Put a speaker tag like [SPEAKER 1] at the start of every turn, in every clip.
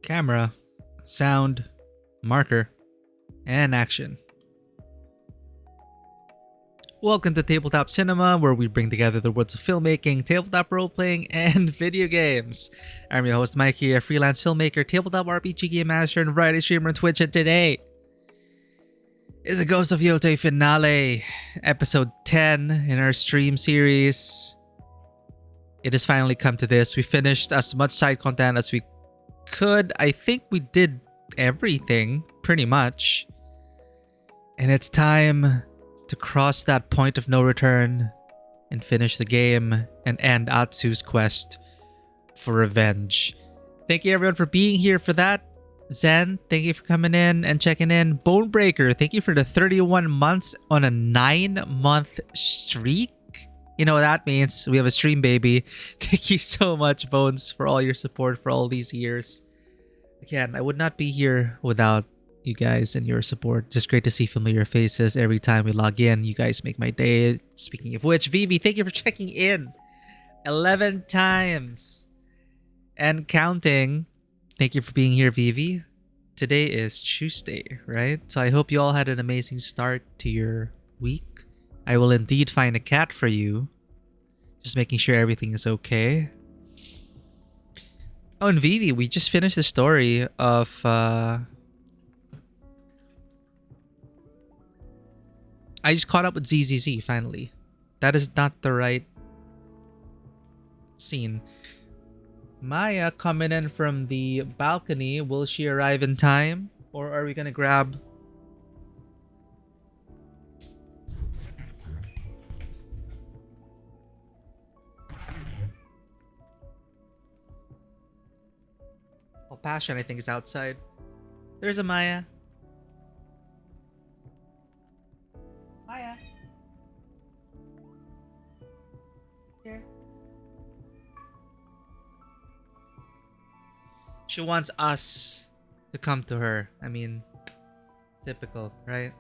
[SPEAKER 1] Camera, sound, marker, and action. Welcome to Tabletop Cinema, where we bring together the worlds of filmmaking, tabletop role-playing, and video games. I'm your host, Mikey, a freelance filmmaker, tabletop RPG game master, and variety streamer on Twitch, and today is the Ghost of Yotei finale, episode 10 in our stream series. It has finally come to this. We finished as much side content as we could. I think we did everything, pretty much. And it's time to cross that point of no return and finish the game and end Atsu's quest for revenge. Thank you everyone for being here for that. Zen, thank you for coming in and checking in. Bonebreaker, thank you for the 31 months on a 9-month streak. You know what that means. We have a stream baby. Thank you so much, Bones, for all your support for all these years. Again, I would not be here without you guys and your support. Just great to see familiar faces every time we log in. You guys make my day. Speaking of which, Vivi, thank you for checking in 11 times and counting. Thank you for being here, Vivi. Today is Tuesday, right? So I hope you all had an amazing start to your week. I will indeed find a cat for you. Just making sure everything is okay. Oh, and Vivi, we just finished the story of I just caught up with ZZZ finally. That is not the right scene. Maya coming in from the balcony. Will she arrive in time? Or are we gonna grab... Oh, Passion, I think, is outside. There's a Maya. Maya. Here. She wants us to come to her. I mean, typical, right?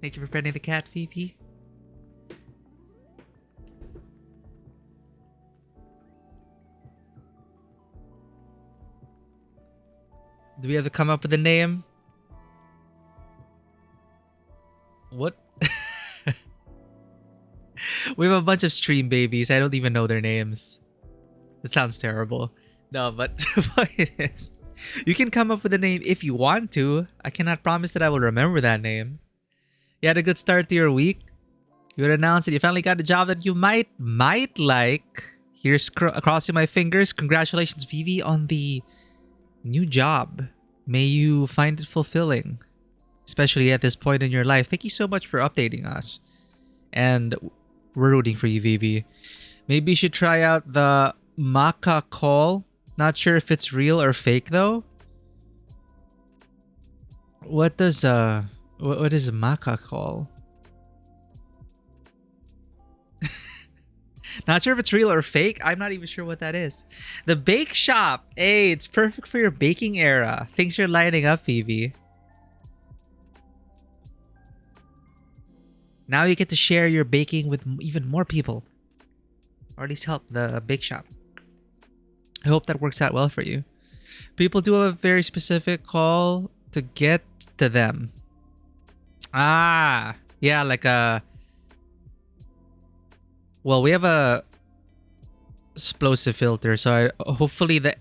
[SPEAKER 1] Thank you for petting the cat, Fifi. Do we have to come up with a name? What? We have a bunch of stream babies. I don't even know their names. It sounds terrible. No, but the point is, you can come up with a name if you want to. I cannot promise that I will remember that name. You had a good start to your week. You would announce that you finally got a job that you might like. Here's crossing my fingers. Congratulations, Vivi, on the new job. May you find it fulfilling, especially at this point in your life. Thank you so much for updating us. And we're rooting for you, Vivi. Maybe you should try out the Maca call. Not sure if it's real or fake, though. What does what is a Maca call? Not sure if it's real or fake. I'm not even sure what that is. The bake shop. Hey, it's perfect for your baking era. Things are lining up, Phoebe. Now you get to share your baking with even more people. Or at least help the bake shop. I hope that works out well for you. People do have a very specific call to get to them. Ah, yeah, like a... Well, we have a explosive filter, so hopefully the...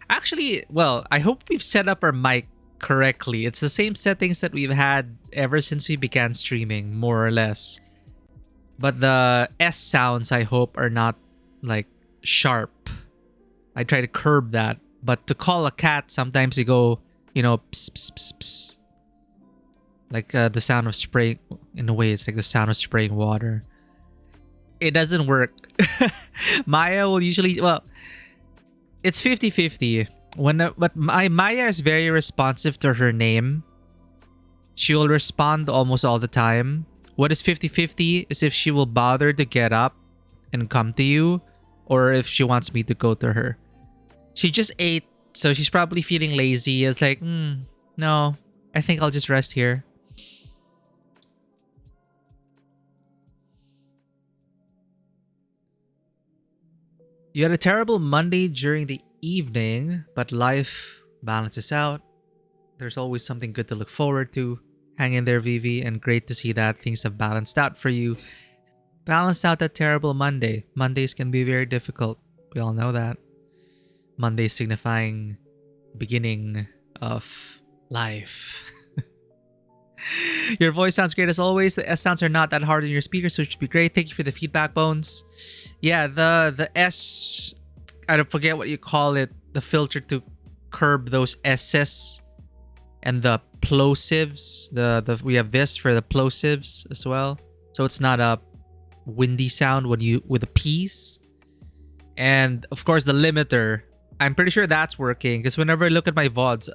[SPEAKER 1] Actually, well, I hope we've set up our mic correctly. It's the same settings that we've had ever since we began streaming, more or less. But the S sounds, I hope, are not like sharp. I try to curb that. But to call a cat, sometimes you go, pss, pss, pss, pss. Like the sound of spraying. In a way, it's like the sound of spraying water. It doesn't work. Maya will usually, well, it's 50-50. But Maya is very responsive to her name. She will respond almost all the time. What is 50-50 is if she will bother to get up and come to you, or if she wants me to go to her. She just ate, so she's probably feeling lazy. It's like, no, I think I'll just rest here. You had a terrible Monday during the evening, but life balances out. There's always something good to look forward to. Hang in there, Vivi, and great to see that things have balanced out for you. Balanced out that terrible Monday. Mondays can be very difficult. We all know that. Monday signifying beginning of life. Your voice sounds great as always. The S sounds are not that hard in your speakers, so it should be great. Thank you for the feedback, Bones. Yeah, the S, I don't forget what you call it, the filter to curb those S's, and the plosives. We have this for the plosives as well, so it's not a windy sound when you with the P's. And of course the limiter. I'm pretty sure that's working because whenever I look at my VODs,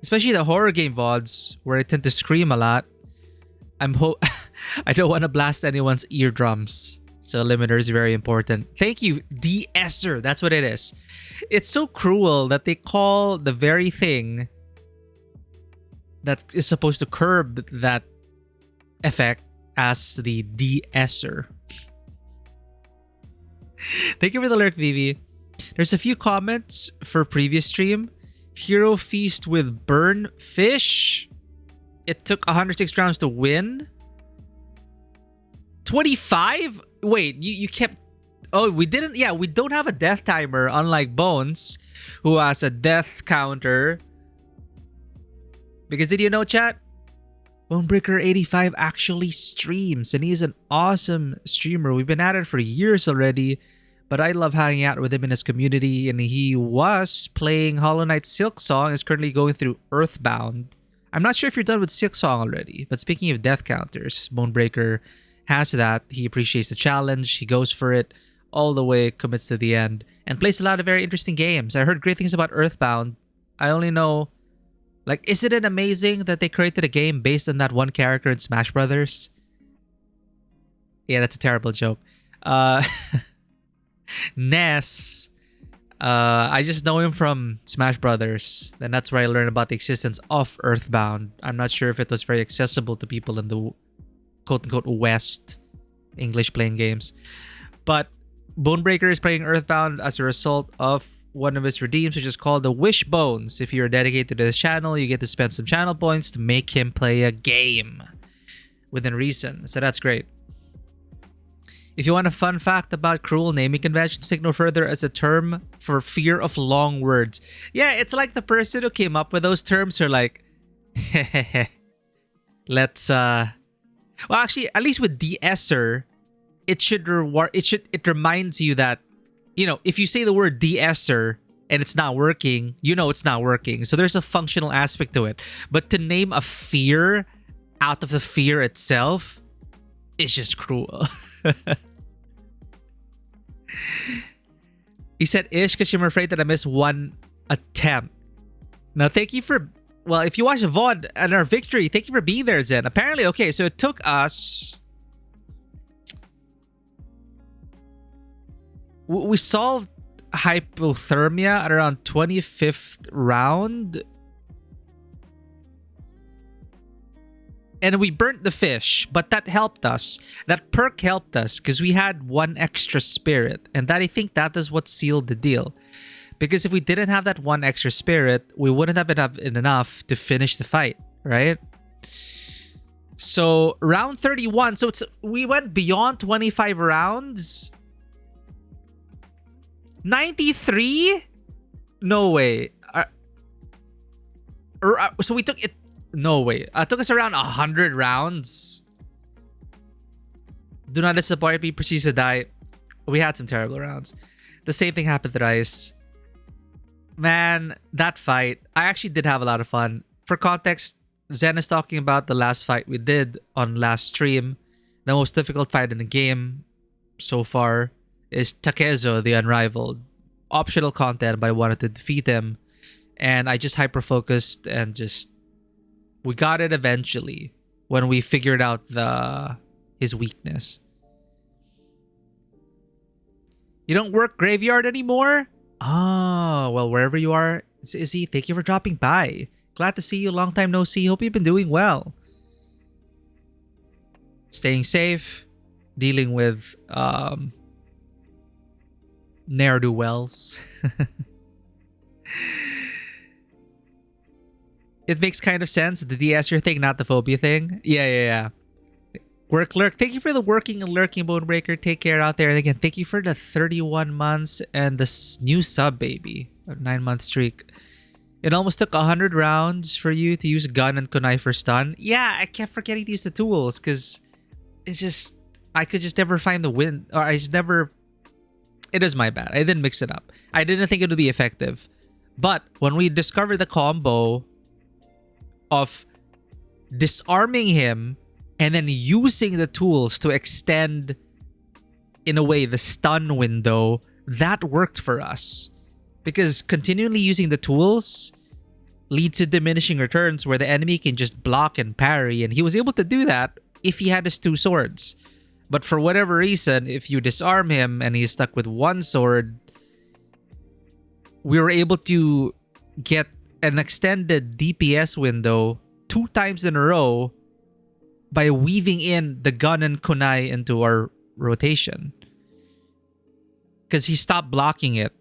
[SPEAKER 1] especially the horror game VODs where I tend to scream a lot, I don't want to blast anyone's eardrums. So limiter is very important. Thank you, de-esser. That's what it is. It's so cruel that they call the very thing that is supposed to curb that effect as the de-esser. Thank you for the lurk, Vivi. There's a few comments for previous stream. Hero Feast with Burn Fish. It took 106 rounds to win. 25? Wait, you kept... Oh, we didn't... Yeah, we don't have a death timer, unlike Bones, who has a death counter. Because did you know, chat? Bonebreaker85 actually streams, and he's an awesome streamer. We've been at it for years already, but I love hanging out with him in his community, and he was playing Hollow Knight Silksong, is currently going through Earthbound. I'm not sure if you're done with Silksong already, but speaking of death counters, Bonebreaker has that. He appreciates the challenge, he goes for it all the way, commits to the end, and plays a lot of very interesting games. I heard great things about Earthbound. I only know... Like, isn't it amazing that they created a game based on that one character in Smash Brothers? Yeah, that's a terrible joke. Ness. I just know him from Smash Brothers. And that's where I learned about the existence of Earthbound. I'm not sure if it was very accessible to people in the quote-unquote West English playing games. But Bonebreaker is playing Earthbound as a result of one of his redeems, which is called the Wishbones. If you're dedicated to this channel, you get to spend some channel points to make him play a game within reason. So that's great. If you want a fun fact about cruel naming conventions, think no further as a term for fear of long words. Yeah, it's like the person who came up with those terms are like, let's well, actually, at least with de-esser, it reminds you that, you know, if you say the word de-esser and it's not working, you know it's not working. So there's a functional aspect to it. But to name a fear out of the fear itself is just cruel. He said ish because I'm afraid that I missed one attempt. Now, thank you for... Well, if you watch the VOD and our victory, thank you for being there, Zen. Apparently, okay, so it took us... We solved hypothermia at around 25th round. And we burnt the fish, but that helped us. That perk helped us because we had one extra spirit. And that, I think that is what sealed the deal. Because if we didn't have that one extra spirit, we wouldn't have enough to finish the fight, right? So round 31. So we went beyond 25 rounds. 93? No way. So we took it... No way. It took us around 100 rounds. Do not disappoint me. Proceeds to die. We had some terrible rounds. The same thing happened to Rice. Man, that fight. I actually did have a lot of fun. For context, Zen is talking about the last fight we did on last stream. The most difficult fight in the game so far is Takezo the Unrivaled. Optional content, but I wanted to defeat him. And I just hyper-focused and just... We got it eventually when we figured out his weakness. You don't work graveyard anymore? Oh, well, wherever you are, Izzy, thank you for dropping by. Glad to see you. Long time no see. Hope you've been doing well. Staying safe. Dealing with ne'er-do-wells. It makes kind of sense. The DS your thing, not the phobia thing. Yeah. Work lurk. Thank you for the working and lurking, Bonebreaker. Take care out there. And again, thank you for the 31 months and the new sub, baby. A 9-month streak. It almost took 100 rounds for you to use gun and kunai for stun. Yeah, I kept forgetting to use the tools because it's just... I could just never find the win. Or I just never... It is my bad. I didn't mix it up. I didn't think it would be effective. But when we discovered the combo of disarming him and then using the tools to extend, in a way, the stun window, that worked for us. Because continually using the tools leads to diminishing returns where the enemy can just block and parry. And he was able to do that if he had his 2 swords. But for whatever reason, if you disarm him and he's stuck with 1 sword, we were able to get an extended DPS window 2 times in a row by weaving in the gun and kunai into our rotation. Because he stopped blocking it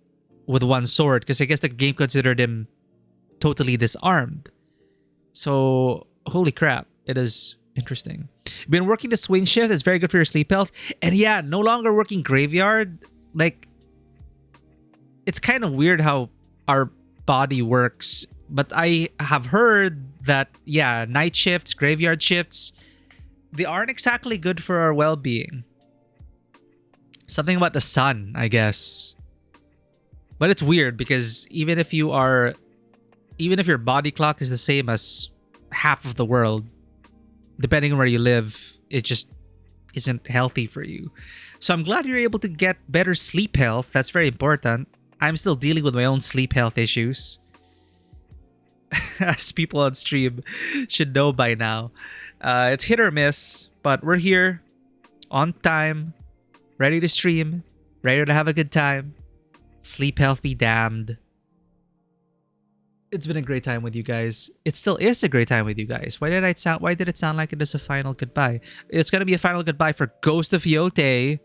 [SPEAKER 1] with 1 sword, because I guess the game considered him totally disarmed. So, holy crap, it is interesting. Been working the swing shift. It's very good for your sleep health. And yeah, no longer working graveyard. Like, it's kind of weird how our body works. But I have heard that, yeah, night shifts, graveyard shifts, they aren't exactly good for our well-being. Something about the sun, I guess. But it's weird because even if your body clock is the same as half of the world, depending on where you live, it just isn't healthy for you. So I'm glad you're able to get better sleep health. That's very important. I'm still dealing with my own sleep health issues. As people on stream should know by now. It's hit or miss, but we're here on time, ready to stream, ready to have a good time. Sleep health be damned. It's been a great time with you guys. It still is a great time with you guys. Why did it sound like it is a final goodbye? It's gonna be a final goodbye for Ghost of Yotei,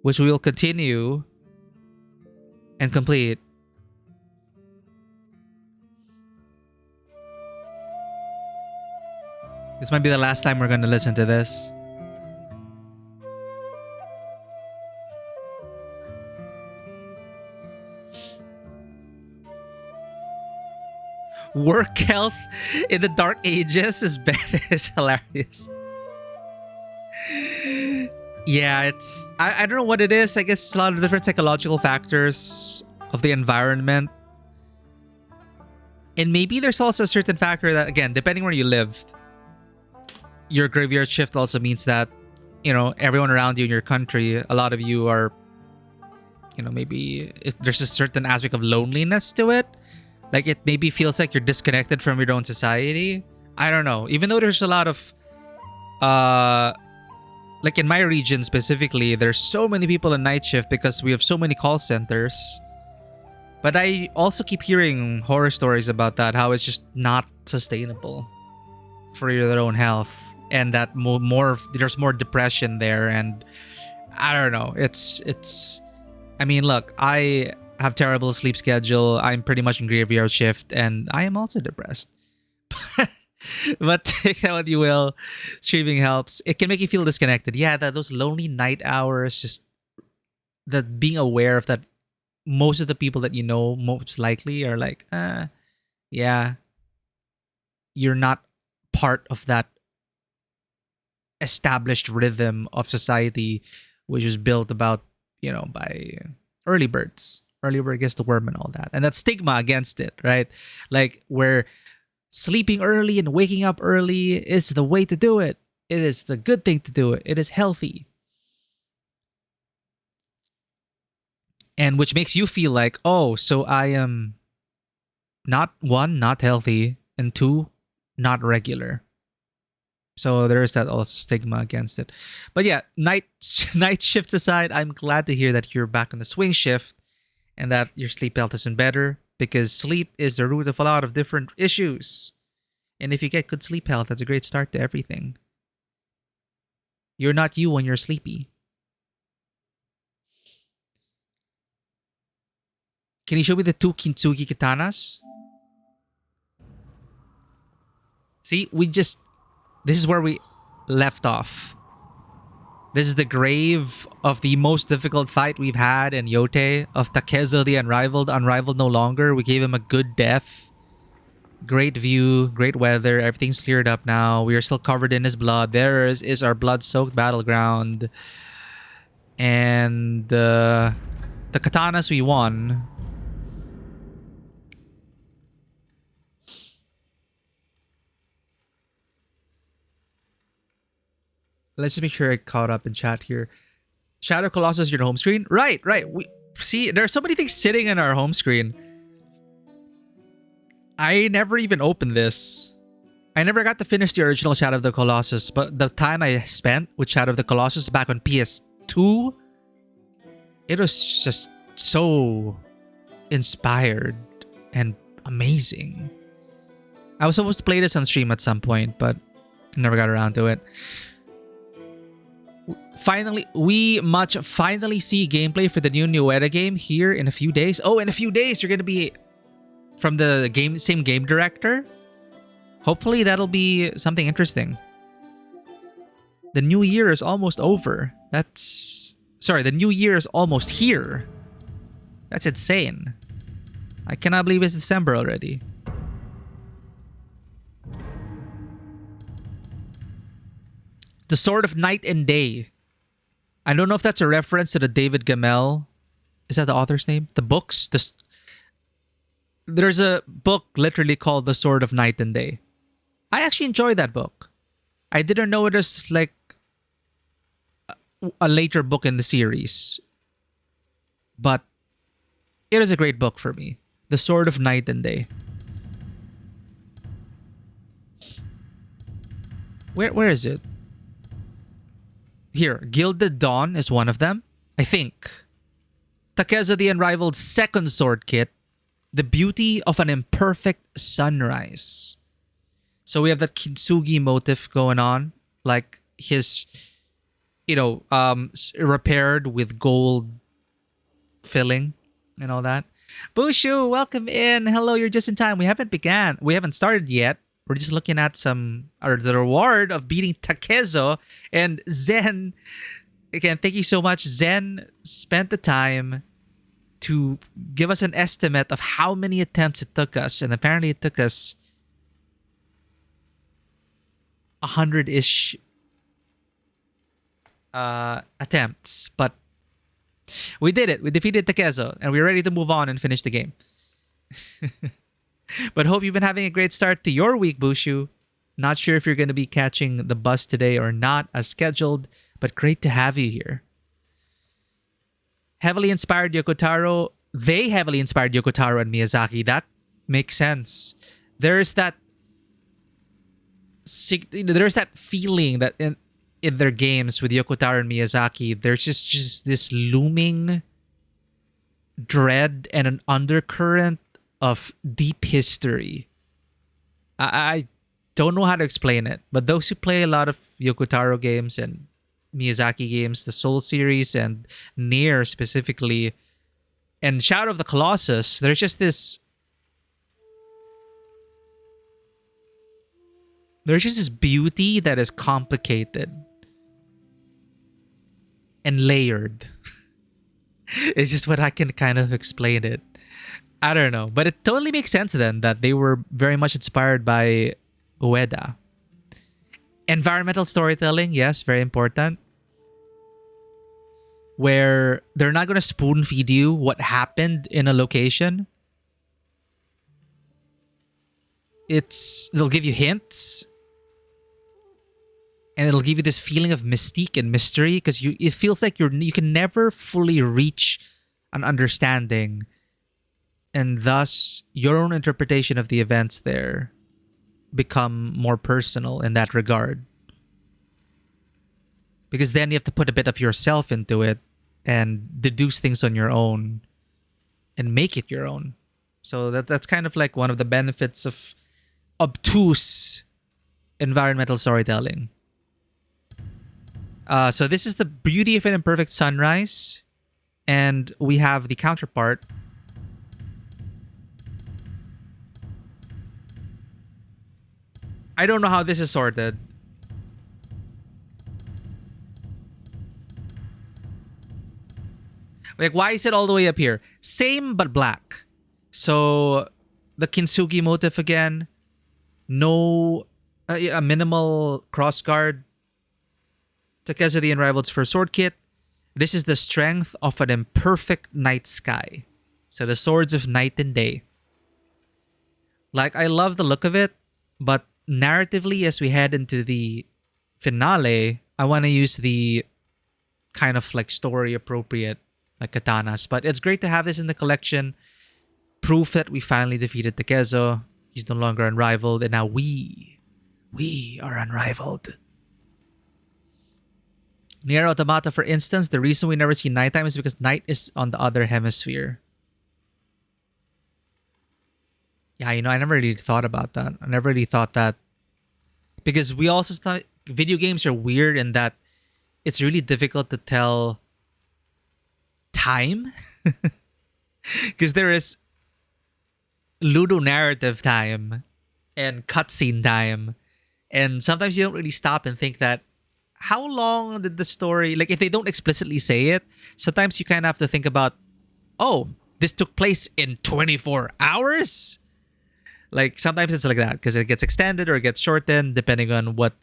[SPEAKER 1] which we will continue and complete. This might be the last time we're gonna listen to this. Work health in the Dark Ages is better. It's hilarious. Yeah, it's... I don't know what it is. I guess it's a lot of different psychological factors of the environment. And maybe there's also a certain factor that, again, depending where you lived, your graveyard shift also means that, you know, everyone around you in your country, a lot of you are, you know, maybe there's a certain aspect of loneliness to it. Like, it maybe feels like you're disconnected from your own society. I don't know. Even though there's a lot of... like, in my region specifically, there's so many people in night shift because we have so many call centers. But I also keep hearing horror stories about that, how it's just not sustainable for your own health. And that there's more depression there. And I don't know. It's... I mean, look, I have terrible sleep schedule. I'm pretty much in graveyard shift, and I am also depressed. But take that what you will. Streaming helps. It can make you feel disconnected. Yeah, those lonely night hours, just that being aware of that most of the people that you know most likely are like, yeah, you're not part of that established rhythm of society, which was built about, by early birds. Early bird gets the worm and all that. And that stigma against it, right? Like where sleeping early and waking up early is the way to do it. It is the good thing to do it. It is healthy. And which makes you feel like, oh, so I am not one, not healthy, and two, not regular. So there is that also stigma against it. But yeah, night shifts aside, I'm glad to hear that you're back on the swing shift and that your sleep health has been better, because sleep is the root of a lot of different issues. And if you get good sleep health, that's a great start to everything. You're not you when you're sleepy. Can you show me the two kintsugi katanas? See, this is where we left off. This is the grave of the most difficult fight we've had in Yotei, of Takezo the Unrivaled no longer. We gave him a good death. Great view, great weather, everything's cleared up now. We are still covered in his blood. There is our blood-soaked battleground. And the katanas we won. Let's just make sure I caught up in chat here. Shadow Colossus, your home screen? Right. We see, there are so many things sitting in our home screen. I never even opened this. I never got to finish the original Shadow of the Colossus, but the time I spent with Shadow of the Colossus back on PS2, it was just so inspired and amazing. I was supposed to play this on stream at some point, but never got around to it. Finally, we finally see gameplay for the new Yotei game here in a few days. Oh, in a few days, you're going to be from the same game director. Hopefully, that'll be something interesting. The new year is almost over. The new year is almost here. That's insane. I cannot believe it's December already. The Sword of Night and Day. I don't know if that's a reference to the David Gemmell. Is that the author's name? The books? There's a book literally called The Sword of Night and Day. I actually enjoyed that book. I didn't know it was like a later book in the series. But it is a great book for me. The Sword of Night and Day. Where is it? Here, Gilded Dawn is one of them, I think. Takezo the Unrivaled second sword kit. The Beauty of an Imperfect Sunrise. So we have that kintsugi motif going on. Like his, repaired with gold filling and all that. Bushu, welcome in. Hello, you're just in time. We haven't started yet. We're just looking at the reward of beating Takezo. And Zen, again, thank you so much. Zen spent the time to give us an estimate of how many attempts it took us. And apparently it took us 100-ish attempts. But we did it. We defeated Takezo. And we're ready to move on and finish the game. But hope you've been having a great start to your week, Bushu. Not sure if you're going to be catching the bus today or not as scheduled, but great to have you here. Heavily inspired Yoko Taro. They heavily inspired Yoko Taro and Miyazaki. That makes sense. There's that feeling that in their games with Yoko Taro and Miyazaki, there's just this looming dread and an undercurrent of deep history. I don't know how to explain it, but those who play a lot of Yoko Taro games and Miyazaki games, the Soul series and Nier specifically, and Shadow of the Colossus, there's just this beauty that is complicated and layered. It's just what I can kind of explain it. I don't know, but it totally makes sense then that they were very much inspired by Ueda. Environmental storytelling, yes, very important. Where they're not going to spoon feed you what happened in a location. They'll give you hints, and it'll give you this feeling of mystique and mystery because it feels like you can never fully reach an understanding, and thus your own interpretation of the events there become more personal in that regard. Because then you have to put a bit of yourself into it and deduce things on your own and make it your own. So that's kind of like one of the benefits of obtuse environmental storytelling. So this is the beauty of an imperfect sunrise, and we have the counterpart. I don't know how this is sorted. Like, why is it all the way up here? Same but black. So the kintsugi motif again. No, a minimal crossguard. Takezo the Unrivaled's first sword kit. This is the strength of an imperfect night sky. So the swords of night and day. Like, I love the look of it, but narratively, as we head into the finale, I want to use the kind of like story appropriate like katanas. But it's great to have this in the collection. Proof that we finally defeated Takezo. He's no longer unrivaled, and now we are unrivaled. Nier Automata, for instance, the reason we never see nighttime is because night is on the other hemisphere. Yeah, I never really thought about that. I never really thought that. Because we also thought video games are weird in that it's really difficult to tell time. Because there is ludonarrative time and cutscene time. And sometimes you don't really stop and think that, how long did the story, like if they don't explicitly say it, sometimes you kind of have to think about, oh, this took place in 24 hours? Like sometimes it's like that because it gets extended or it gets shortened depending on what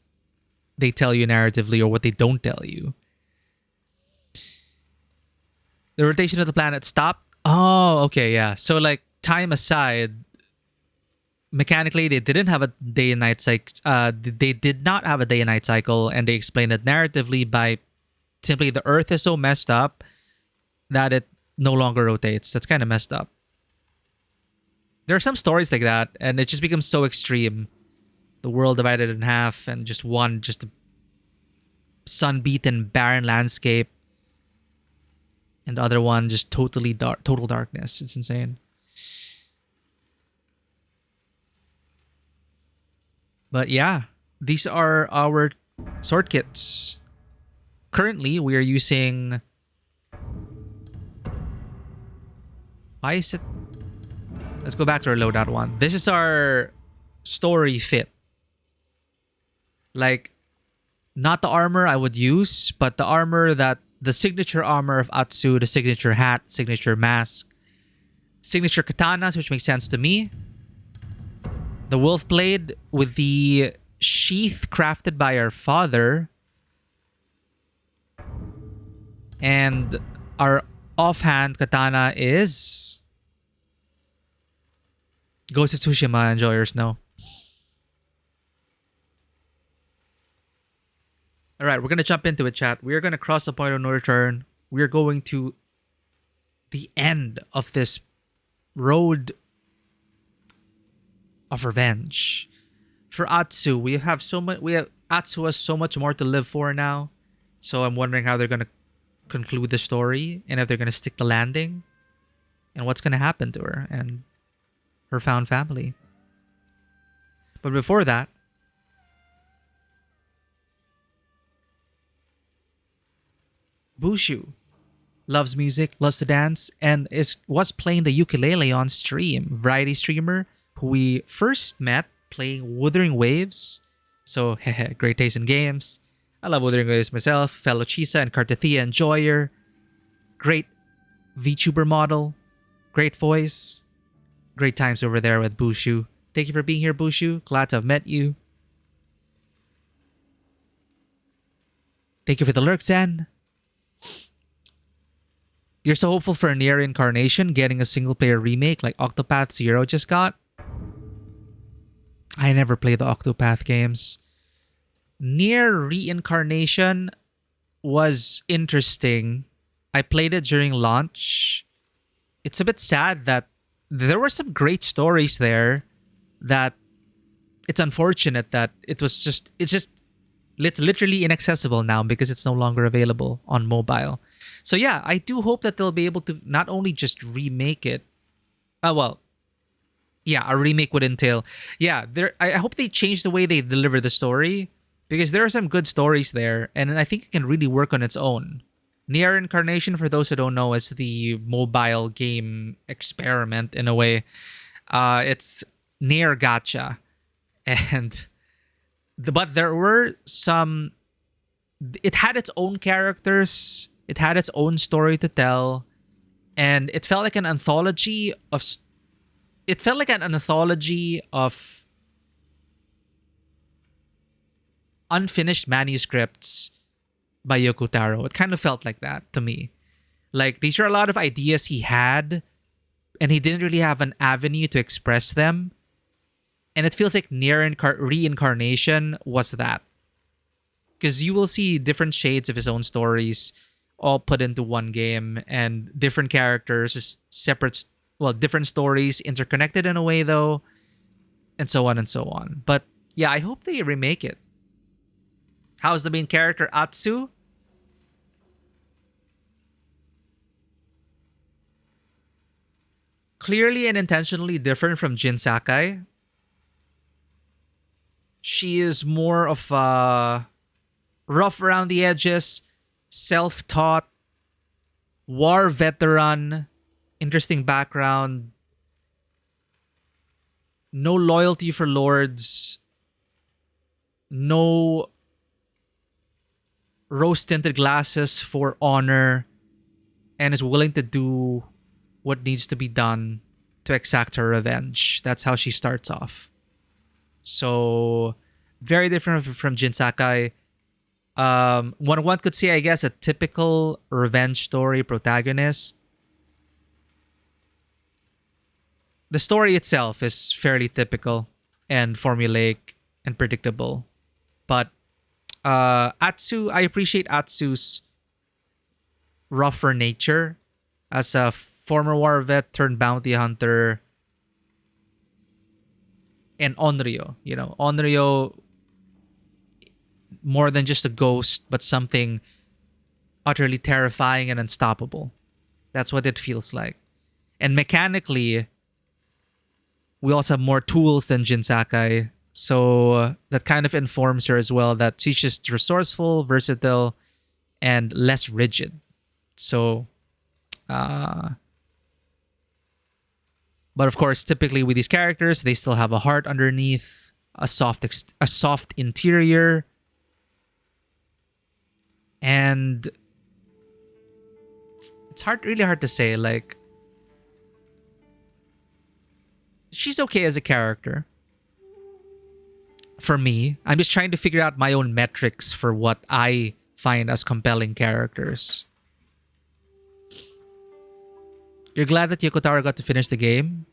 [SPEAKER 1] they tell you narratively or what they don't tell you. The rotation of the planet stopped. Oh, okay, yeah. So like time aside, mechanically they didn't have a day and night cycle. They did not have a day and night cycle, and they explained it narratively by simply the Earth is so messed up that it no longer rotates. That's kind of messed up. There are some stories like that, and it just becomes so extreme. The world divided in half, and just a sun-beaten, barren landscape, and the other one just totally dark, total darkness. It's insane. But yeah, these are our sword kits. Currently, we are using... Why is it... Let's go back to our loadout one. This is our story fit. Like, not the armor I would use, but the armor that... The signature armor of Atsu, the signature hat, signature mask, signature katanas, which makes sense to me. The wolf blade with the sheath crafted by our father. And our offhand katana is Ghost of Tsushima. Enjoyers know. All right, we're going to jump into it, chat. We're going to cross the point of no return. We're going to the end of this road of revenge. For Atsu, we have so much. Atsu has so much more to live for now. So I'm wondering how they're going to conclude the story, and if they're going to stick the landing, and what's going to happen to her and her found family. But before that, Bushu loves music, loves to dance, and was playing the ukulele on stream. Variety streamer who we first met playing Wuthering Waves. So, great taste in games. I love Wuthering Waves myself. Fellow Chisa and Kartathea enjoyer. Great VTuber model. Great voice. Great times over there with Bushu. Thank you for being here, Bushu. Glad to have met you. Thank you for the lurk, Zen. You're so hopeful for a Nier Incarnation getting a single player remake like Octopath Zero just got. I never played the Octopath games. Nier Reincarnation was interesting. I played it during launch. It's a bit sad that there were some great stories there that it's unfortunate that it's literally inaccessible now because it's no longer available on mobile. So yeah, I do hope that they'll be able to not only just remake it. Well, yeah, a remake would entail. Yeah, I hope they change the way they deliver the story because there are some good stories there, and I think it can really work on its own. Nier Incarnation, for those who don't know, is the mobile game experiment in a way. It's Nier Gacha, and but there were some. It had its own characters. It had its own story to tell, and it felt like an anthology of. It felt like an anthology of unfinished manuscripts by Yoko Taro. It kind of felt like that to me. Like these are a lot of ideas he had, and he didn't really have an avenue to express them. And it feels like Nier Reincarnation was that. Because you will see different shades of his own stories all put into one game, and different characters, different stories interconnected in a way though, and so on and so on. But yeah, I hope they remake it. How's the main character Atsu? Clearly and intentionally different from Jin Sakai. She is more of a rough around the edges, self-taught, war veteran, interesting background, no loyalty for lords, no rose-tinted glasses for honor, and is willing to do what needs to be done to exact her revenge. That's how she starts off. So, very different from Jin Sakai. One could say, I guess, a typical revenge story protagonist. The story itself is fairly typical and formulaic and predictable. But Atsu, I appreciate Atsu's rougher nature as a former war vet turned bounty hunter. And Onryo, Onryo, more than just a ghost, but something utterly terrifying and unstoppable. That's what it feels like. And mechanically, we also have more tools than Jin Sakai. So that kind of informs her as well that she's just resourceful, versatile, and less rigid. So, but of course, typically with these characters, they still have a heart underneath, a soft interior, and it's really hard to say. Like, she's okay as a character. For me, I'm just trying to figure out my own metrics for what I find as compelling characters. You're glad that Yoko Taro got to finish the game?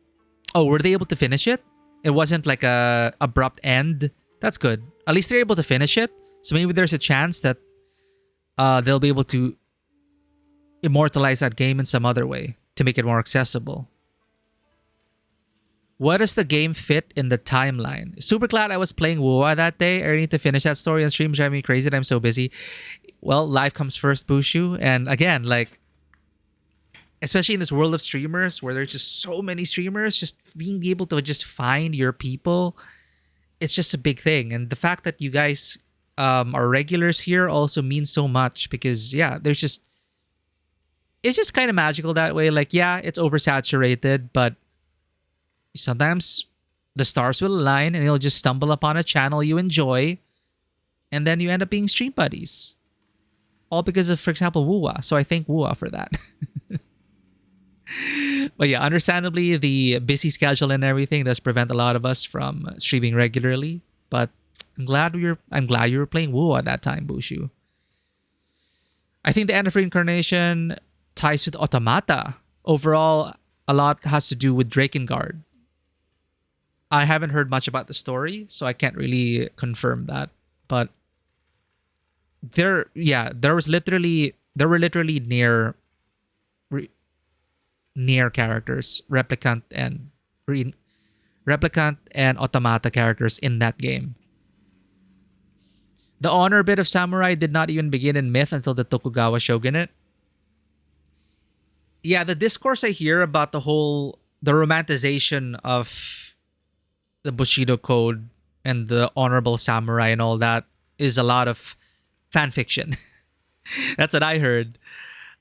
[SPEAKER 1] Oh, were they able to finish it? It wasn't like a abrupt end. That's good. At least they're able to finish it. So maybe there's a chance that they'll be able to immortalize that game in some other way to make it more accessible. What does the game fit in the timeline? Super glad I was playing WoA that day. I need to finish that story on stream. Driving me crazy that I'm so busy. Well, life comes first, Bushu. And again, like, especially in this world of streamers where there's just so many streamers, just being able to just find your people, it's just a big thing. And the fact that you guys are regulars here also means so much because, yeah, it's just kind of magical that way. Like, yeah, it's oversaturated, but sometimes the stars will align and you'll just stumble upon a channel you enjoy and then you end up being stream buddies. All because of, for example, WoA. So I thank WoA for that. But yeah, understandably, the busy schedule and everything does prevent a lot of us from streaming regularly. But I'm glad you were playing WoA at that time, Bushu. I think the end of reincarnation ties with automata. Overall, a lot has to do with Drakengard. I haven't heard much about the story, so I can't really confirm that. But there were literally re, near characters, re, replicant and automata characters in that game. The honor bit of samurai did not even begin in myth until the Tokugawa shogunate. Yeah, the discourse I hear about the romanticization of the Bushido Code and the honorable samurai and all that is a lot of fan fiction. That's what I heard.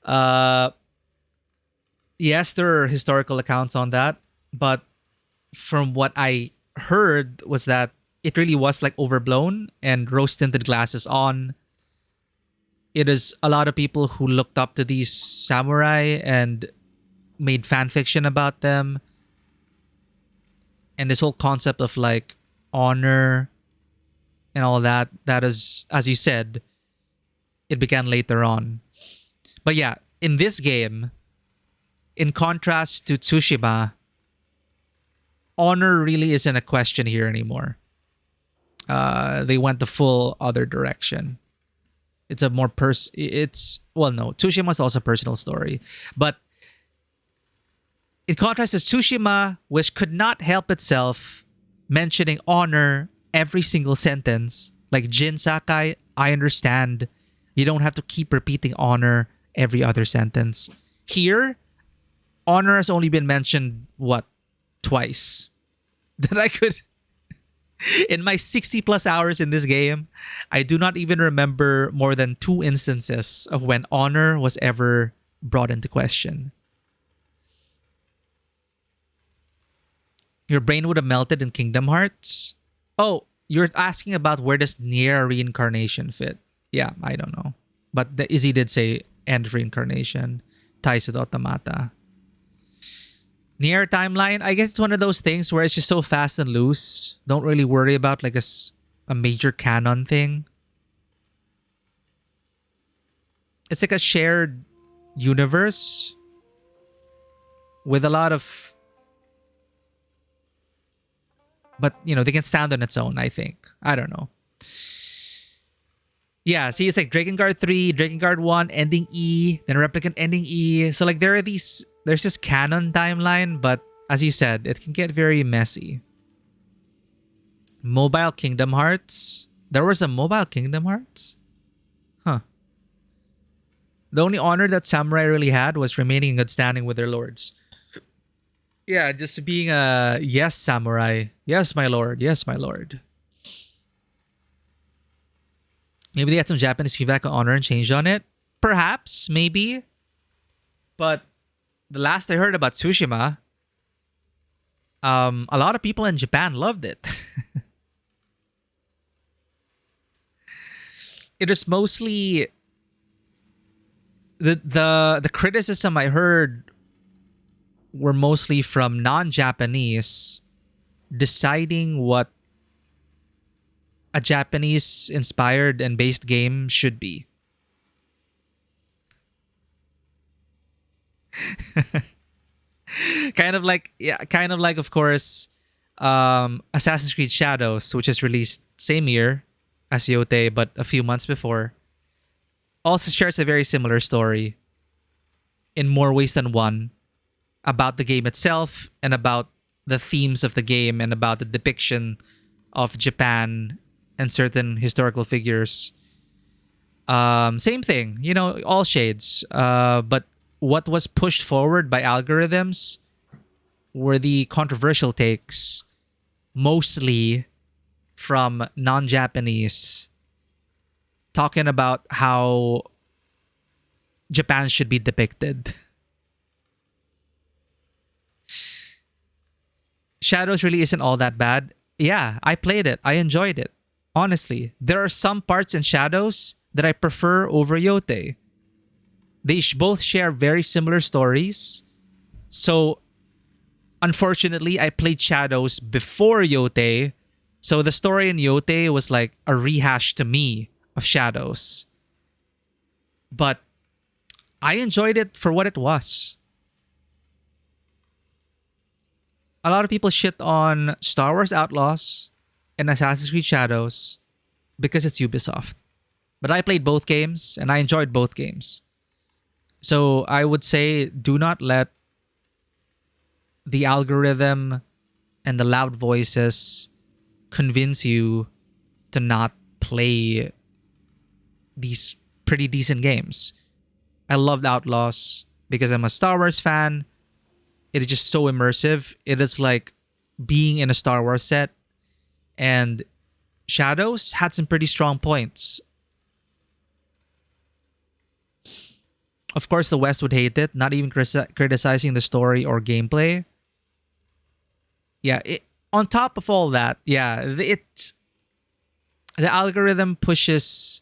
[SPEAKER 1] Uh, yes, there are historical accounts on that, but from what I heard was that it really was like overblown and rose tinted glasses on. It is a lot of people who looked up to these samurai and made fan fiction about them. And this whole concept of like honor and all that, that is, as you said, it began later on. But yeah, in this game, in contrast to Tsushima, honor really isn't a question here anymore. They went the full other direction. It's a more no, Tsushima is also a personal story. But in contrast to Tsushima, which could not help itself mentioning honor every single sentence, like Jin Sakai, I understand. You don't have to keep repeating honor every other sentence. Here, honor has only been mentioned, what, twice? That I could. In my 60 plus hours in this game, I do not even remember more than 2 instances of when honor was ever brought into question. Your brain would have melted in Kingdom Hearts? Oh, you're asking about where does near reincarnation fit? Yeah, I don't know. But the Izzy did say end of reincarnation ties with automata. Near timeline, I guess it's one of those things where it's just so fast and loose. Don't really worry about like a major canon thing. It's like a shared universe with a lot of, but they can stand on its own, I think. I don't know. Yeah, see, it's like Drakengard 3, Drakengard 1 ending E, then Replicant ending E. So like there's this canon timeline, but as you said, it can get very messy. Mobile Kingdom Hearts. There was a Mobile Kingdom Hearts? Huh. The only honor that samurai really had was remaining in good standing with their lords. Yeah, just being a yes samurai. Yes, my lord. Yes, my lord. Maybe they had some Japanese feedback on honor and changed on it. Perhaps, maybe. But the last I heard about Tsushima, a lot of people in Japan loved it. It is mostly the criticism I heard were mostly from non-Japanese deciding what a Japanese inspired and based game should be. kind of like of course Assassin's Creed Shadows, which is released same year as Yotei but a few months before, also shares a very similar story in more ways than one about the game itself and about the themes of the game and about the depiction of Japan and certain historical figures. Same thing, all shades. But what was pushed forward by algorithms were the controversial takes, mostly from non-Japanese, talking about how Japan should be depicted. Shadows really isn't all that bad. Yeah, I played it. I enjoyed it. Honestly, there are some parts in Shadows that I prefer over Yotei. They both share very similar stories. So, unfortunately, I played Shadows before Yotei. So the story in Yotei was like a rehash to me of Shadows. But I enjoyed it for what it was. A lot of people shit on Star Wars Outlaws and Assassin's Creed Shadows because it's Ubisoft. But I played both games and I enjoyed both games. So I would say do not let the algorithm and the loud voices convince you to not play these pretty decent games. I loved Outlaws because I'm a Star Wars fan. It is just so immersive. It is like being in a Star Wars set. And Shadows had some pretty strong points. Of course, the West would hate it, not even criticizing the story or gameplay. Yeah, on top of all that, yeah, it's the algorithm pushes.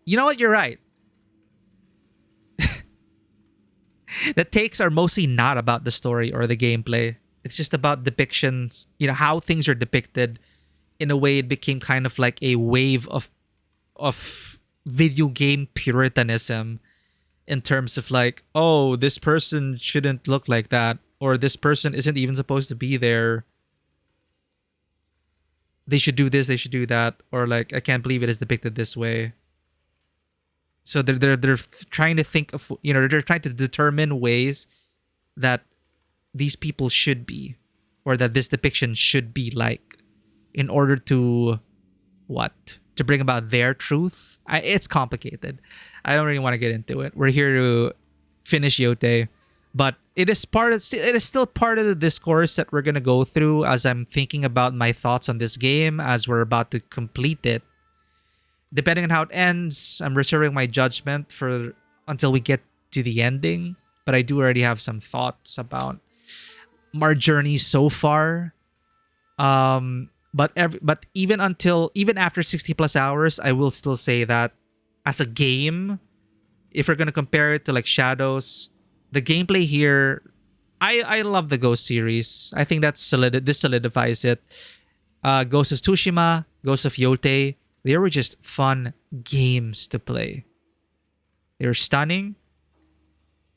[SPEAKER 1] You know what? You're right. The takes are mostly not about the story or the gameplay. It's just about depictions, how things are depicted. In a way, it became kind of like a wave of video game puritanism in terms of like, oh, this person shouldn't look like that, or this person isn't even supposed to be there. They should do this, they should do that, or like, I can't believe it is depicted this way. So they're trying to think of, they're trying to determine ways that these people should be, or that this depiction should be like, in order to what? To bring about their truth. It's complicated. I don't really want to get into it. We're here to finish Yotei, but it is still part of the discourse that we're gonna go through as I'm thinking about my thoughts on this game as we're about to complete it. Depending on how it ends, I'm reserving my judgment for until we get to the ending. But I do already have some thoughts about our journey so far. But even after 60 plus hours, I will still say that as a game, if we're gonna compare it to like Shadows, the gameplay here, I love the Ghost series. I think this solidifies it. Ghost of Tsushima, Ghost of Yotei, they were just fun games to play. They were stunning.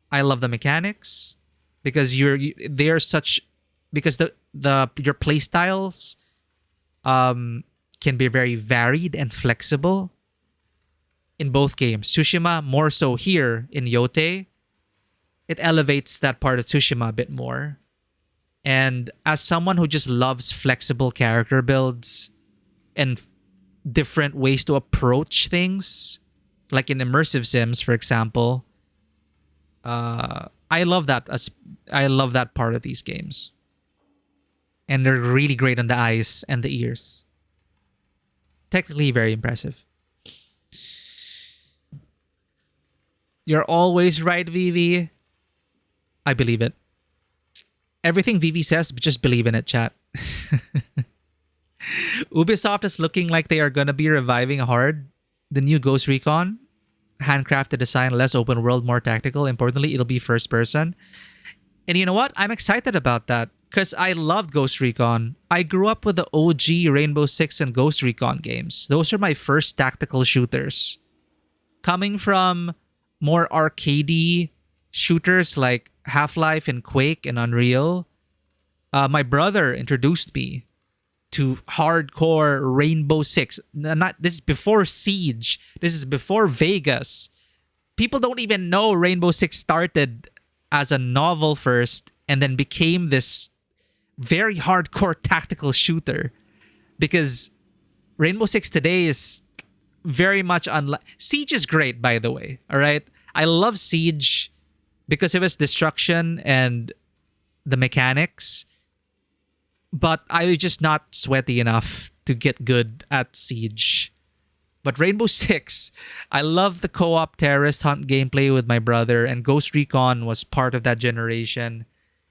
[SPEAKER 1] I love the mechanics because they are such, because your play styles can be very varied and flexible in both games. Tsushima more so. Here in Yotei, it elevates that part of Tsushima a bit more. And as someone who just loves flexible character builds and different ways to approach things, like in immersive sims, for example, I love that part of these games. And they're really great on the eyes and the ears. Technically very impressive. You're always right, Vivi. I believe it. Everything Vivi says, just believe in it, chat. Ubisoft is looking like they are going to be reviving hard the new Ghost Recon. Handcrafted design, less open world, more tactical. Importantly, it'll be first person. And you know what? I'm excited about that because I loved Ghost Recon. I grew up with the OG Rainbow Six and Ghost Recon games. Those are my first tactical shooters. Coming from more arcadey shooters like Half-Life and Quake and Unreal, my brother introduced me to hardcore Rainbow Six. This is before Siege. This is before Vegas. People don't even know Rainbow Six started as a novel first and then became this very hardcore tactical shooter. Because Rainbow Six today is very much unlike... Siege is great, by the way. All right? I love Siege because of its destruction and the mechanics. But I was just not sweaty enough to get good at Siege. But Rainbow Six, I love the co-op terrorist hunt gameplay with my brother, and Ghost Recon was part of that generation.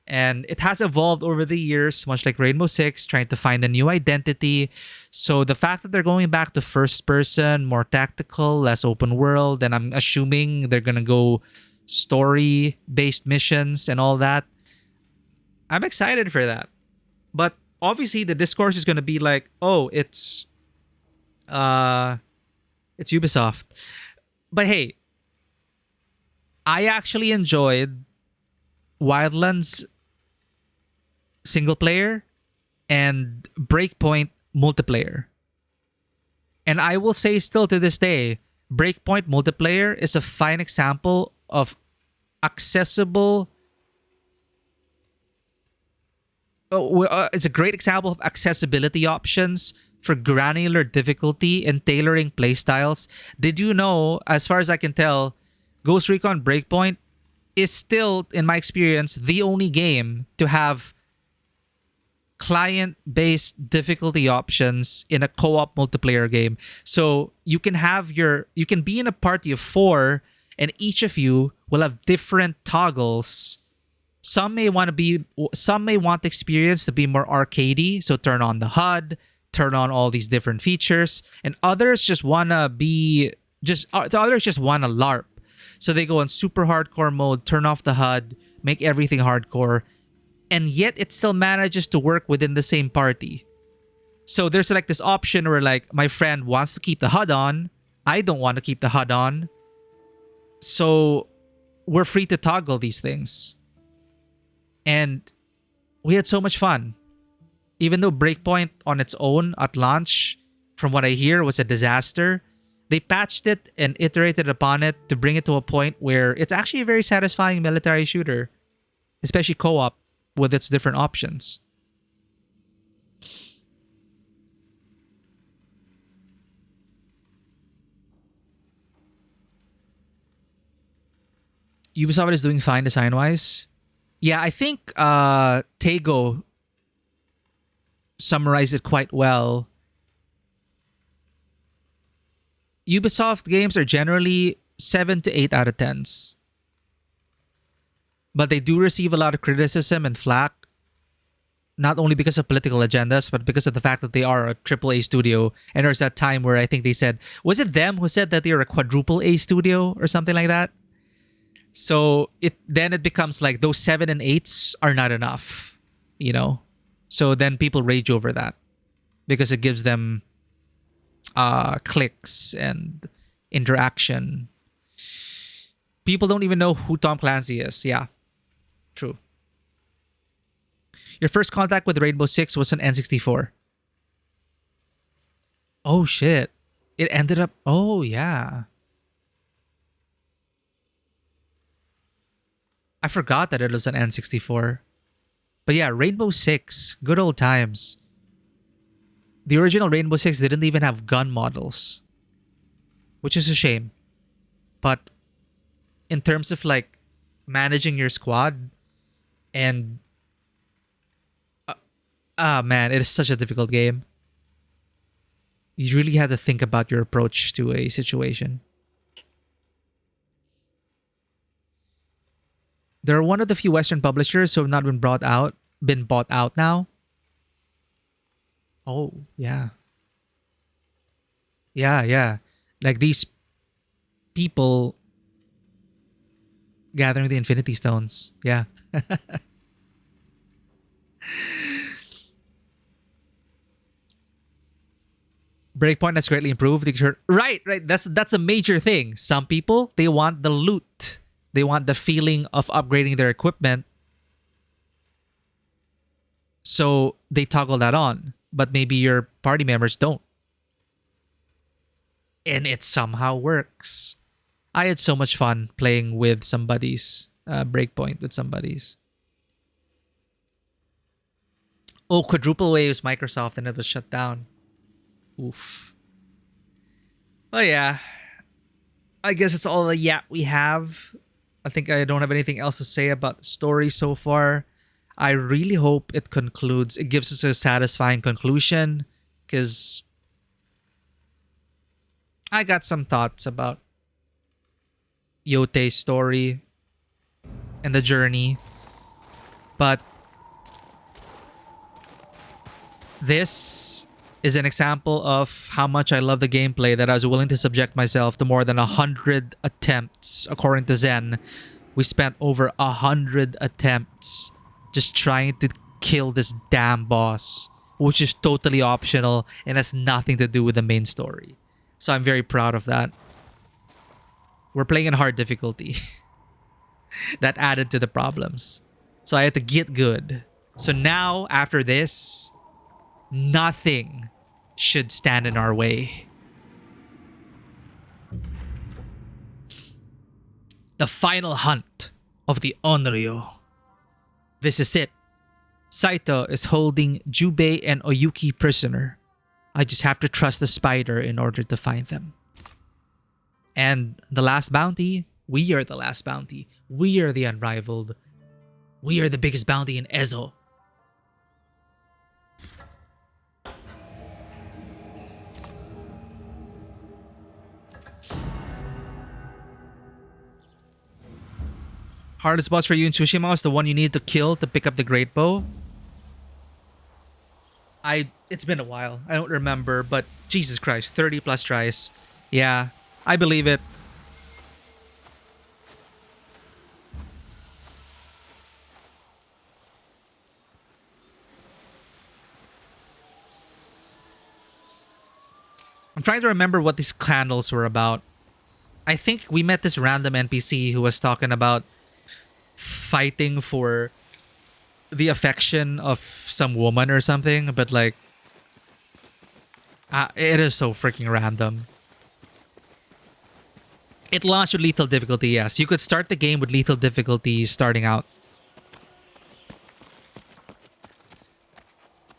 [SPEAKER 1] And it has evolved over the years, much like Rainbow Six, trying to find a new identity. So the fact that they're going back to first person, more tactical, less open world, and I'm assuming they're going to go story-based missions and all that, I'm excited for that. But obviously the discourse is going to be like, oh, it's Ubisoft. But hey, I actually enjoyed Wildlands single player and Breakpoint multiplayer. And I will say still to this day, Breakpoint multiplayer is a fine example of accessible. It's a great example of accessibility options for granular difficulty and tailoring playstyles. Did you know, as far as I can tell, Ghost Recon Breakpoint is still, in my experience, the only game to have client-based difficulty options in a co-op multiplayer game. So you can be in a party of 4 and each of you will have different toggles. Some may want the experience to be more arcadey, so turn on the HUD, turn on all these different features, and others just wanna be just others just wanna LARP. So they go on super hardcore mode, turn off the HUD, make everything hardcore, and yet it still manages to work within the same party. So there's like this option where like my friend wants to keep the HUD on, I don't want to keep the HUD on. So we're free to toggle these things. And we had so much fun. Even though Breakpoint on its own at launch, from what I hear, was a disaster, they patched it and iterated upon it to bring it to a point where it's actually a very satisfying military shooter, especially co-op with its different options. Ubisoft is doing fine design-wise. Yeah, I think Tego summarized it quite well. Ubisoft games are generally 7 to 8 out of 10s. But they do receive a lot of criticism and flack, not only because of political agendas, but because of the fact that they are a triple A studio. And there's that time where I think they said, was it them who said that they were a quadruple A studio or something like that? So it becomes like those 7 and 8s are not enough, you know? So then people rage over that because it gives them clicks and interaction. People don't even know who Tom Clancy is. Yeah, true. Your first contact with Rainbow Six was an N64. Oh shit. It ended up. Oh yeah. I forgot that it was an N64. But yeah, Rainbow Six. Good old times. The original Rainbow Six didn't even have gun models, which is a shame. But in terms of like managing your squad and man, it is such a difficult game. You really have to think about your approach to a situation. They're one of the few Western publishers who have not been bought out now. Oh, yeah. Yeah, yeah. Like these people gathering the Infinity Stones. Yeah. Breakpoint has greatly improved. Right, right. That's a major thing. Some people, they want the loot. They want the feeling of upgrading their equipment. So they toggle that on. But maybe your party members don't. And it somehow works. I had so much fun playing with somebody's Breakpoint with somebody's. Oh, Quadruple A was Microsoft and it was shut down. Oof. Oh yeah. I guess it's all the yap we have. I think I don't have anything else to say about the story so far. I really hope it concludes. It gives us a satisfying conclusion because I got some thoughts about Yotei's story and the journey. But this is an example of how much I love the gameplay that I was willing to subject myself to more than 100 attempts. According to Zen, we spent over 100 attempts just trying to kill this damn boss, which is totally optional and has nothing to do with the main story. So I'm very proud of that. We're playing in hard difficulty. that added to the problems. So I had to get good. So now, after this, nothing should stand in our way. The final hunt of the Onryo. This is it. Saito is holding Jubei and Oyuki prisoner. I just have to trust the spider in order to find them. And the last bounty, we are the last bounty. We are the unrivaled. We are the biggest bounty in Ezo. Hardest boss for you in Tsushima was the one you need to kill to pick up the great bow. It's been a while. I don't remember, but Jesus Christ, 30 plus tries. Yeah, I believe it. I'm trying to remember what these candles were about. I think we met this random NPC who was talking about fighting for the affection of some woman or something, but like, it is so freaking random. It launched with lethal difficulty, yes. You could start the game with lethal difficulty starting out.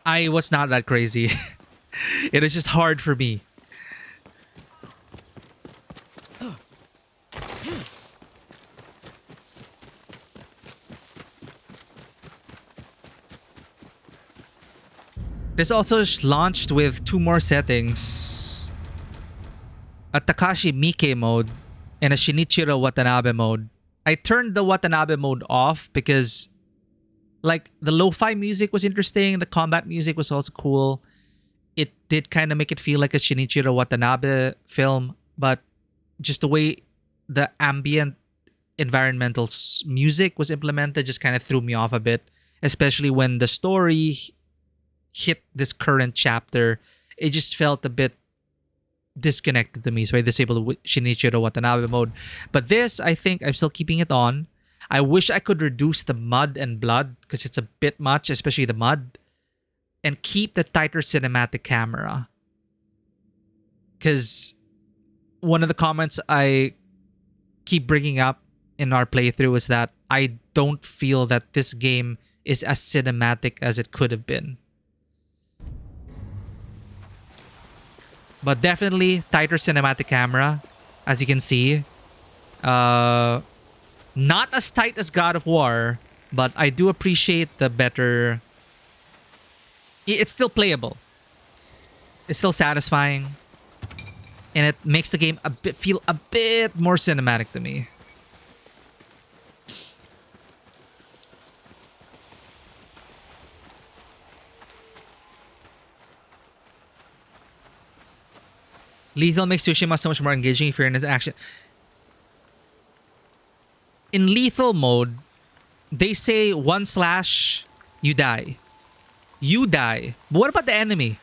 [SPEAKER 1] I was not that crazy. It is just hard for me. This also launched with 2 more settings. A Takashi Miike mode and a Shinichiro Watanabe mode. I turned the Watanabe mode off because like the lo-fi music was interesting, the combat music was also cool. It did kind of make it feel like a Shinichiro Watanabe film, but just the way the ambient environmental music was implemented just kind of threw me off a bit, especially when the story hit this current chapter. It just felt a bit disconnected to me, so I disabled Shinichiro Watanabe mode. But this, I think I'm still keeping it on. I wish I could reduce the mud and blood because it's a bit much, especially the mud, and keep the tighter cinematic camera. Because one of the comments I keep bringing up in our playthrough is that I don't feel that this game is as cinematic as it could have been. But definitely tighter cinematic camera, as you can see. Not as tight as God of War, but I do appreciate the better... It's still playable. It's still satisfying. And it makes the game feel a bit more cinematic to me. Lethal makes Tsushima so much more engaging if you're in action. In lethal mode, they say 1 slash, you die. You die. But what about the enemy?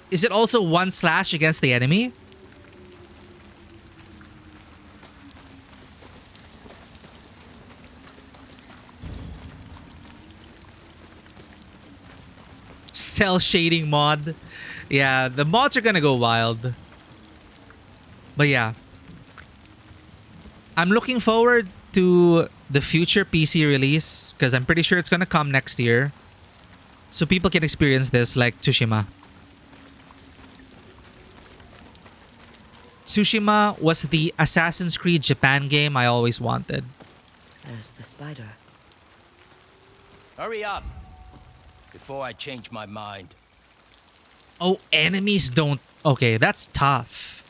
[SPEAKER 1] Is it also 1 slash against the enemy? Cell shading mod. Yeah, the mods are gonna go wild. But yeah. I'm looking forward to the future PC release because I'm pretty sure it's gonna come next year. So people can experience this like Tsushima. Tsushima was the Assassin's Creed Japan game I always wanted.
[SPEAKER 2] There's the spider.
[SPEAKER 3] Hurry up before I change my mind.
[SPEAKER 1] Oh, enemies don't... Okay, that's tough.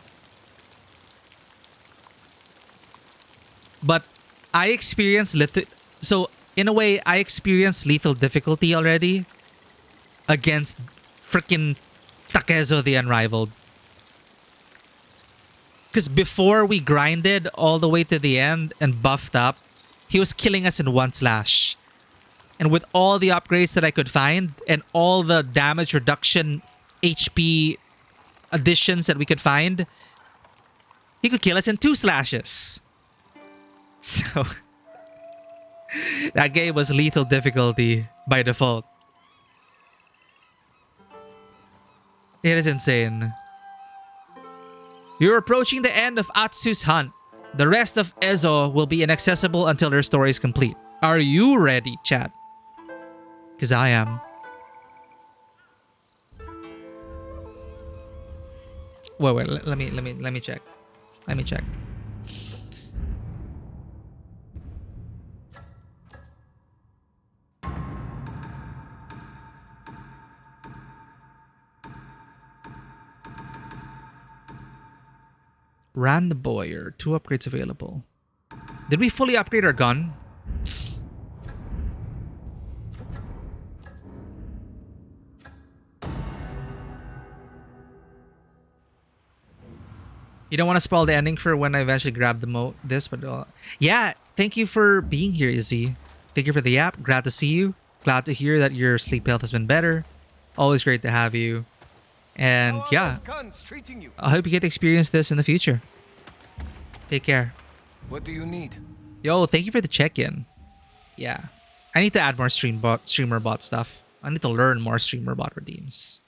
[SPEAKER 1] But I experienced lethal... So, in a way, I experienced lethal difficulty already against freaking Takezo the Unrivaled. Because before we grinded all the way to the end and buffed up, he was killing us in 1 slash. And with all the upgrades that I could find and all the damage reduction HP additions that we could find, he could kill us in 2 slashes. So that game was lethal difficulty by default. It is insane. You're approaching the end of Atsu's hunt. The rest of Ezo will be inaccessible until their story is complete. Are you ready, chat? Because I am. Wait, let me check. Let me check. Ran the Boyer. 2 upgrades available. Did we fully upgrade our gun? You don't want to spoil the ending for when I eventually grab this, but yeah, thank you for being here, Izzy. Thank you for the app. Glad to see you. Glad to hear that your sleep health has been better. Always great to have you. And yeah, I hope you get to experience this in the future. Take care.
[SPEAKER 4] What do you need?
[SPEAKER 1] Yo, thank you for the check-in. Yeah, I need to add more streamer bot stuff. I need to learn more streamer bot redeems.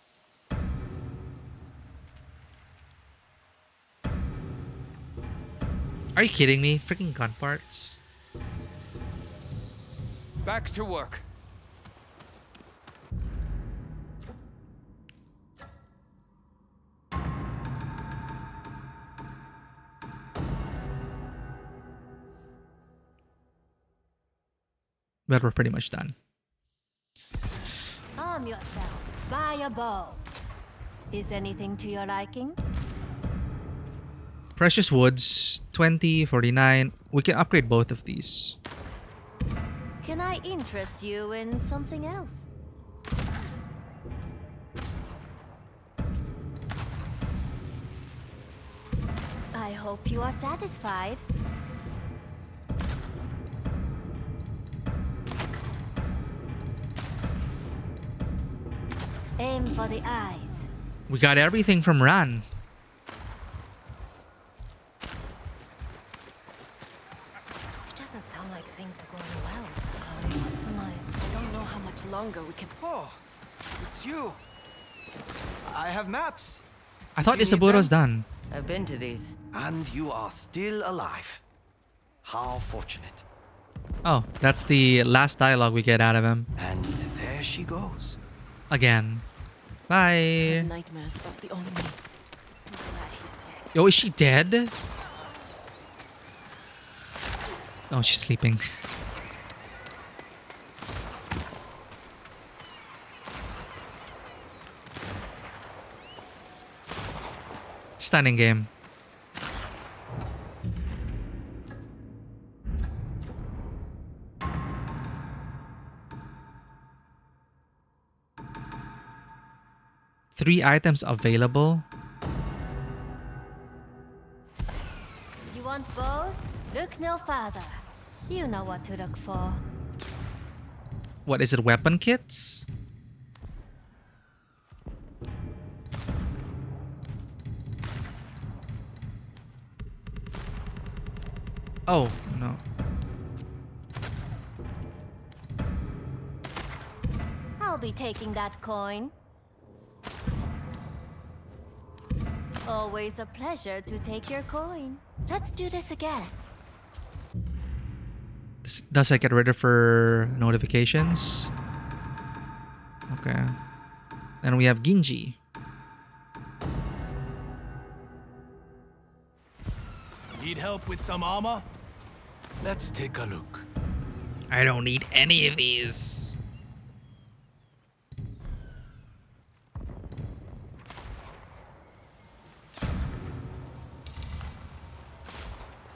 [SPEAKER 1] Are you kidding me? Freaking gun parts.
[SPEAKER 4] Back to work.
[SPEAKER 1] But we're pretty much done.
[SPEAKER 2] Arm yourself. Buy a bow. Is anything to your liking?
[SPEAKER 1] Precious Woods, 20, 49. We can upgrade both of these.
[SPEAKER 2] Can I interest you in something else? I hope you are satisfied. Aim for the eyes.
[SPEAKER 1] We got everything from Ran.
[SPEAKER 2] It doesn't sound like things are going well. Matsumai, I don't know how much longer we can...
[SPEAKER 4] Oh, it's you. I have maps.
[SPEAKER 1] I thought
[SPEAKER 4] You need
[SPEAKER 1] Isaburo's
[SPEAKER 4] them?
[SPEAKER 1] done.
[SPEAKER 5] I've been to these.
[SPEAKER 4] And you are still alive. How fortunate.
[SPEAKER 1] Oh, that's the last dialogue we get out of him.
[SPEAKER 4] And there she goes.
[SPEAKER 1] Again. Bye.
[SPEAKER 2] Nightmares about the only. I'm glad he's dead.
[SPEAKER 1] Yo, is she dead? Oh, she's sleeping. Stunning game. Three items available.
[SPEAKER 2] You want both? Look no further. You know what to look for.
[SPEAKER 1] What is it? Weapon kits? Oh, no.
[SPEAKER 2] I'll be taking that coin. Always a pleasure to take your coin. Let's do this again.
[SPEAKER 1] Does I get rid of her notifications? Okay. Then we have Ginji.
[SPEAKER 6] Need help with some armor? Let's take a look.
[SPEAKER 1] I don't need any of these.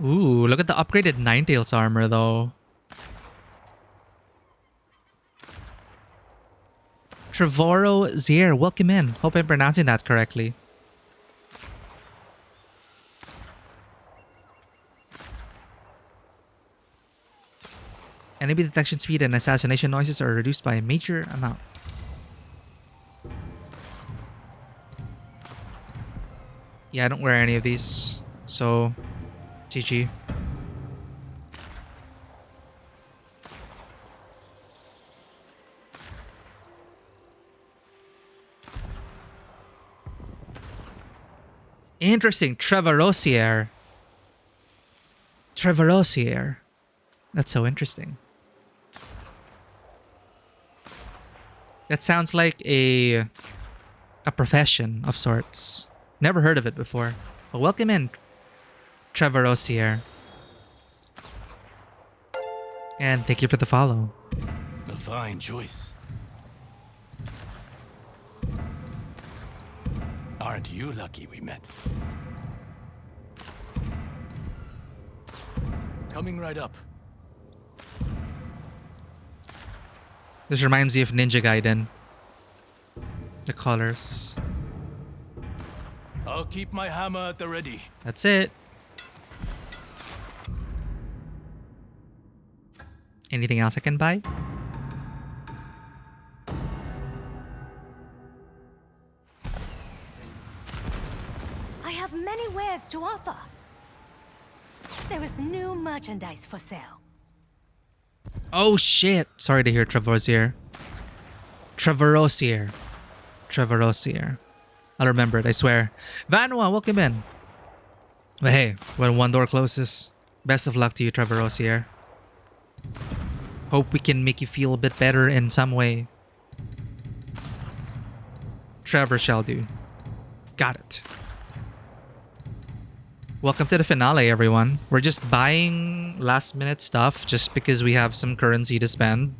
[SPEAKER 1] Ooh, look at the upgraded Ninetales armor though. Trevoro Zier, welcome in. Hope I'm pronouncing that correctly. Enemy detection speed and assassination noises are reduced by a major amount. Yeah, I don't wear any of these. So, GG. Interesting. Trevorosier. Trevorosier. That's so interesting. That sounds like a profession of sorts. Never heard of it before. But welcome in, Trevorosier. And thank you for the follow.
[SPEAKER 6] A fine choice. Aren't you lucky we met? Coming right up.
[SPEAKER 1] This reminds me of Ninja Gaiden. The colors.
[SPEAKER 6] I'll keep my hammer at the ready.
[SPEAKER 1] That's it. Anything else I can buy?
[SPEAKER 2] I have many wares to offer. There is new merchandise for sale.
[SPEAKER 1] Oh shit! Sorry to hear Trevorosier. Trevorosier. Trevorosier. I'll remember it, I swear. Vanwa, welcome in. But hey, when one door closes, best of luck to you, Trevorosier. Hope we can make you feel a bit better in some way. Trevor shall do. Got it. Welcome to the finale, everyone. We're just buying last minute stuff just because we have some currency to spend.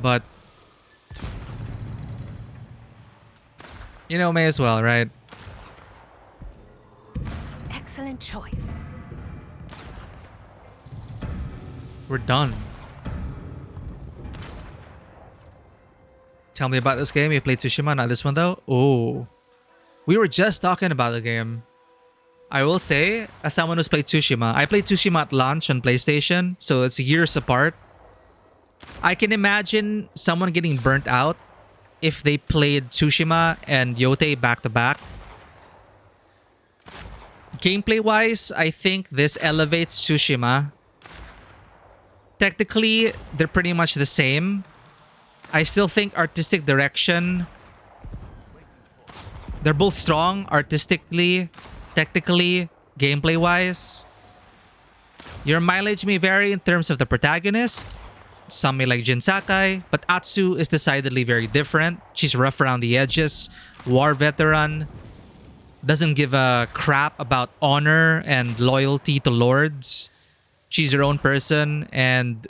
[SPEAKER 1] But you know, may as well, right?
[SPEAKER 2] Excellent choice.
[SPEAKER 1] We're done. Tell me about this game. You played Tsushima, not this one though. Oh, we were just talking about the game. I will say, as someone who's played Tsushima, I played Tsushima at launch on PlayStation, so it's years apart. I can imagine someone getting burnt out if they played Tsushima and Yotei back to back. Gameplay wise, I think this elevates Tsushima. Technically, they're pretty much the same. I still think artistic direction, they're both strong artistically, technically, gameplay wise. Your mileage may vary in terms of the protagonist. Some may like Jin Sakai, but Atsu is decidedly very different. She's rough around the edges, war veteran, doesn't give a crap about honor and loyalty to lords. She's her own person, and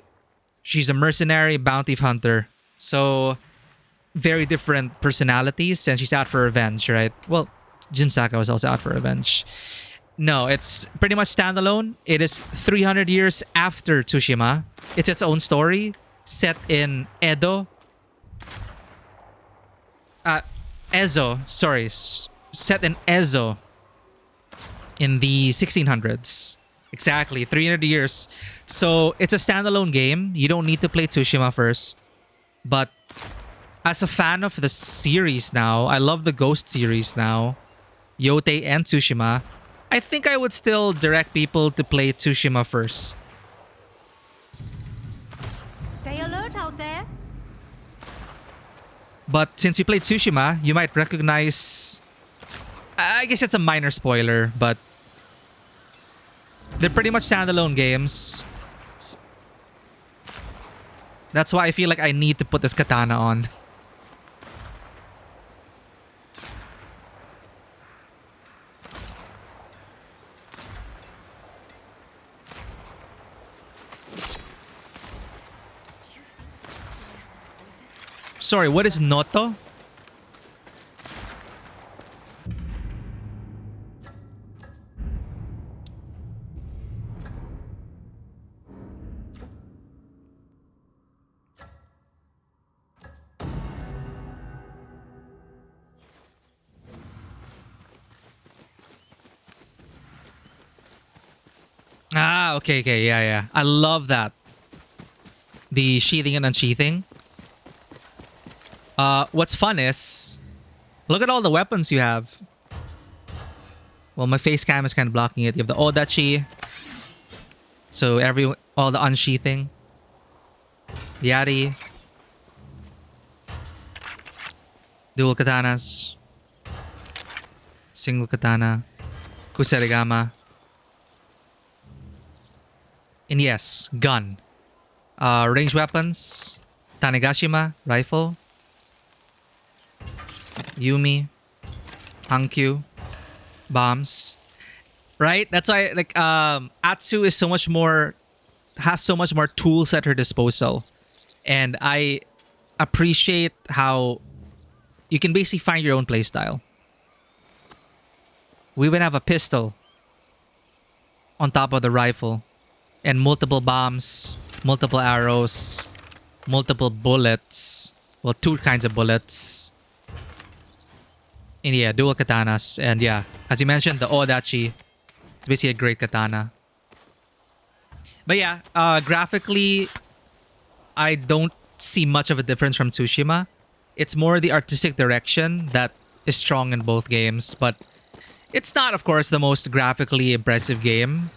[SPEAKER 1] she's a mercenary bounty hunter. So, very different personalities, and she's out for revenge, right? Well, Jin Sakai was also out for revenge. No, it's pretty much standalone. It is 300 years after Tsushima. It's its own story, set in Edo. Ezo, sorry. Set in Ezo in the 1600s. Exactly, 300 years. So, it's a standalone game. You don't need to play Tsushima first. But as a fan of the series now, I love the Ghost series now, Yotei and Tsushima, I think I would still direct people to play Tsushima first.
[SPEAKER 2] Stay alert out there.
[SPEAKER 1] But since you played Tsushima, you might recognize... I guess it's a minor spoiler, but... they're pretty much standalone games. That's why I feel like I need to put this katana on. Sorry, what is Noto? Ah, okay, yeah. I love that. The sheathing and unsheathing. What's fun is, look at all the weapons you have. Well, my face cam is kind of blocking it. You have the Odachi. So all the unsheathing. Yari. Dual katanas. Single katana. Kusarigama. And yes, gun. Range weapons. Tanegashima, rifle. Yumi. Hankyu. Bombs. Right? That's why like Atsu is so much more has so much more tools at her disposal. And I appreciate how you can basically find your own playstyle. We would have a pistol on top of the rifle and multiple bombs, multiple arrows, multiple bullets. Well, two kinds of bullets. And yeah, dual katanas. And yeah, as you mentioned, the Odachi. It's basically a great katana. But yeah, graphically, I don't see much of a difference from Tsushima. It's more the artistic direction that is strong in both games. But it's not, of course, the most graphically impressive game.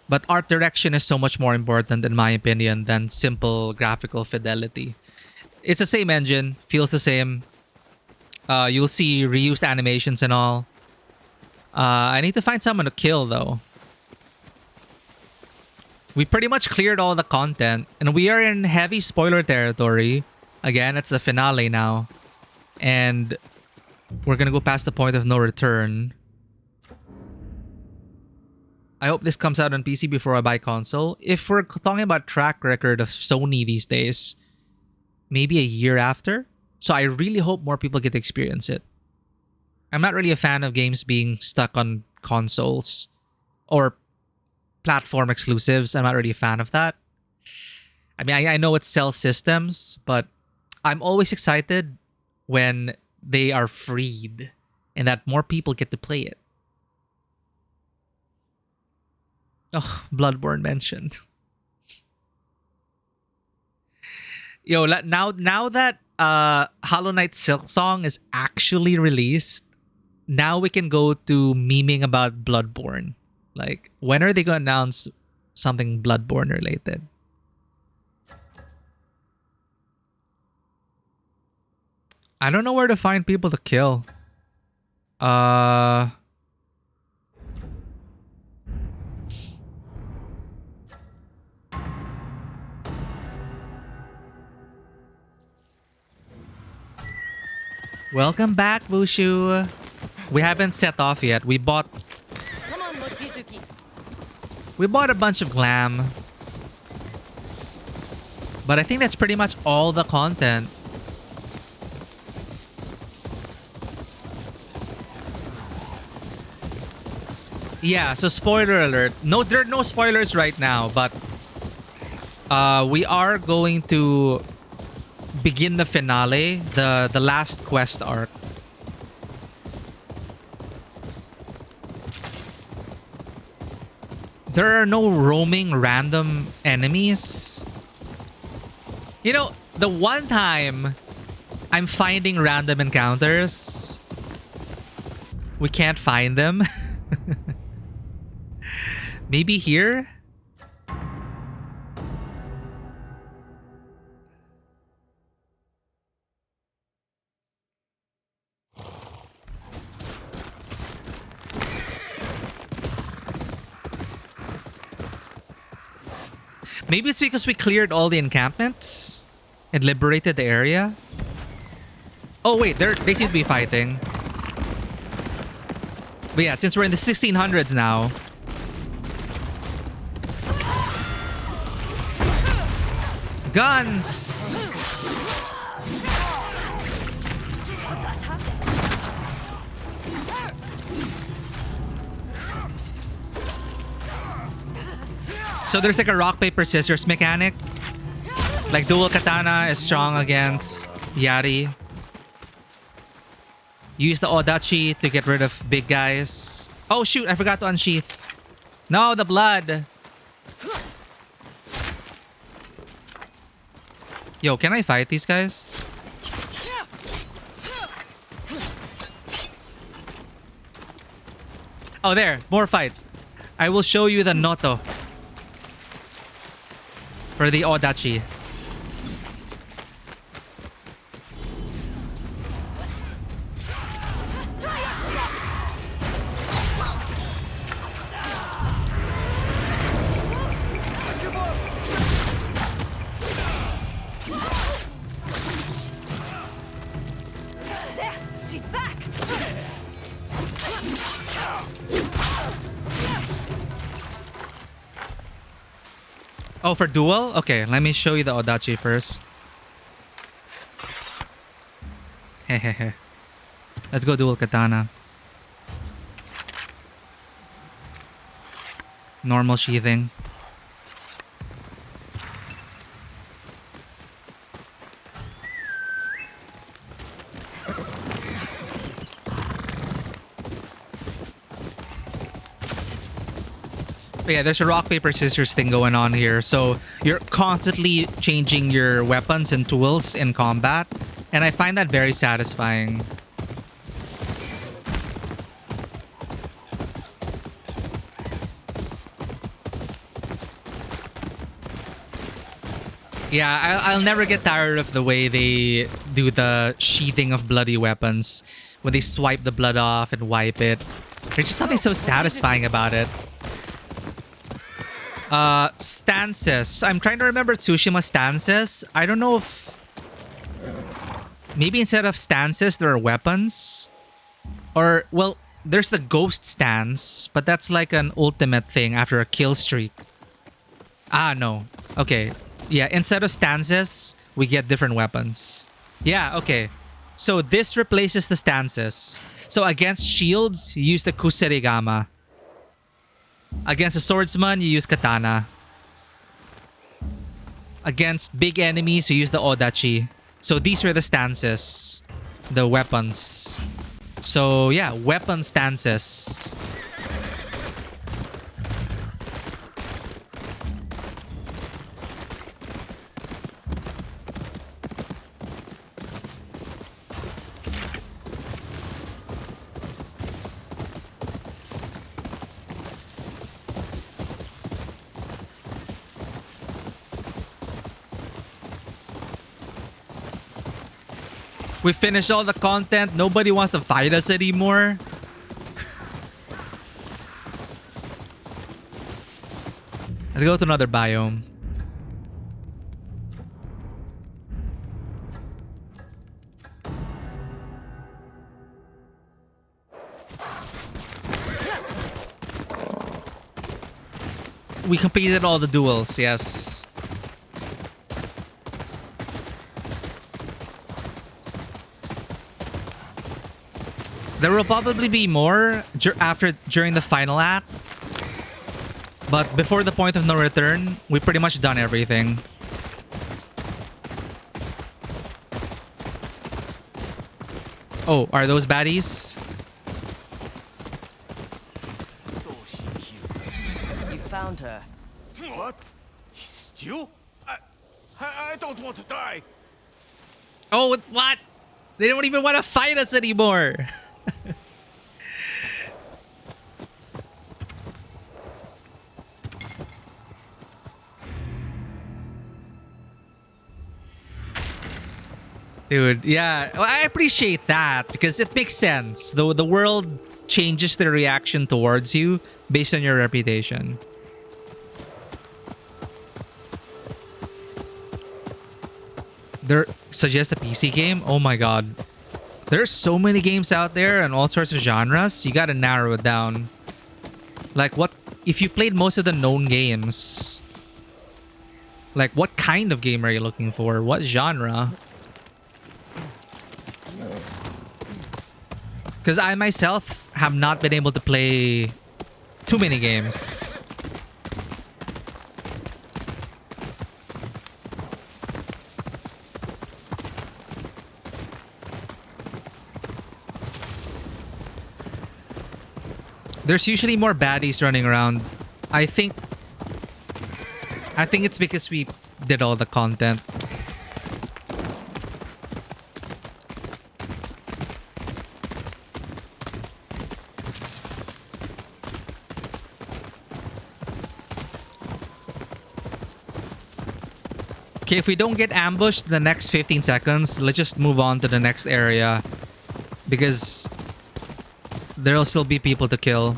[SPEAKER 1] But art direction is so much more important, in my opinion, than simple graphical fidelity. It's the same engine, feels the same. You'll see reused animations and all. I need to find someone to kill, though. We pretty much cleared all the content, and we are in heavy spoiler territory. Again, it's the finale now. And we're gonna go past the point of no return. I hope this comes out on PC before I buy console. If we're talking about track record of Sony these days, maybe a year after. So I really hope more people get to experience it. I'm not really a fan of games being stuck on consoles or platform exclusives. I'm not really a fan of that. I mean, I know it sells systems, but I'm always excited when they are freed and that more people get to play it. Oh, Bloodborne mentioned. Yo, now that Hollow Knight Silk Song is actually released, now we can go to memeing about Bloodborne. Like, when are they going to announce something Bloodborne related? I don't know where to find people to kill. Welcome back, Bushu. We haven't set off yet. We bought a bunch of glam. But I think that's pretty much all the content. Yeah, so spoiler alert. No, there are no spoilers right now, but we are going to begin the finale, the last quest arc. There are no roaming random enemies. You know, the one time I'm finding random encounters, we can't find them. Maybe here? Maybe it's because we cleared all the encampments and liberated the area. Oh wait, they seem to be fighting. But yeah, since we're in the 1600s now. Guns! So there's like a rock, paper, scissors mechanic. Like dual katana is strong against Yari. Use the Odachi to get rid of big guys. Oh shoot, I forgot to unsheath. No, the blood. Yo, can I fight these guys? Oh, there. More fights. I will show you the Noto. For the Odachi. Oh, for duel? Okay, let me show you the Odachi first. Hehehe. Let's go dual katana. Normal sheathing. But yeah, there's a rock, paper, scissors thing going on here. So you're constantly changing your weapons and tools in combat. And I find that very satisfying. Yeah, I'll never get tired of the way they do the sheathing of bloody weapons. When they swipe the blood off and wipe it. There's just something so satisfying about it. Stances. I'm trying to remember Tsushima stances. I don't know if... Maybe instead of stances, there are weapons? Or, well, there's the ghost stance, but that's like an ultimate thing after a kill streak. Ah, no. Okay. Yeah, instead of stances, we get different weapons. Yeah, okay. So this replaces the stances. So against shields, you use the kuserigama. Against a swordsman, you use katana. Against big enemies, you use the odachi. So these are the stances. The weapons. So yeah, weapon stances. We finished all the content. Nobody wants to fight us anymore. Let's go to another biome. We completed all the duels, yes. There will probably be more during the final act. But before the point of no return, we pretty much done everything. Oh, are those baddies?
[SPEAKER 3] You found her.
[SPEAKER 6] What? Still? I don't want to die.
[SPEAKER 1] Oh, what? They don't even want to fight us anymore. Dude, yeah, well, I appreciate that because it makes sense. The world changes their reaction towards you based on your reputation. There suggest a PC game? Oh my god. There's so many games out there and all sorts of genres. You gotta narrow it down. Like what if you played most of the known games? Like what kind of game are you looking for? What genre? Because I myself have not been able to play too many games. There's usually more baddies running around. I think it's because we did all the content. Okay, if we don't get ambushed in the next 15 seconds, let's just move on to the next area. Because there'll still be people to kill.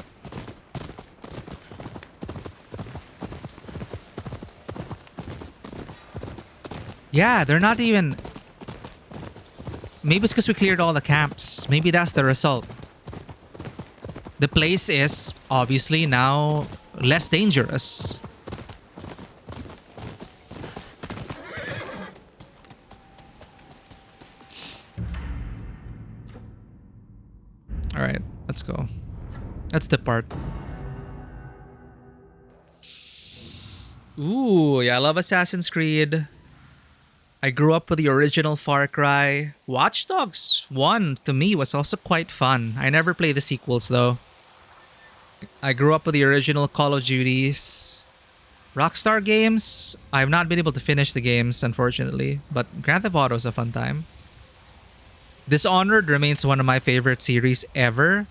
[SPEAKER 1] Yeah, they're not even... Maybe it's because we cleared all the camps. Maybe that's the result. The place is obviously now less dangerous. let's go. Let's depart. Ooh, yeah, I love Assassin's Creed. I grew up with the original Far Cry. Watch Dogs 1 to me was also quite fun. I never played the sequels though. I grew up with the original Call of Duties. Rockstar games, I've not been able to finish the games, unfortunately, but Grand Theft Auto is a fun time. Dishonored remains one of my favorite series ever.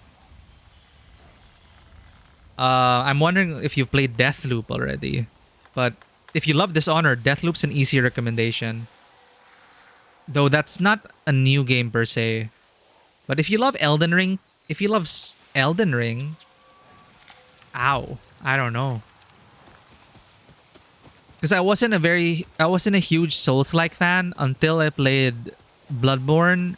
[SPEAKER 1] I'm wondering if you've played Deathloop already, but if you love Dishonored, Deathloop's an easy recommendation. Though that's not a new game per se. But if you love Elden Ring, Elden Ring, ow, I don't know. Because I wasn't a huge Souls-like fan until I played Bloodborne,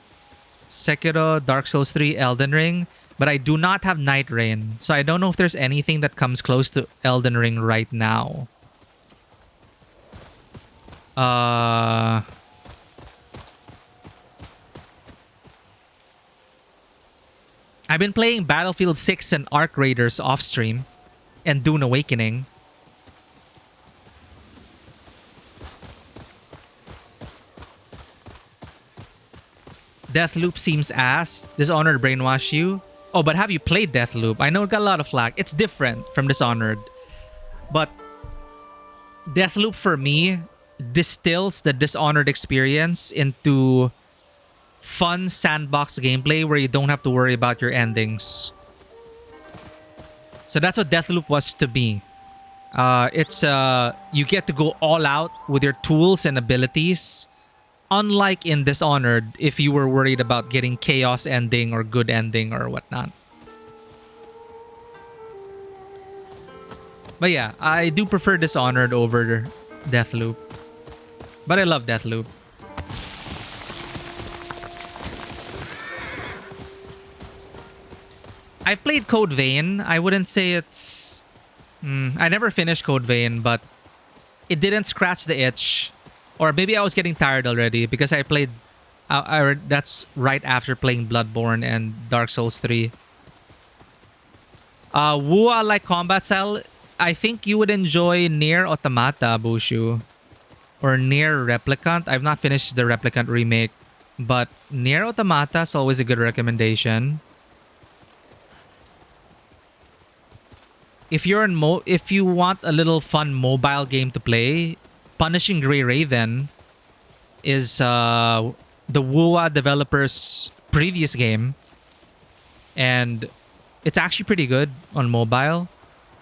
[SPEAKER 1] Sekiro, Dark Souls 3, Elden Ring, but I do not have Night Rain, so I don't know if there's anything that comes close to Elden Ring right now. I've been playing Battlefield 6 and Arc Raiders off stream, and Dune Awakening. Deathloop seems ass. Dishonored brainwash you. Oh, but have you played Deathloop? I know it got a lot of flack. It's different from Dishonored. But Deathloop for me distills the Dishonored experience into fun sandbox gameplay where you don't have to worry about your endings. So that's what Deathloop was to me. You get to go all out with your tools and abilities. Unlike in Dishonored, if you were worried about getting chaos ending or good ending or whatnot. But yeah, I do prefer Dishonored over Deathloop. But I love Deathloop. I've played Code Vein. I wouldn't say it's... I never finished Code Vein, but it didn't scratch the itch. Or maybe I was getting tired already because I played... that's right after playing Bloodborne and Dark Souls 3. Wua-like combat style, I think you would enjoy Nier Automata, Bushu. Or Nier Replicant. I've not finished the Replicant remake. But Nier Automata is always a good recommendation. If you want a little fun mobile game to play, Punishing Grey Raven is the Wua developer's previous game. And it's actually pretty good on mobile.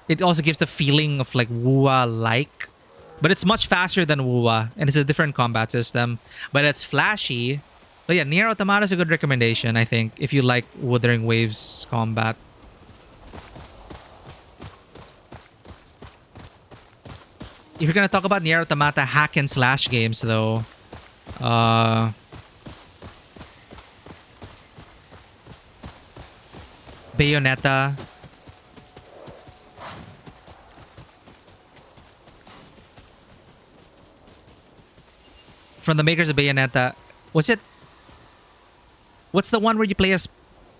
[SPEAKER 1] It also gives the feeling of like Wua-like. But it's much faster than Wua. And it's a different combat system. But it's flashy. But yeah, Nier Automata is a good recommendation, I think, if you like Wuthering Waves combat. If you're gonna talk about Nier Automata hack and slash games though, Bayonetta. From the makers of Bayonetta, what's the one where you play as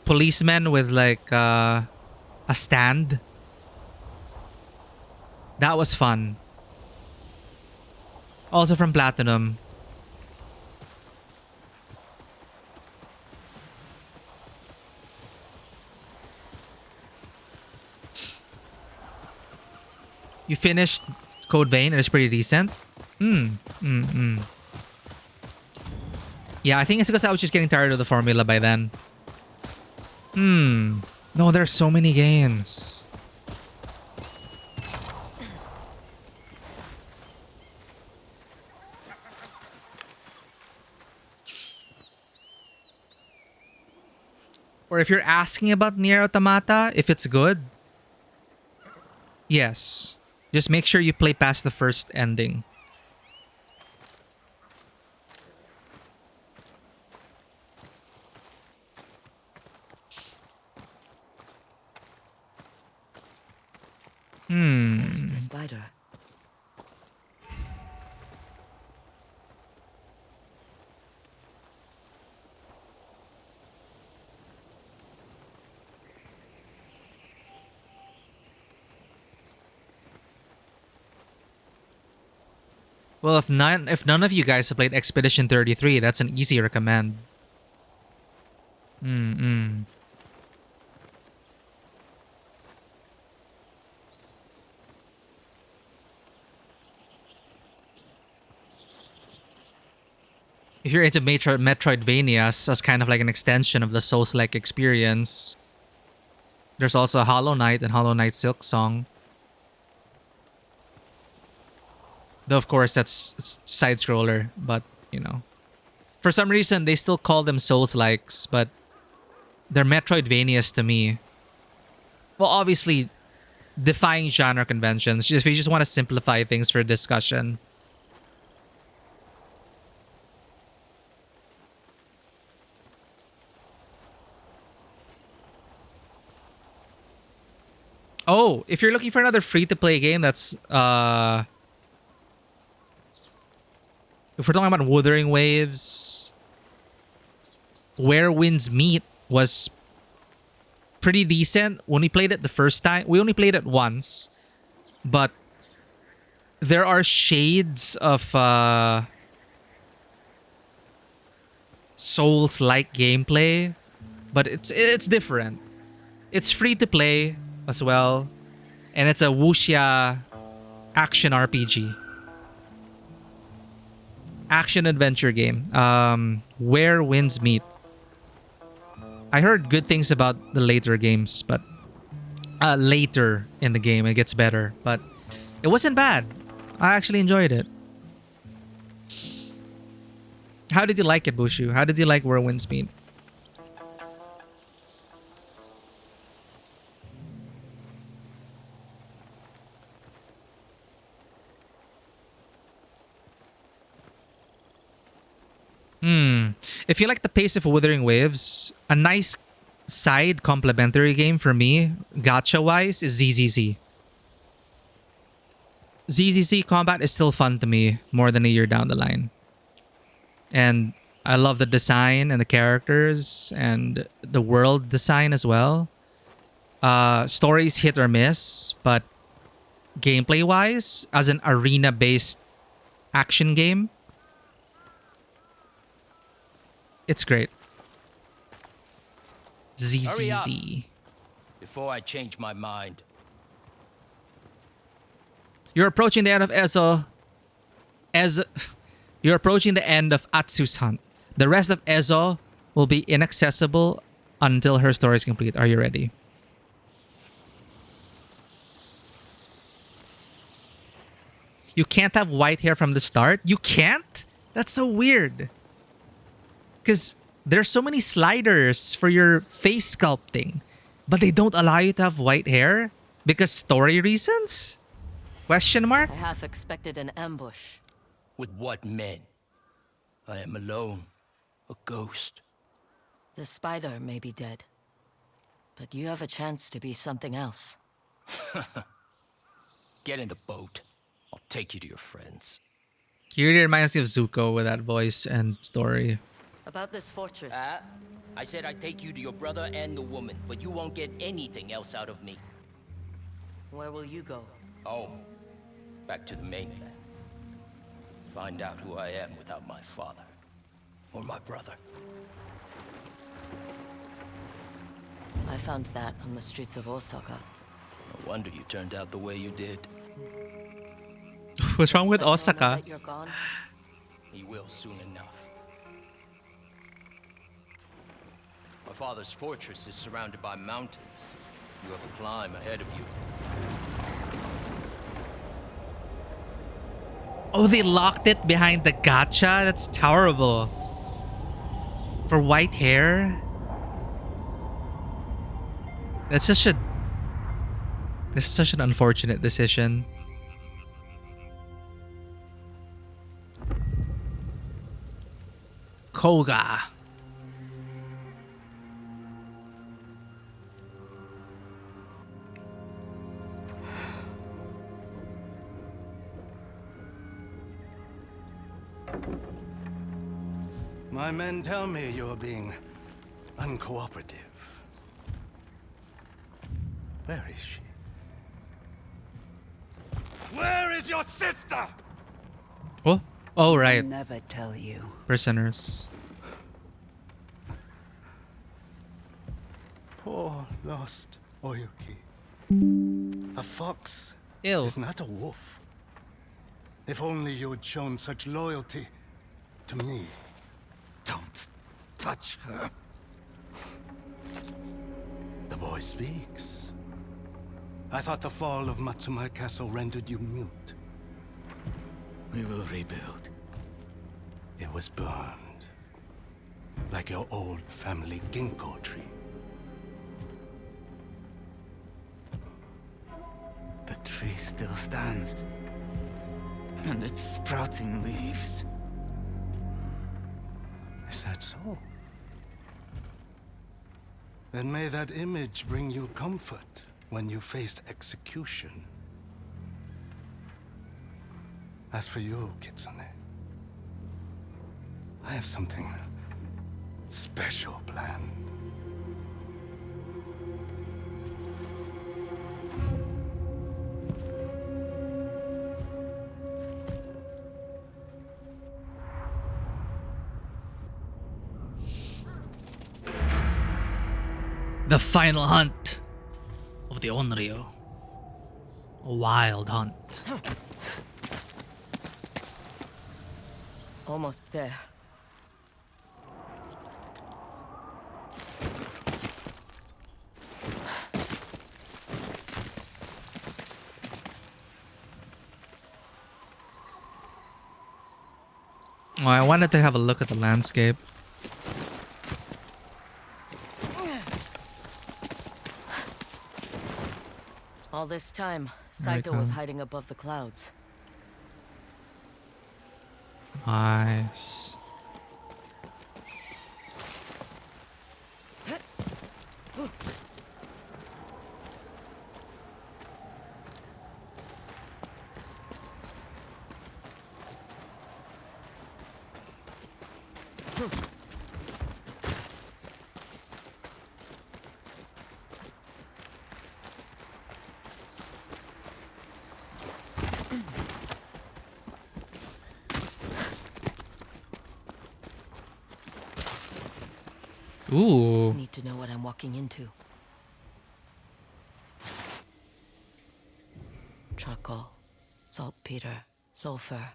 [SPEAKER 1] policeman with like a stand? That was fun. Also from Platinum. You finished Code Vein and it's pretty decent. Yeah, I think it's because I was just getting tired of the formula by then. No, there's so many games. Or if you're asking about Nier Automata, if it's good, yes. Just make sure you play past the first ending.
[SPEAKER 3] There's the spider.
[SPEAKER 1] Well, if none of you guys have played Expedition 33, that's an easy recommend. Mm-mm. If you're into Metroidvanias as kind of like an extension of the Souls-like experience, there's also Hollow Knight and Hollow Knight Silk Song. Though, of course, it's side-scroller, but, you know. For some reason, they still call them Souls-likes, but they're Metroidvanias to me. Well, obviously, defying genre conventions. If you just want to simplify things for discussion. Oh, if you're looking for another free-to-play game that's if we're talking about Wuthering Waves, Where Winds Meet was pretty decent. When we played it the first time, we only played it once, but there are shades of Souls-like gameplay, but it's different. It's free to play as well, and it's a wuxia action RPG. Action adventure game. Where Winds Meet. I heard good things about the later games, but later in the game it gets better. But it wasn't bad. I actually enjoyed it. How did you like it, Bushu? How did you like Where Winds Meet? If you like the pace of Wuthering Waves, a nice side complementary game for me, gacha-wise, is ZZZ. ZZZ combat is still fun to me more than a year down the line. And I love the design and the characters and the world design as well. Stories hit or miss, but gameplay-wise, as an arena-based action game, it's great.
[SPEAKER 3] Hurry up.
[SPEAKER 1] ZZZ.
[SPEAKER 3] Before I change my mind.
[SPEAKER 1] You're approaching the end of You're approaching the end of Atsu's hunt. The rest of Ezo will be inaccessible until her story is complete. Are you ready? You can't have white hair from the start? You can't? That's so weird. Because there's so many sliders for your face sculpting, but they don't allow you to have white hair because story reasons? Question mark?
[SPEAKER 3] I half expected an ambush. With what men? I am alone. A ghost.
[SPEAKER 2] The spider may be dead, but you have a chance to be something else.
[SPEAKER 3] Get in the boat. I'll take you to your friends.
[SPEAKER 1] He really reminds me of Zuko with that voice and story.
[SPEAKER 2] About this fortress.
[SPEAKER 3] I said I'd take you to your brother and the woman, but you won't get anything else out of me.
[SPEAKER 2] Where will you go?
[SPEAKER 3] Home. Back to the mainland. Find out who I am without my father. Or my brother.
[SPEAKER 2] I found that on the streets of Osaka.
[SPEAKER 3] No wonder you turned out the way you did.
[SPEAKER 1] What's wrong with
[SPEAKER 2] Someone know
[SPEAKER 1] Osaka?
[SPEAKER 2] that you're gone?
[SPEAKER 3] He will soon enough. My father's fortress is surrounded by mountains. You have a climb ahead of you.
[SPEAKER 1] Oh, they locked it behind the gacha? That's terrible. For white hair? This is such an unfortunate decision. Koga.
[SPEAKER 4] My men tell me you're being uncooperative. Where is she?
[SPEAKER 6] Where is your sister?
[SPEAKER 1] Oh, oh right,
[SPEAKER 5] Never tell you.
[SPEAKER 1] prisoners.
[SPEAKER 7] Poor lost Oyuki. A fox
[SPEAKER 1] Ew.
[SPEAKER 7] is not a wolf. If only you had shown such loyalty to me.
[SPEAKER 8] Don't touch her.
[SPEAKER 7] The boy speaks. I thought the fall of Matsumai Castle rendered you mute.
[SPEAKER 8] We will rebuild.
[SPEAKER 7] It was burned. Like your old family ginkgo tree.
[SPEAKER 8] The tree still stands. And it's sprouting leaves.
[SPEAKER 7] Is that so? Then may that image bring you comfort when you face execution. As for you, Kitsune, I have something special planned.
[SPEAKER 1] The final hunt of the Onryo. A wild hunt.
[SPEAKER 2] Almost there.
[SPEAKER 1] Oh, I wanted to have a look at the landscape.
[SPEAKER 2] All this time,
[SPEAKER 1] There we
[SPEAKER 2] Saito was
[SPEAKER 1] go.
[SPEAKER 2] hiding above the clouds.
[SPEAKER 1] Nice. Ooh.
[SPEAKER 2] Need to know what I'm walking into. Charcoal, saltpeter, sulfur.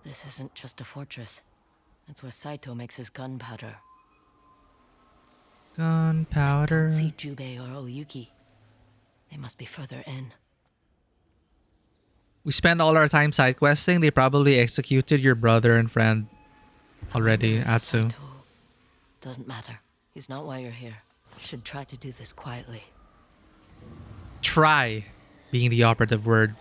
[SPEAKER 2] This isn't just a fortress. It's where Saito makes his gunpowder.
[SPEAKER 1] Gunpowder.
[SPEAKER 2] See Jubei or Oyuki. They must be further in.
[SPEAKER 1] We spent all our time side questing. They probably executed your brother and friend already, Atsu.
[SPEAKER 2] Saito. Doesn't matter. He's not why you're here. Should try to do this quietly.
[SPEAKER 1] Try being the operative word.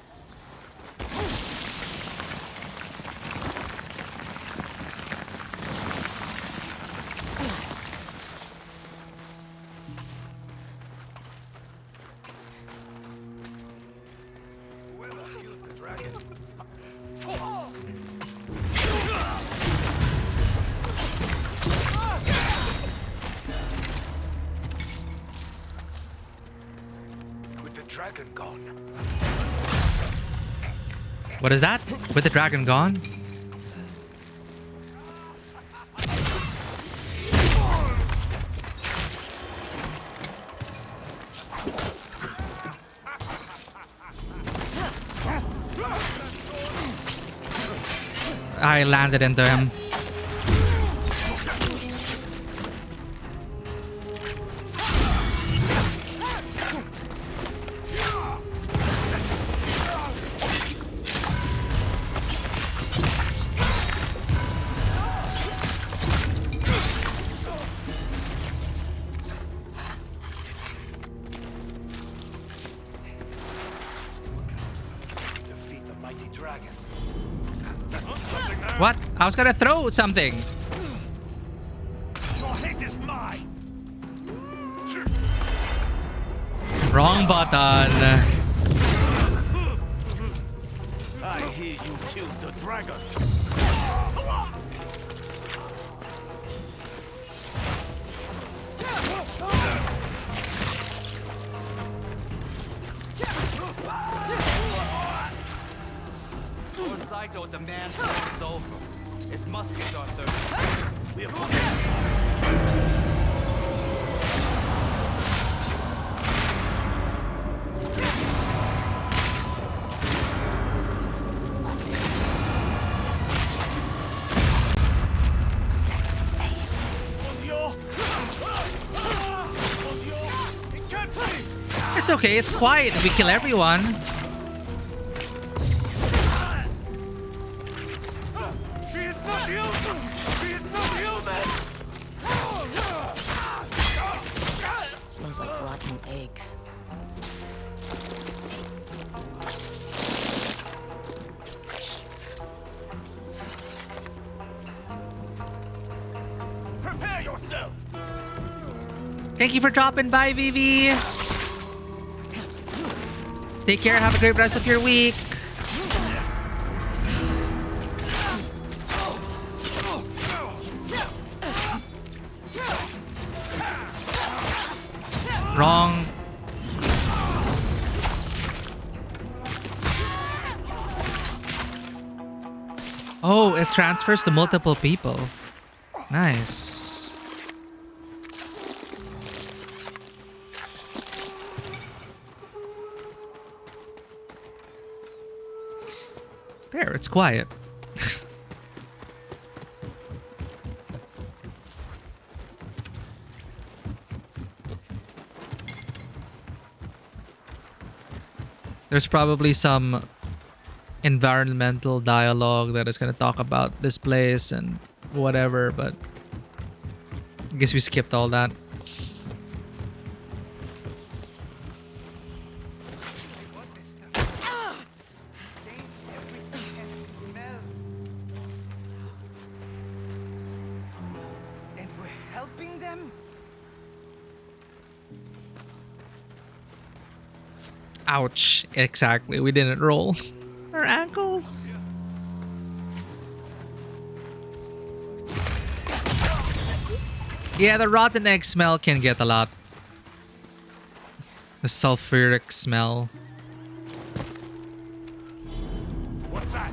[SPEAKER 6] With the dragon gone.
[SPEAKER 1] What is that? With the dragon gone? I landed into him.
[SPEAKER 6] Defeat the mighty dragon.
[SPEAKER 1] What? I was gonna throw something.
[SPEAKER 6] Your head is mine.
[SPEAKER 1] Wrong button.
[SPEAKER 6] I hear you killed the dragon.
[SPEAKER 4] Lord Saito demands it's over. His muskets are thirsty. We have
[SPEAKER 1] It's okay, it's quiet if we kill everyone.
[SPEAKER 6] She is not human! She is not human!
[SPEAKER 2] Smells like rotten eggs.
[SPEAKER 6] Prepare yourself!
[SPEAKER 1] Thank you for dropping by, Vivi. Take care, have a great rest of your week. Wrong. Oh, it transfers to multiple people. Nice. There, it's quiet. There's probably some environmental dialogue that is going to talk about this place and whatever, but I guess we skipped all that.
[SPEAKER 4] What is stuff? Stains everything and smells. And we're helping them?
[SPEAKER 1] Ouch. Exactly. We didn't roll. Our ankles. Yeah, the rotten egg smell can get a lot. The sulfuric smell.
[SPEAKER 6] What's that?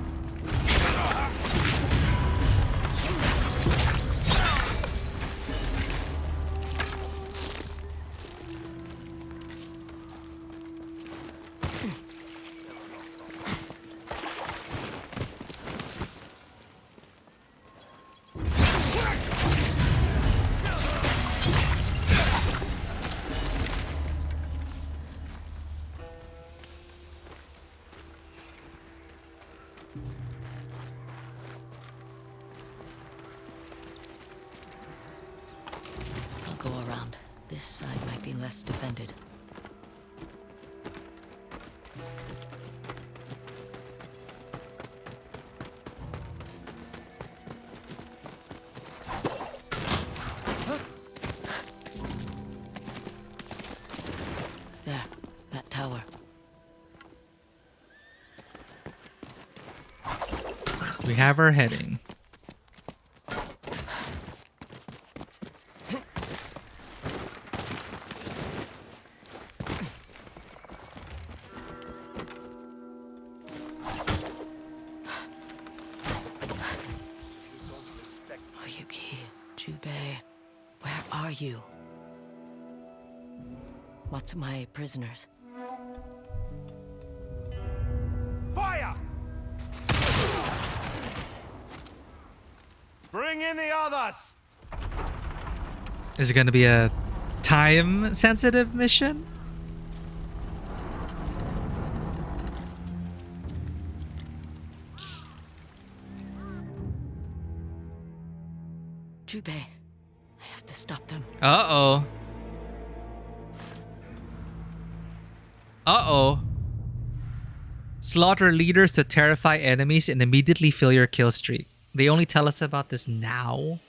[SPEAKER 2] I'll go around. This side might be less defended. There, that tower.
[SPEAKER 1] We have our heading.
[SPEAKER 2] Oyuki, Jubei, where are you? Matsumae prisoners.
[SPEAKER 6] Fire! Bring in the others!
[SPEAKER 1] Is it going to be a time-sensitive mission?
[SPEAKER 2] Jubei, I have to stop them.
[SPEAKER 1] Uh-oh. Uh-oh. Slaughter leaders to terrify enemies and immediately fill your kill streak. They only tell us about this now?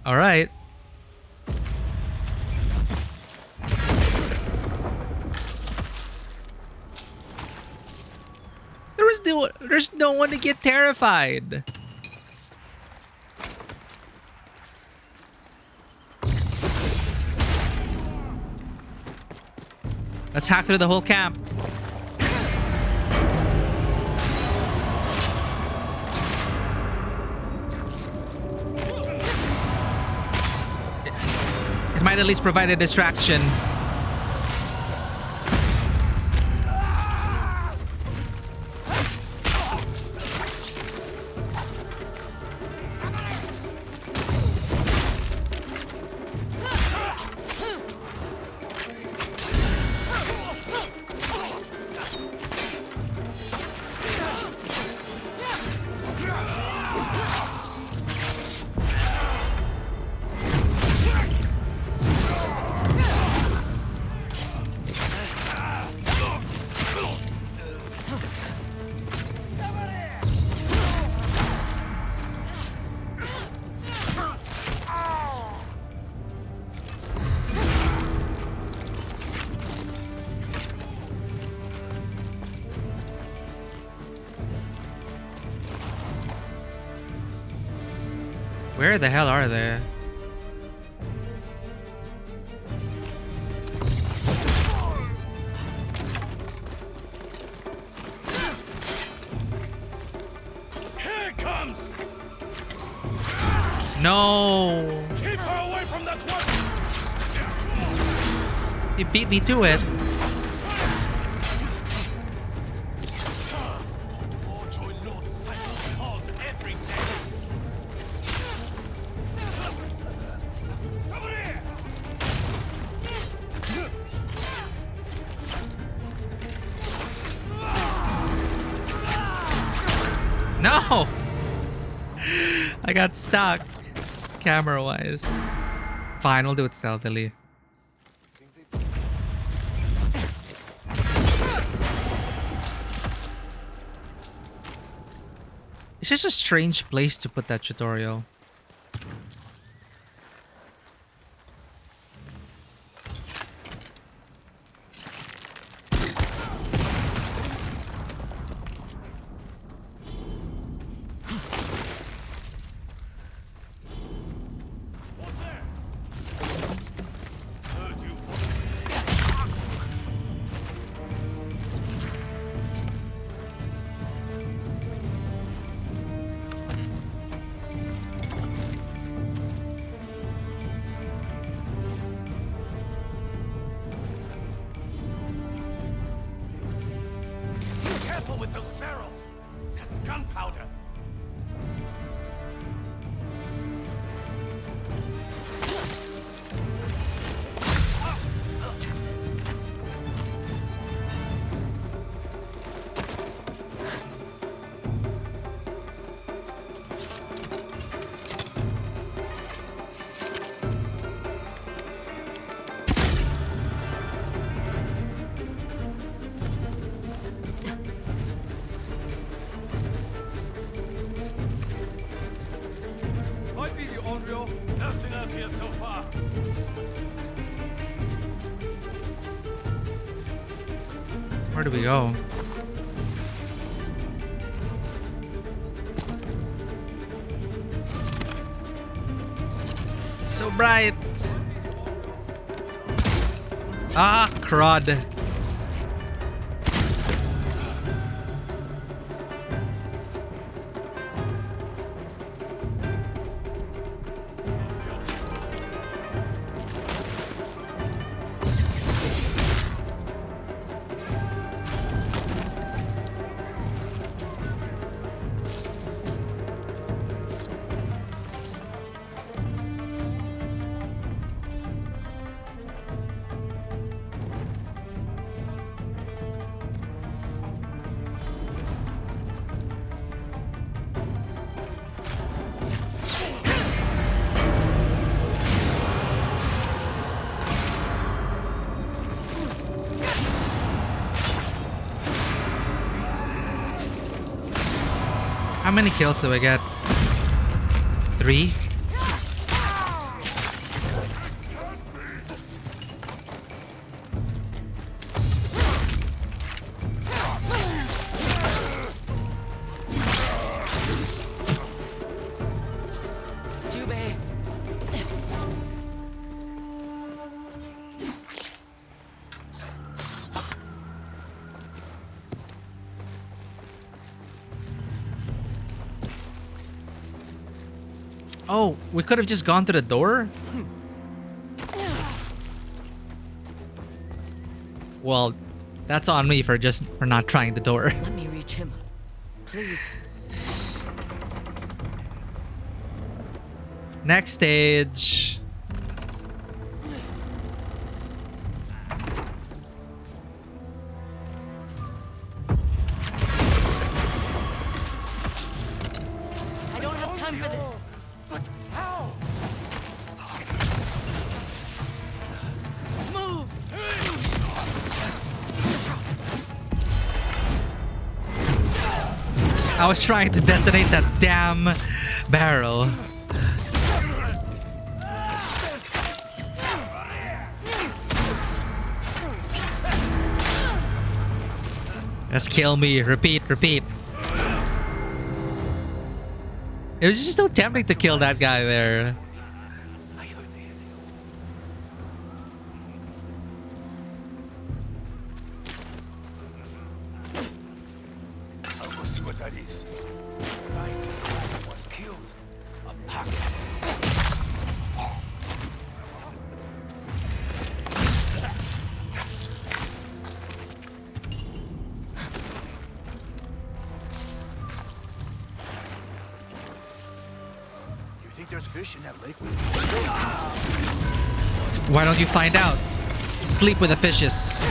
[SPEAKER 1] Alright. There's no one to get terrified. Let's hack through the whole camp. It might at least provide a distraction. Where the hell are they?
[SPEAKER 6] Here it comes!
[SPEAKER 1] No!
[SPEAKER 6] Keep her away from that one!
[SPEAKER 1] He beat me to it.
[SPEAKER 6] Lord, joy Lord Cypher's cause every day! Over here!
[SPEAKER 1] No! I got stuck. Camera wise. Fine, we'll do it stealthily. It's just a strange place to put that tutorial.
[SPEAKER 6] What's there? Heard you. Careful with those barrels! That's gunpowder!
[SPEAKER 4] Might be the unreal.
[SPEAKER 6] Nothing out here so far.
[SPEAKER 1] Where do we go? So bright. Ah, crud. How many kills do I get? 3?
[SPEAKER 2] Jubei.
[SPEAKER 1] Oh, we could have just gone to the door? Well, that's on me for not trying the door.
[SPEAKER 2] Let me reach him. Please.
[SPEAKER 1] Next stage.
[SPEAKER 2] I don't have time for this.
[SPEAKER 6] But how?
[SPEAKER 2] Move!
[SPEAKER 1] I was trying to detonate that damn barrel. Just kill me. Repeat, repeat. It was just so tempting to kill that guy there.
[SPEAKER 6] I'll go see what that is. Right. Was killed. A pack.
[SPEAKER 4] You think there's fish in that lake?
[SPEAKER 1] Why don't you find out? Sleep with the fishes.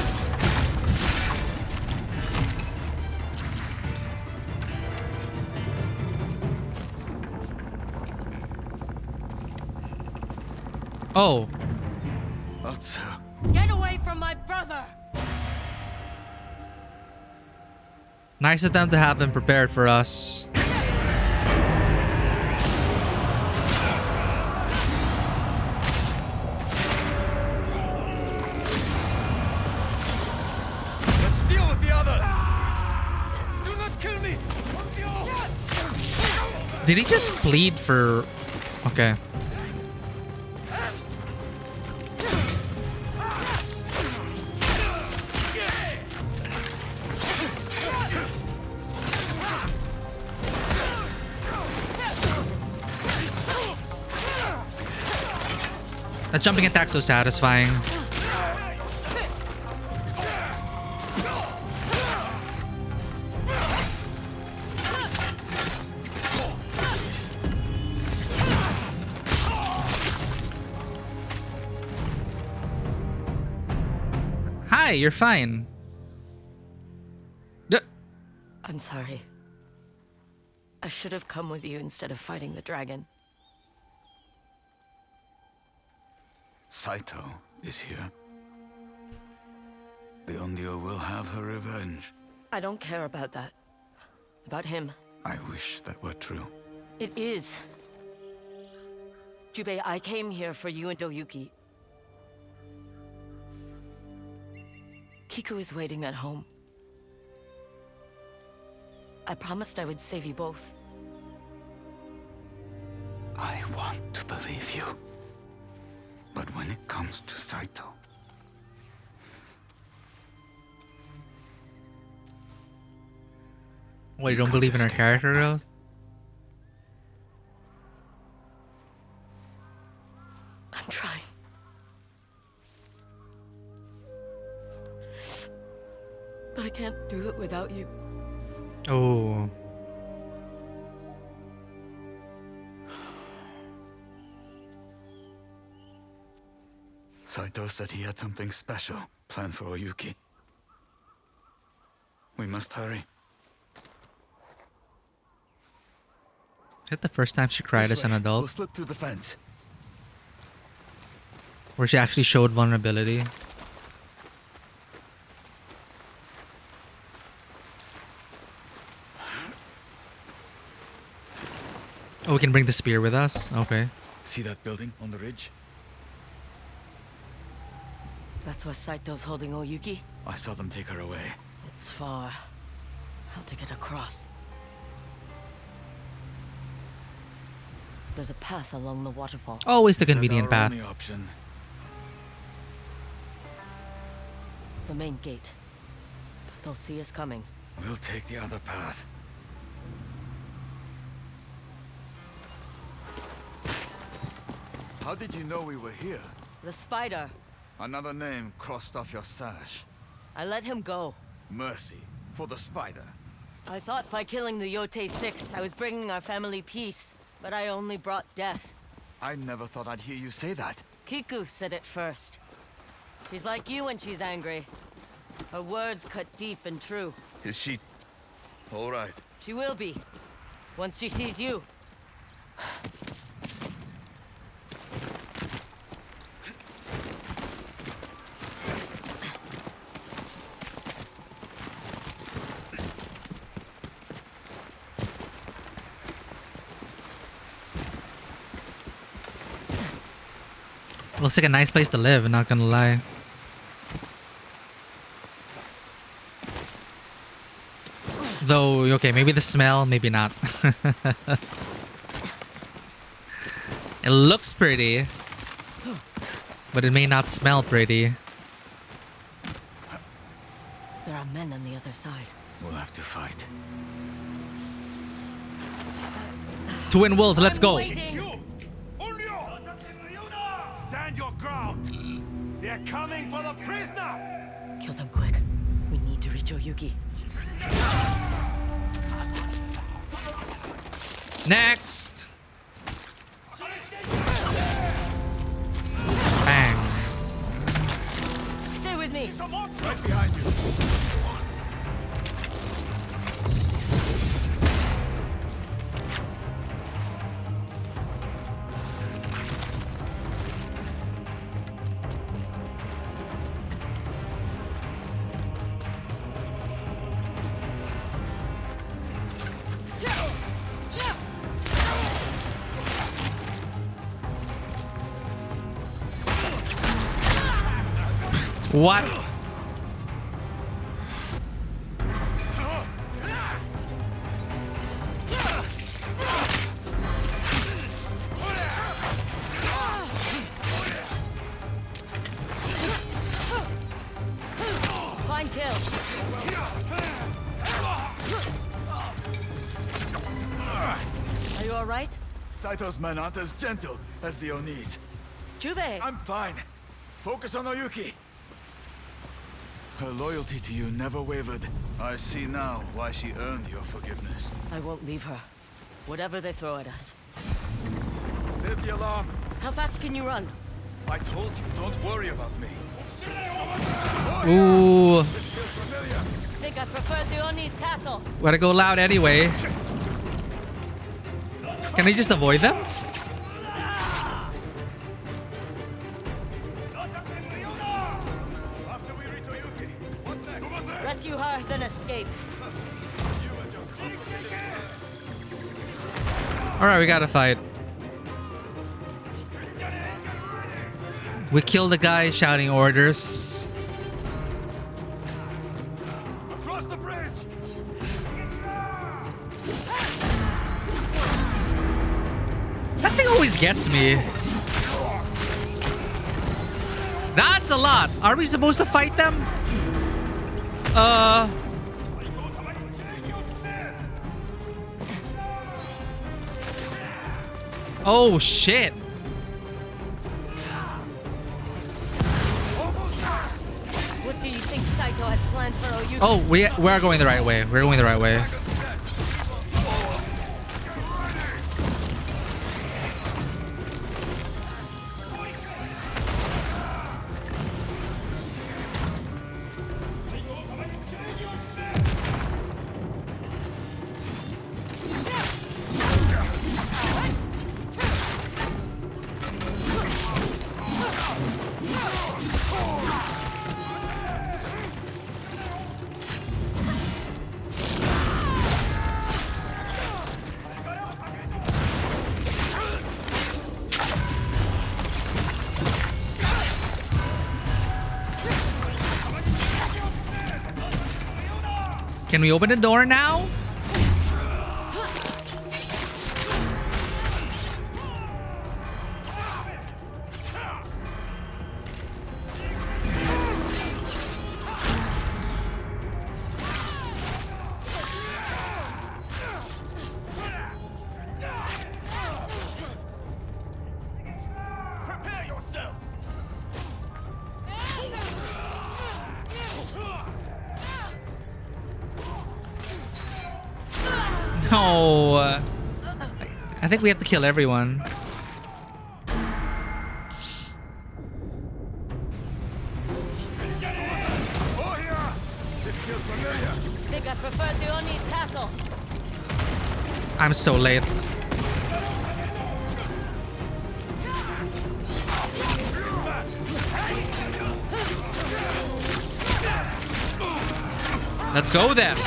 [SPEAKER 1] Oh.
[SPEAKER 8] Otsu.
[SPEAKER 2] Get away from my brother!
[SPEAKER 1] Nice of them to have him prepared for us.
[SPEAKER 6] Let's deal with the others. Do not kill me.
[SPEAKER 1] Did he just plead for... Okay. That jumping attack's so satisfying. Hi, you're fine.
[SPEAKER 2] I'm sorry. I should have come with you instead of fighting the dragon.
[SPEAKER 8] Saito is here. The Onryo will have her revenge.
[SPEAKER 2] I don't care about that. About him.
[SPEAKER 8] I wish that were true.
[SPEAKER 2] It is. Jubei, I came here for you and Oyuki. Kiku is waiting at home. I promised I would save you both.
[SPEAKER 8] I want to believe you. But when it comes to Saito...
[SPEAKER 1] What, you don't believe in her character growth?
[SPEAKER 2] I'm trying. But I can't do it without you.
[SPEAKER 1] Oh.
[SPEAKER 8] Saito said he had something special planned for Oyuki. We must hurry.
[SPEAKER 1] Is it the first time she cried as an
[SPEAKER 8] We'll
[SPEAKER 1] adult?
[SPEAKER 8] slip through the fence.
[SPEAKER 1] Where she actually showed vulnerability? Oh, we can bring the spear with us? Okay.
[SPEAKER 8] See that building on the ridge?
[SPEAKER 2] That's why Saito's holding Oyuki?
[SPEAKER 8] I saw them take her away.
[SPEAKER 2] It's far. How to get across? There's a path along the waterfall.
[SPEAKER 1] Always the
[SPEAKER 8] Is that
[SPEAKER 1] convenient
[SPEAKER 8] our
[SPEAKER 1] path.
[SPEAKER 8] only option?
[SPEAKER 2] The main gate. But they'll see us coming.
[SPEAKER 8] We'll take the other path.
[SPEAKER 4] How did you know we were here?
[SPEAKER 2] The spider.
[SPEAKER 8] Another name crossed off your sash.
[SPEAKER 2] I let him go.
[SPEAKER 5] Mercy for the spider.
[SPEAKER 2] I thought by killing the Yotei 6, I was bringing our family peace, but I only brought death.
[SPEAKER 5] I never thought I'd hear you say that.
[SPEAKER 2] Kiku said it first. She's like you when she's angry. Her words cut deep and true.
[SPEAKER 5] Is she... all right?
[SPEAKER 2] She will be, once she sees you.
[SPEAKER 1] Looks like a nice place to live, not gonna lie. Though, okay, maybe the smell, maybe not. It looks pretty, but it may not smell pretty.
[SPEAKER 2] There are men on the other side.
[SPEAKER 8] We'll have to fight.
[SPEAKER 1] Twin Wolf, let's go.
[SPEAKER 6] Stand your ground! They're coming for the prisoner!
[SPEAKER 2] Kill them quick. We need to reach Oyuki.
[SPEAKER 1] Next. Bang.
[SPEAKER 2] Stay with me.
[SPEAKER 6] Right behind you.
[SPEAKER 1] What?
[SPEAKER 2] Fine kill. Are you all right?
[SPEAKER 5] Saito's men aren't as gentle as the Onis.
[SPEAKER 2] Juve!
[SPEAKER 5] I'm fine. Focus on Oyuki. Her loyalty to you never wavered. I see now why she earned your forgiveness.
[SPEAKER 2] I won't leave her. Whatever they throw at us.
[SPEAKER 5] There's the alarm.
[SPEAKER 2] How fast can you run?
[SPEAKER 5] I told you, don't worry about me.
[SPEAKER 1] Ooh.
[SPEAKER 2] Think I preferred the Oni's castle.
[SPEAKER 1] Gotta go loud anyway. Can I just avoid them?
[SPEAKER 2] Rescue her, then escape.
[SPEAKER 1] Alright, we gotta fight. We kill the guy shouting orders.
[SPEAKER 6] Across the bridge!
[SPEAKER 1] That thing always gets me. That's a lot. Are we supposed to fight them? Oh shit.
[SPEAKER 2] What do you think Saito has planned for Oyuki?
[SPEAKER 1] Oh, we are going the right way. We're going the right way. Can we open the door now?
[SPEAKER 6] Prepare yourself!
[SPEAKER 1] Oh, I think we have to kill everyone.
[SPEAKER 2] Think I prefer the Oni's castle.
[SPEAKER 1] I'm so late. Let's go then.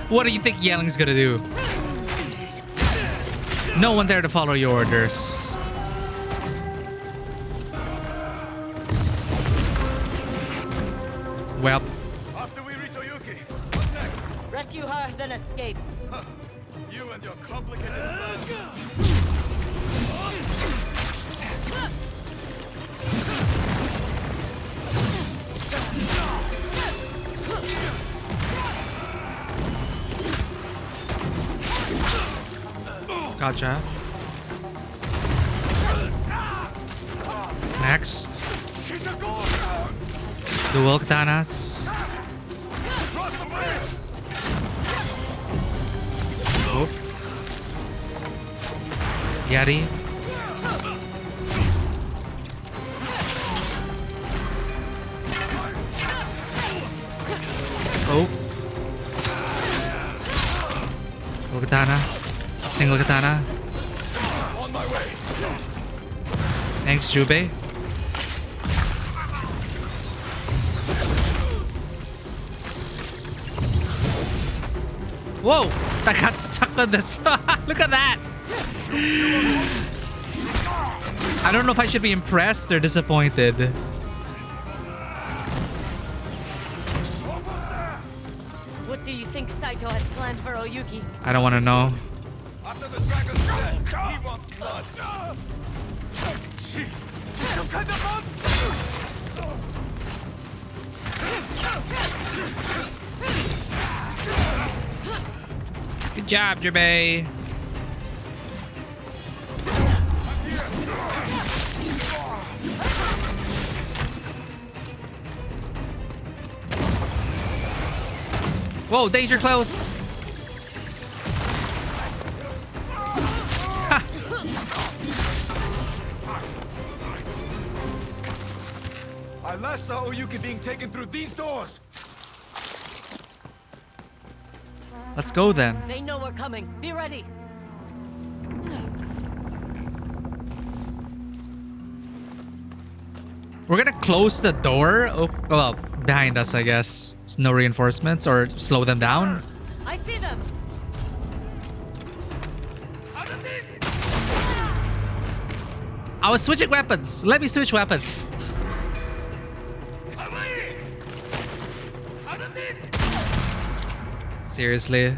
[SPEAKER 1] What do you think yelling's gonna do? No one there to follow your orders. Well,
[SPEAKER 5] After we reach Oyuki, what next?
[SPEAKER 2] Rescue her, then escape.
[SPEAKER 5] You and your complicated plans.
[SPEAKER 1] gotcha. Next. Dual katanas. Oh. Yari. Oh. Dual katana. Single katana.
[SPEAKER 5] On my way.
[SPEAKER 1] Thanks, Jubei. Whoa! That got stuck on this. Look at that! I don't know if I should be impressed or disappointed.
[SPEAKER 2] What do you think Saito has planned for Oyuki?
[SPEAKER 1] I don't want to know.
[SPEAKER 5] After the dragon's dead, he wants blood. Some kind of
[SPEAKER 1] Good job, Jubei. Whoa, danger close.
[SPEAKER 5] I last saw Oyuki being taken through these doors.
[SPEAKER 1] Let's go then.
[SPEAKER 2] They know we're coming. Be ready.
[SPEAKER 1] We're gonna close the door. Oh, well, behind us, I guess. There's no reinforcements or slow them down.
[SPEAKER 2] I see them.
[SPEAKER 1] I was switching weapons. Let me switch weapons. Seriously.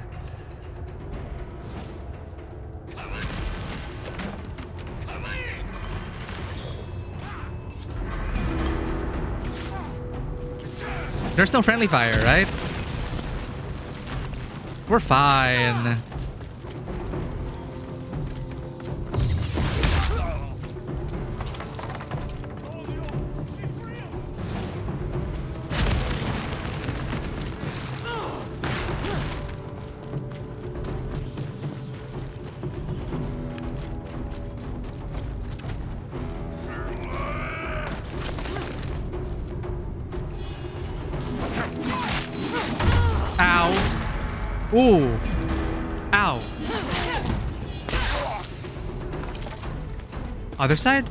[SPEAKER 1] There's no friendly fire, right? We're fine. Ow. Ooh. Ow. Other side?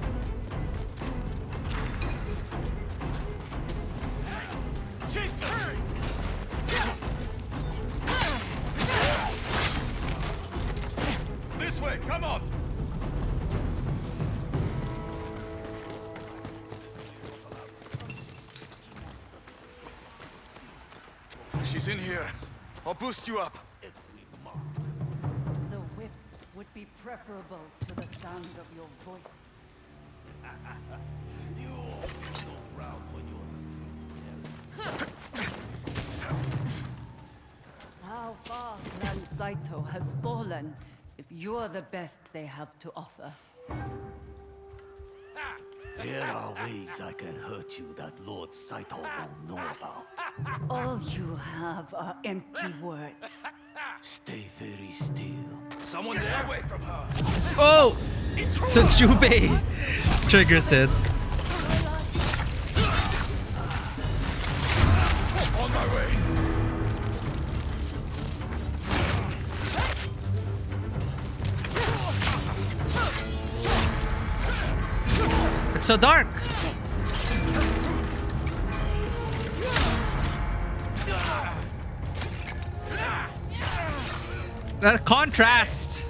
[SPEAKER 5] This way, come on. She's in here. I'll boost you up.
[SPEAKER 9] The whip would be preferable to the sound of your voice.
[SPEAKER 2] How
[SPEAKER 9] far Clan Saito has fallen if you're the best they have to offer.
[SPEAKER 8] There are ways I can hurt you that Lord Saito won't know about.
[SPEAKER 9] All you have are empty words.
[SPEAKER 8] Stay very still.
[SPEAKER 6] Someone there? Away from her.
[SPEAKER 1] Oh! So Jubei triggers it.
[SPEAKER 6] On my way.
[SPEAKER 1] It's so dark. That contrast.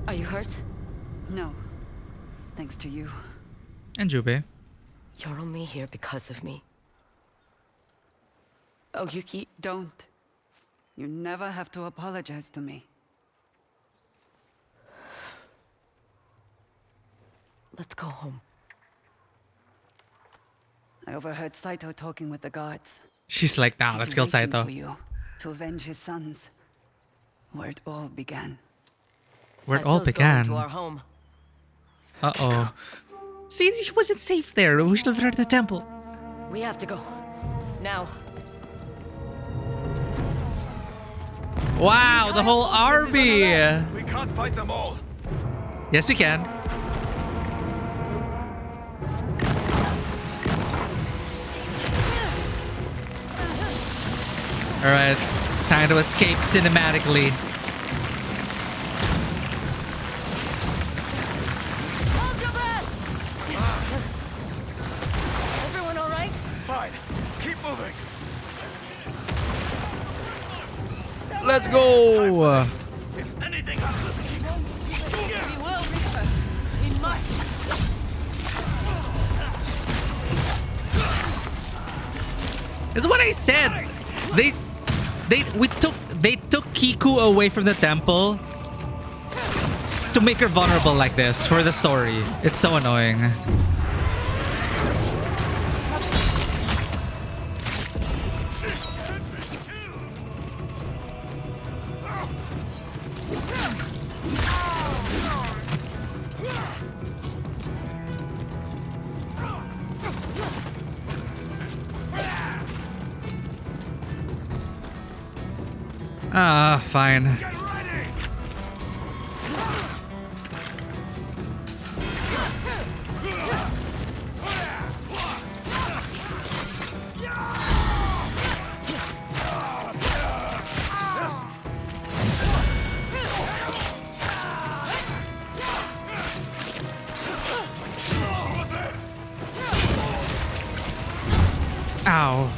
[SPEAKER 2] Are you hurt?
[SPEAKER 9] No. Thanks to you.
[SPEAKER 1] And Jubei.
[SPEAKER 2] You're only here because of me. Oh, Yuki.
[SPEAKER 9] Don't. You never have to apologize to me.
[SPEAKER 2] Let's go home.
[SPEAKER 9] I overheard Saito talking with the guards.
[SPEAKER 1] She's like, nah,
[SPEAKER 9] He's
[SPEAKER 1] let's kill
[SPEAKER 9] waiting
[SPEAKER 1] Saito.
[SPEAKER 9] for you to avenge his sons. Where it all began.
[SPEAKER 1] Where it all
[SPEAKER 2] Saito's
[SPEAKER 1] began.
[SPEAKER 2] going to our home.
[SPEAKER 1] Uh-oh. See, she wasn't safe there. We should have left her at the temple.
[SPEAKER 2] We have to go. Now.
[SPEAKER 1] Wow, the whole army.
[SPEAKER 6] We can't fight them all.
[SPEAKER 1] Yes, we can. Alright, time to escape cinematically.
[SPEAKER 2] Hold your breath! Everyone all right?
[SPEAKER 6] Fine. Keep moving.
[SPEAKER 1] Let's go!
[SPEAKER 6] If anything happens, keep moving.
[SPEAKER 2] We will reach her. We must.
[SPEAKER 1] This is what I said. They took Kiku away from the temple to make her vulnerable like this for the story. It's so annoying. Ah, fine. Ow.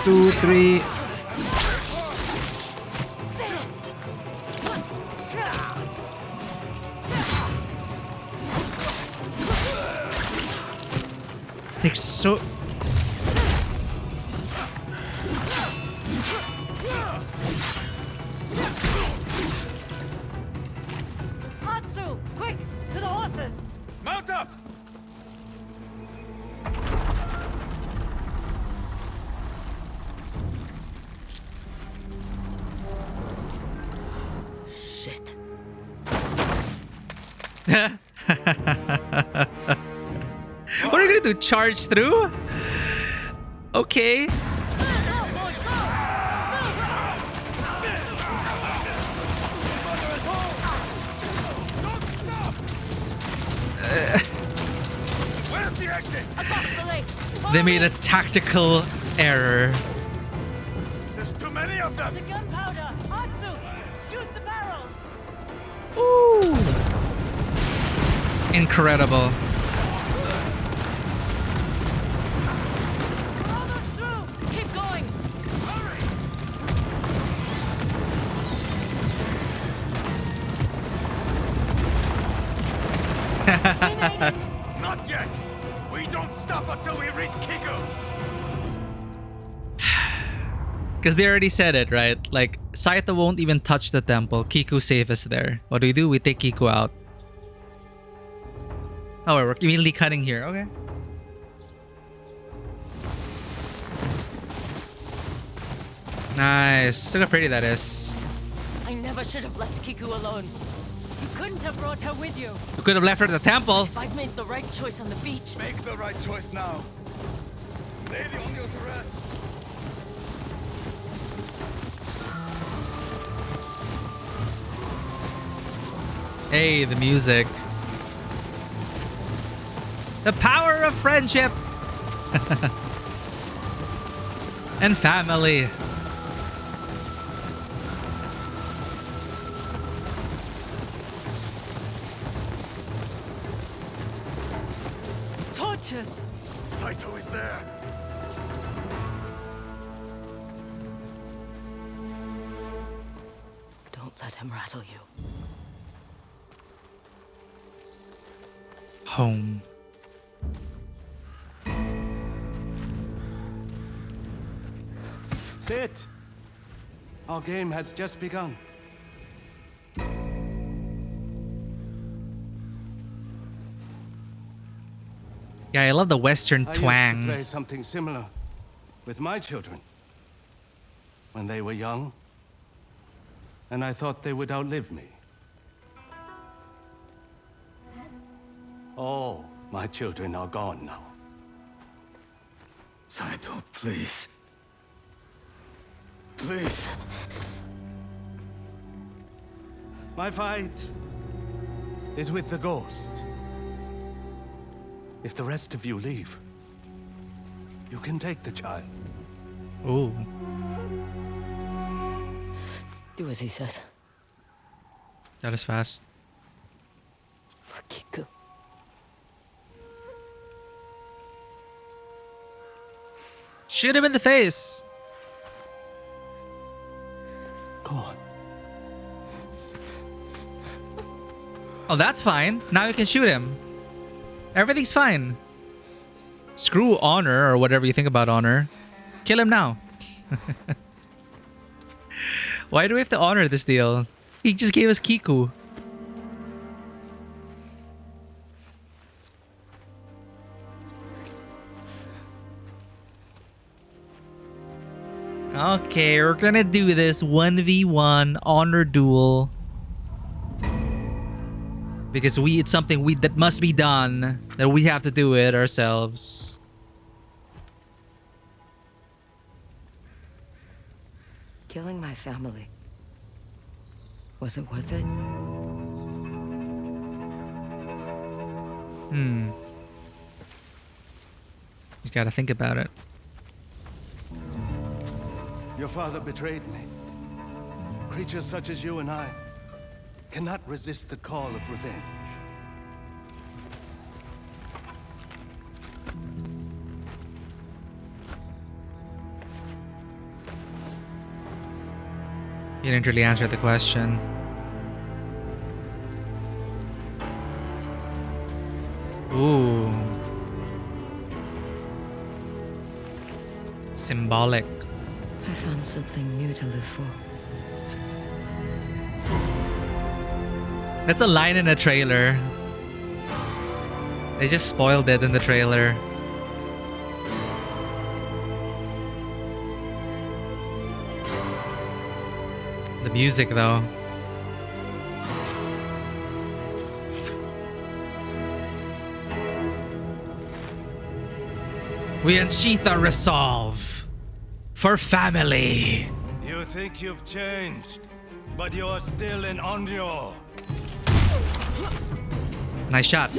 [SPEAKER 1] Two, three. Takes so.
[SPEAKER 9] Atsu! Quick! To the horses!
[SPEAKER 6] Mount up!
[SPEAKER 2] Shit.
[SPEAKER 1] What are you gonna do? Charge through? Okay.
[SPEAKER 6] Where's the exit?
[SPEAKER 2] Across the lake.
[SPEAKER 1] They made a tactical error.
[SPEAKER 6] There's too many of them.
[SPEAKER 9] The gunpowder! Atsu! Shoot the barrels!
[SPEAKER 1] Ooh. Incredible.
[SPEAKER 9] We're almost through!
[SPEAKER 2] Keep going.
[SPEAKER 5] Not yet! We don't stop until we reach Kiku!
[SPEAKER 1] Because they already said it, right? Like, Saito won't even touch the temple. Kiku safe is there. What do? We take Kiku out. Oh, we're immediately cutting here. Okay. Nice. Look how pretty that is.
[SPEAKER 2] I never should have left Kiku alone.
[SPEAKER 9] You couldn't have brought her with you.
[SPEAKER 1] You could have left her at the temple.
[SPEAKER 2] If I'd made the right choice on the beach.
[SPEAKER 5] Make the right choice now. Lay the Onryo to rest.
[SPEAKER 1] Hey, the music. The power of friendship. And family.
[SPEAKER 9] Torches.
[SPEAKER 5] Saito is there.
[SPEAKER 2] Don't let him rattle you.
[SPEAKER 1] Home.
[SPEAKER 7] Sit! Our game has just begun.
[SPEAKER 1] Yeah, I love the Western
[SPEAKER 7] I
[SPEAKER 1] twang.
[SPEAKER 7] used to play something similar with my children when they were young, and I thought they would outlive me. All my children are gone now.
[SPEAKER 5] Saito, please. Please.
[SPEAKER 7] My fight is with the ghost. If the rest of you leave, you can take the child.
[SPEAKER 1] Ooh.
[SPEAKER 2] Do as he says.
[SPEAKER 1] That is fast.
[SPEAKER 2] For Kiku.
[SPEAKER 1] Shoot him in the face.
[SPEAKER 7] Go on.
[SPEAKER 1] Oh, that's fine. Now you can shoot him. Everything's fine. Screw honor or whatever you think about honor. Kill him now. Why do we have to honor this deal? He just gave us Kiku. Okay, we're gonna do this 1v1 honor duel. Because it's something that must be done. That we have to do it ourselves.
[SPEAKER 2] Killing my family. Was it worth it?
[SPEAKER 1] You gotta think about it.
[SPEAKER 7] Your father betrayed me. Creatures such as you and I cannot resist the call of revenge.
[SPEAKER 1] You didn't really answer the question. Ooh. Symbolic.
[SPEAKER 2] I found something new to live for.
[SPEAKER 1] That's a line in a trailer. They just spoiled it in the trailer. The music, though. We unsheath our resolve for family.
[SPEAKER 7] You think you've changed, but you are still in Onryo.
[SPEAKER 1] Nice shot.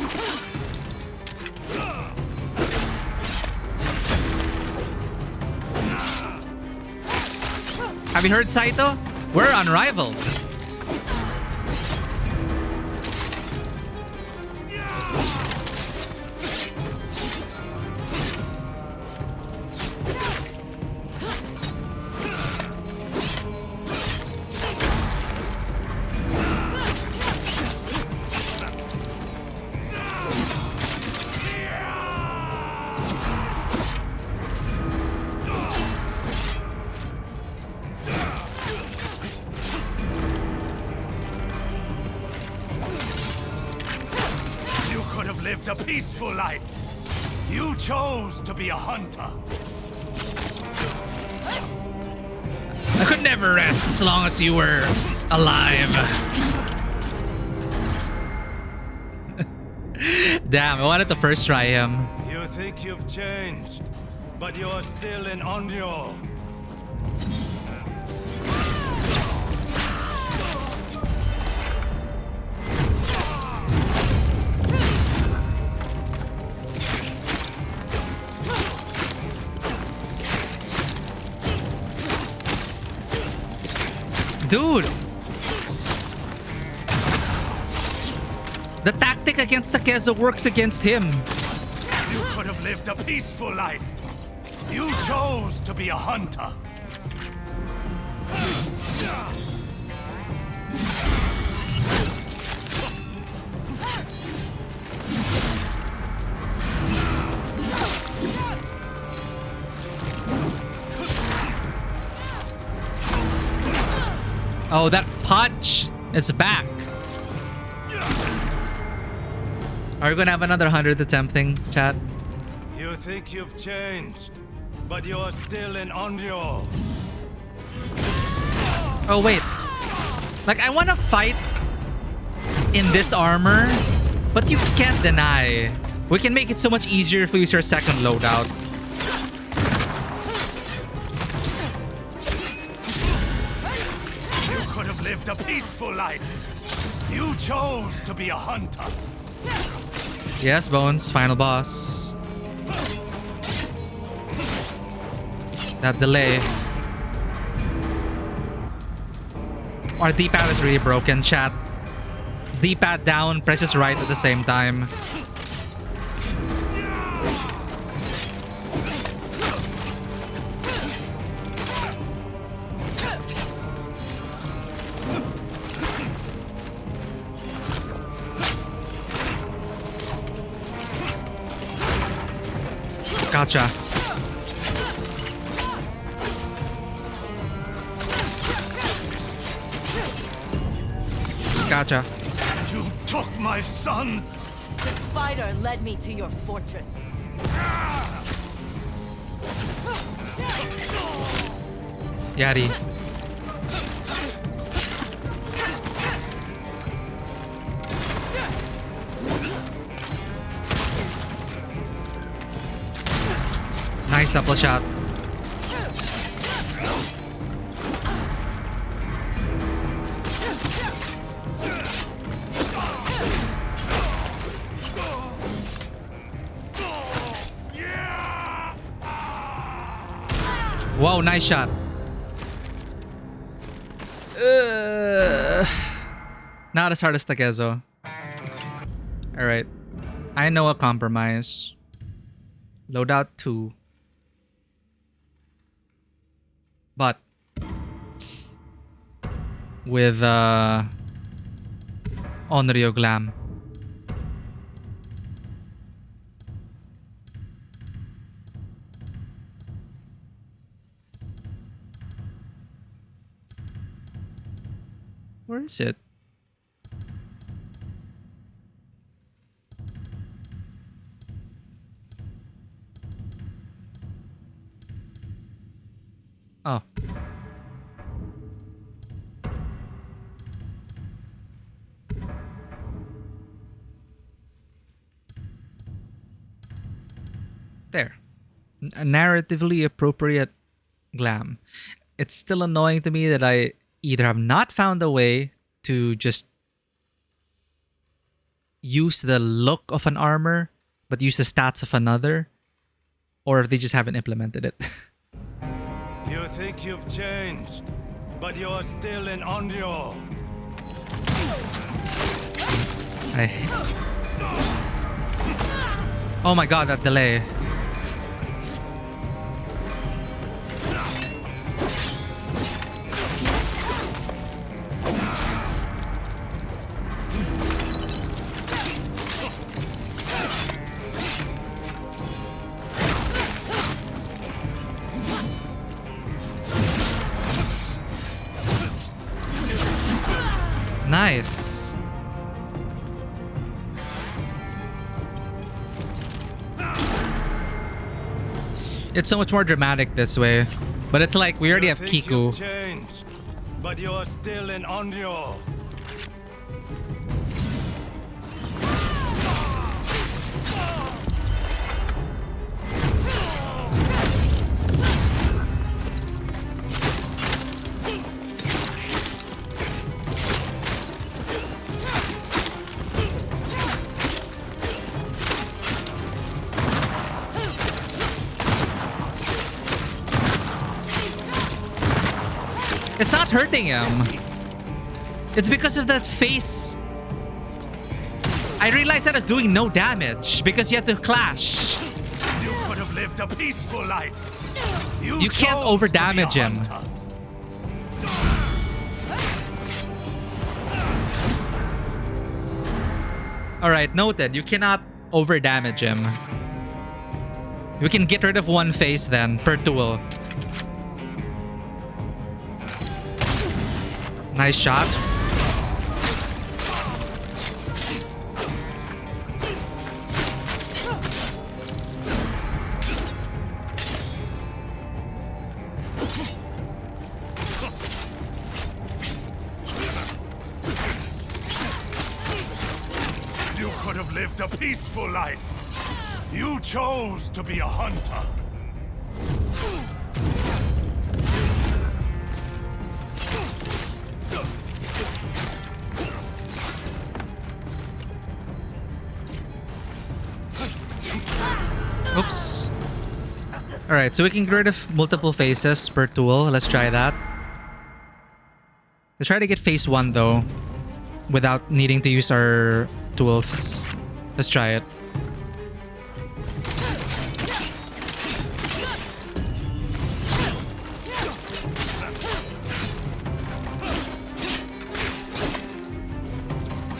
[SPEAKER 1] Have you heard, Saito? We're unrivaled.
[SPEAKER 6] lived a peaceful life. You chose to be a hunter.
[SPEAKER 1] I could never rest as long as you were alive. Damn, I wanted to first try him.
[SPEAKER 7] You think you've changed, but you're still in Onryo.
[SPEAKER 1] Dude! The tactic against Takezo works against him.
[SPEAKER 6] You could have lived a peaceful life. You chose to be a hunter.
[SPEAKER 1] Oh, that punch! It's back. Are we gonna have another 100 attempt thing, chat?
[SPEAKER 7] You think you've changed, but you're still in Onryo.
[SPEAKER 1] Oh, wait. Like, I wanna fight in this armor, but you can't deny. We can make it so much easier if we use our second loadout.
[SPEAKER 6] You could have lived a peaceful life. You chose to be a hunter.
[SPEAKER 1] Yes, Bones, final boss. That delay. Our D-pad is really broken, chat. D-pad down, presses right at the same time. Gotcha. Gotcha.
[SPEAKER 6] You took my sons.
[SPEAKER 9] The spider led me to your fortress.
[SPEAKER 1] Yari. Nice double shot. Whoa, nice shot. Not as hard as Takezo. Alright. I know a compromise. Loadout 2. But with Onryo Glam. Where is it? Oh. There. A narratively appropriate glam. It's still annoying to me that I either have not found a way to just use the look of an armor, but use the stats of another, or if they just haven't implemented it.
[SPEAKER 7] You think you've changed, but you're still in Onryo.
[SPEAKER 1] Oh my god, that delay. Nice. It's so much more dramatic this way. But it's like we already have Kiku.
[SPEAKER 7] Changed, but you're still an Onryo.
[SPEAKER 1] It's not hurting him. It's because of that face. I realized that it's doing no damage because you have to clash.
[SPEAKER 7] You could have lived a peaceful life.
[SPEAKER 1] You can't over damage him. Alright, noted. You cannot over damage him. We can get rid of one face then per duel. Nice shot.
[SPEAKER 7] You could have lived a peaceful life. You chose to be a hunter.
[SPEAKER 1] Oops. Alright, so we can get rid of multiple faces per tool. Let's try that. Let's try to get phase 1 though, without needing to use our tools. Let's try it.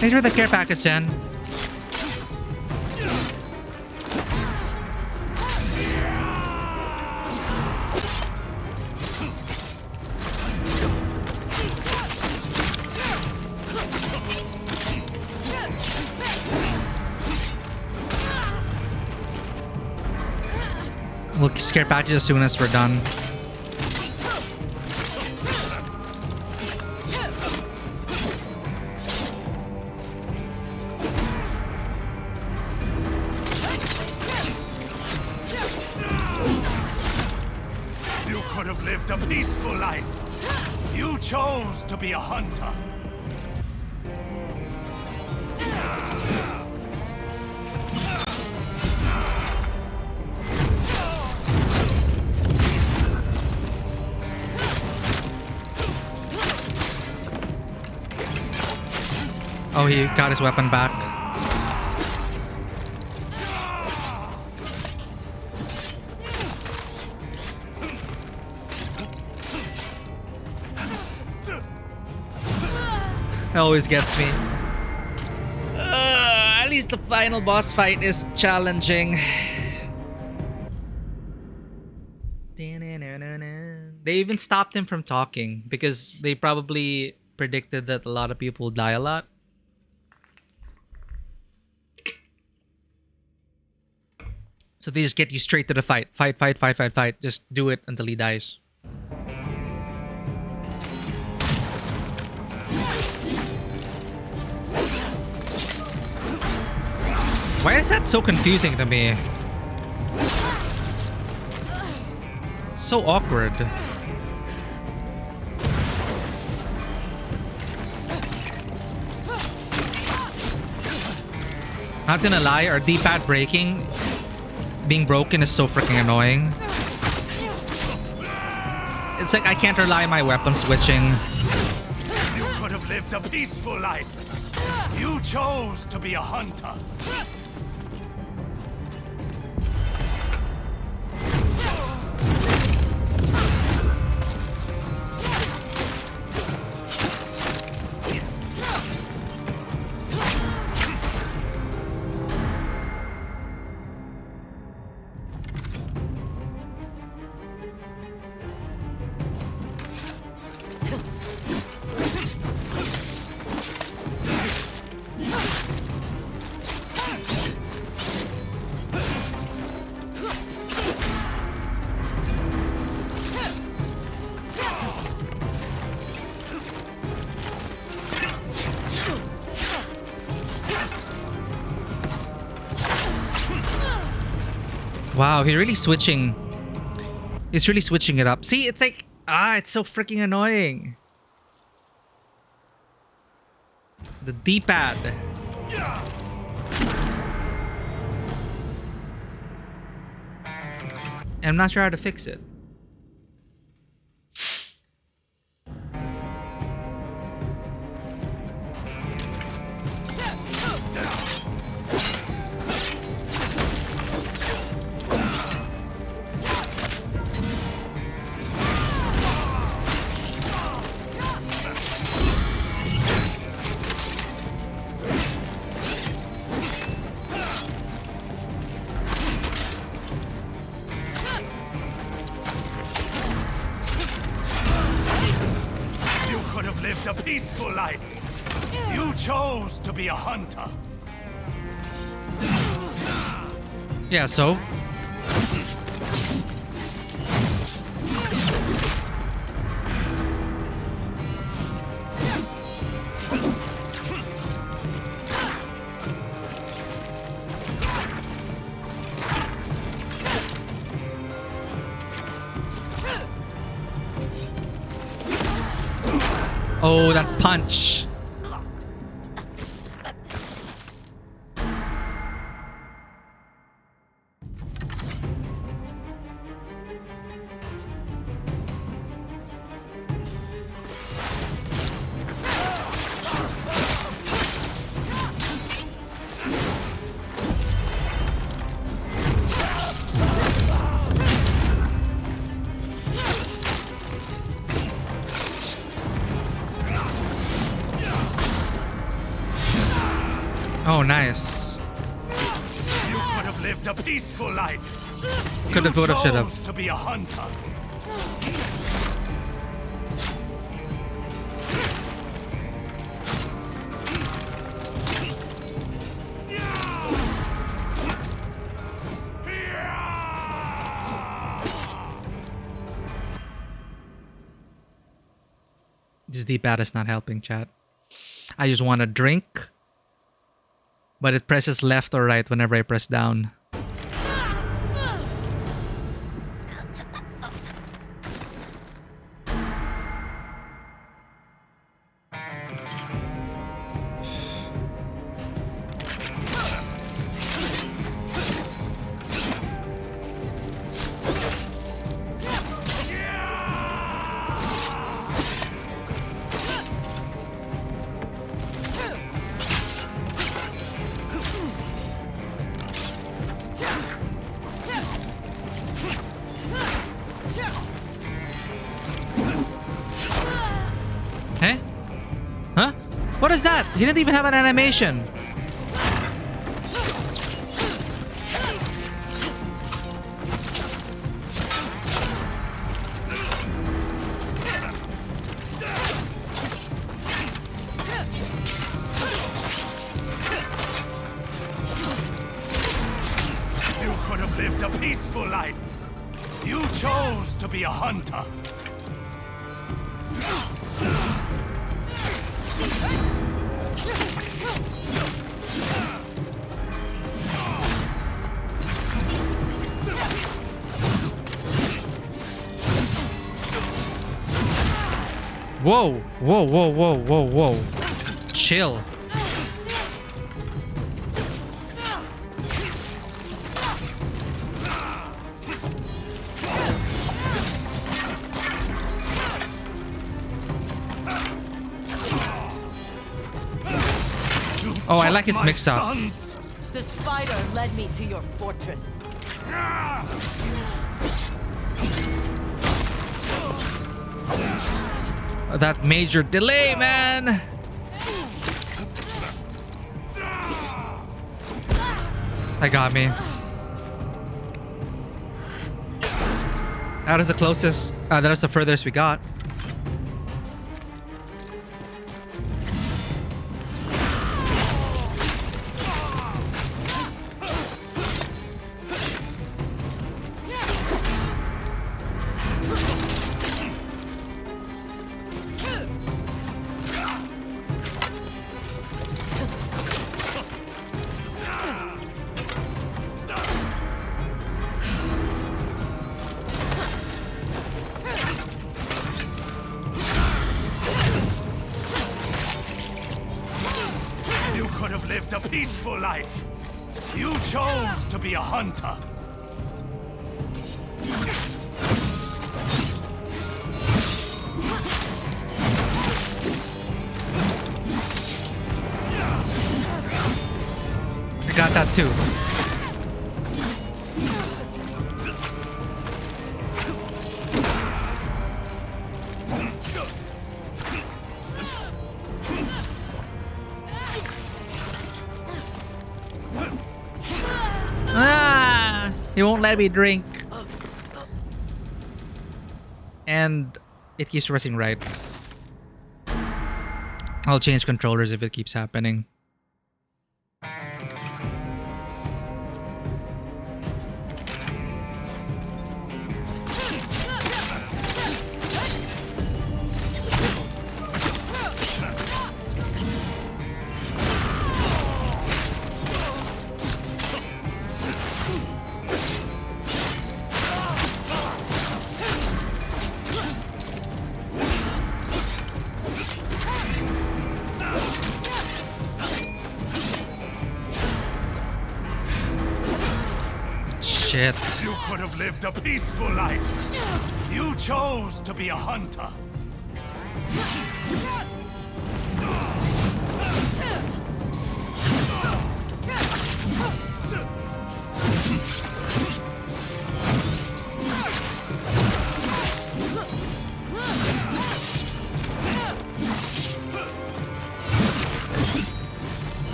[SPEAKER 1] Thanks for the care package, Jen. We'll scare patches as soon as we're done.
[SPEAKER 7] You could have lived a peaceful life. You chose to be a hunter.
[SPEAKER 1] Oh, he got his weapon back. It always gets me. At least the final boss fight is challenging. They even stopped him from talking because they probably predicted that a lot of people die a lot. So they just get you straight to the fight. Fight, fight, fight, fight, fight. Just do it until he dies. Why is that so confusing to me? It's so awkward. Not gonna lie, our D-pad being broken is so freaking annoying. It's like I can't rely on my weapon switching.
[SPEAKER 7] You could have lived a peaceful life. You chose to be a hunter.
[SPEAKER 1] Wow, he's really switching. He's really switching it up. See, it's like, it's so freaking annoying. The D-pad. And I'm not sure how to fix it.
[SPEAKER 6] A peaceful life. You chose to be a hunter.
[SPEAKER 1] Yeah, so? Oh, that punch. Oh, nice.
[SPEAKER 6] You could have lived a peaceful life.
[SPEAKER 1] Could have, would have, should have.
[SPEAKER 6] To be a hunter.
[SPEAKER 1] This D-pad is not helping, chat. I just want a drink, but it presses left or right whenever I press down. Huh? Huh? What is that? He didn't even have an animation.
[SPEAKER 6] You could have lived a peaceful life. You chose to be a hunter.
[SPEAKER 1] Whoa, whoa, whoa, whoa, whoa, whoa. Chill. Oh, I like it's mixed up.
[SPEAKER 9] The spider led me to your fortress.
[SPEAKER 1] That major delay, man. That got me. That is the closest. That is the furthest we got.
[SPEAKER 6] have lived a peaceful life. You chose to be a hunter.
[SPEAKER 1] I got that too. Ah! He won't let me drink. And it keeps pressing right. I'll change controllers if it keeps happening. Shit.
[SPEAKER 6] You could have lived a peaceful life. You chose to be a hunter.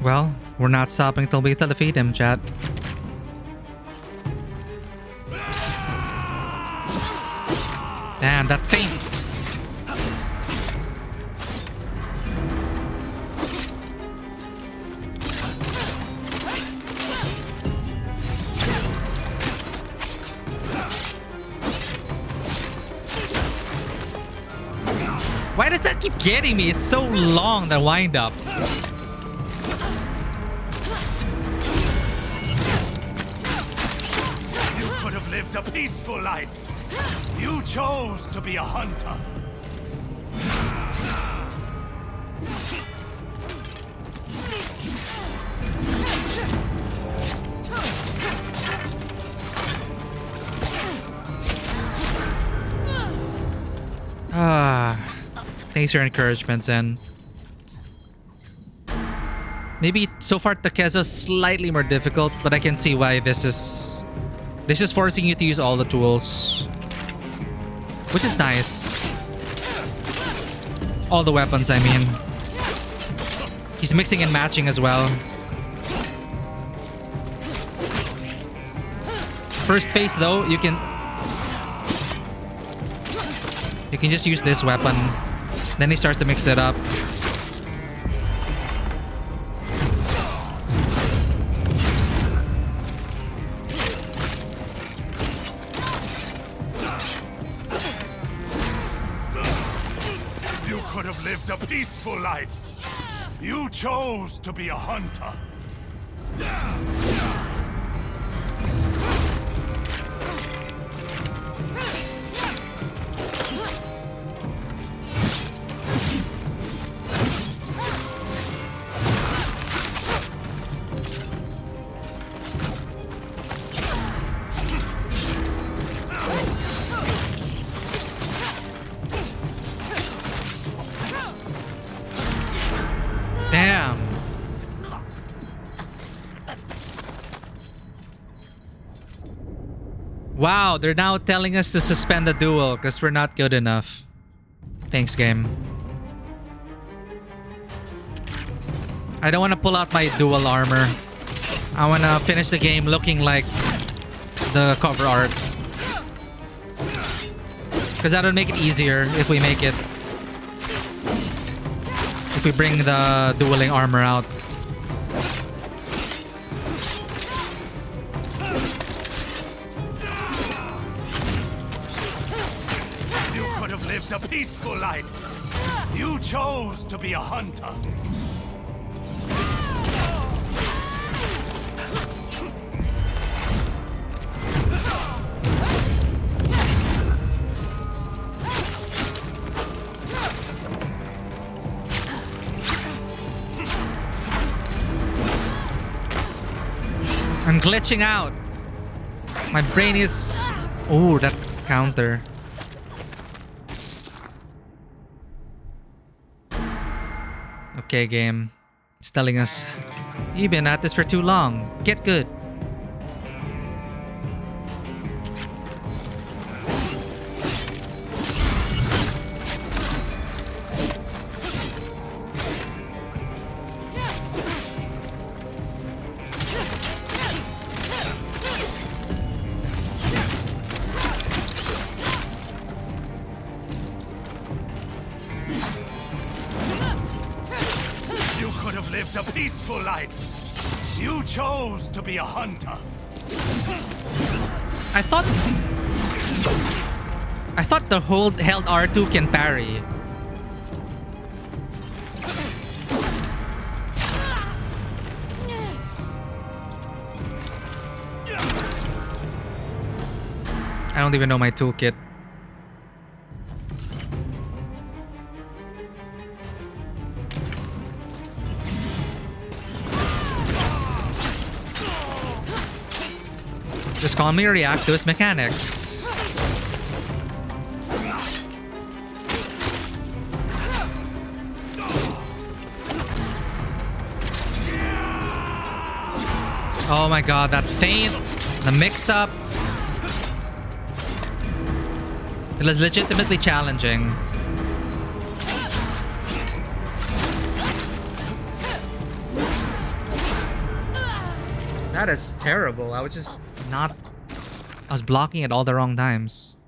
[SPEAKER 1] Well, we're not stopping till we defeat him, chat. Damn, that thing! Why does that keep getting me? It's so long, the wind up.
[SPEAKER 6] Lived a peaceful life. You chose to be a hunter.
[SPEAKER 1] Thanks for your encouragement, Zen. Maybe so far Takeza's slightly more difficult, but I can see why this is forcing you to use all the tools, which is nice. All the weapons, I mean. He's mixing and matching as well. First phase though, you can just use this weapon. Then he starts to mix it up.
[SPEAKER 6] Lived a peaceful life. You chose to be a hunter.
[SPEAKER 1] Damn. Wow, they're now telling us to suspend the duel because we're not good enough. Thanks, game. I don't want to pull out my dual armor. I want to finish the game looking like the cover art. Because that'll make it easier if we make it. If we bring the dueling armor out.
[SPEAKER 6] You could have lived a peaceful life. You chose to be a hunter.
[SPEAKER 1] I'm glitching out. My brain is... Oh, that counter. Okay, game. It's telling us, you've been at this for too long. Get good.
[SPEAKER 6] A peaceful life. You chose to be a hunter.
[SPEAKER 1] I thought the hold held R2 can parry. I don't even know my toolkit. Just calmly react to his mechanics. Oh my god, that feint, the mix-up. It was legitimately challenging. That is terrible. I was just not... I was blocking at all the wrong times.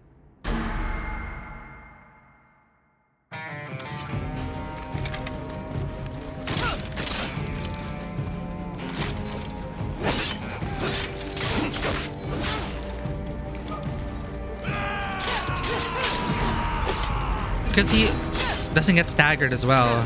[SPEAKER 1] Because he doesn't get staggered as well.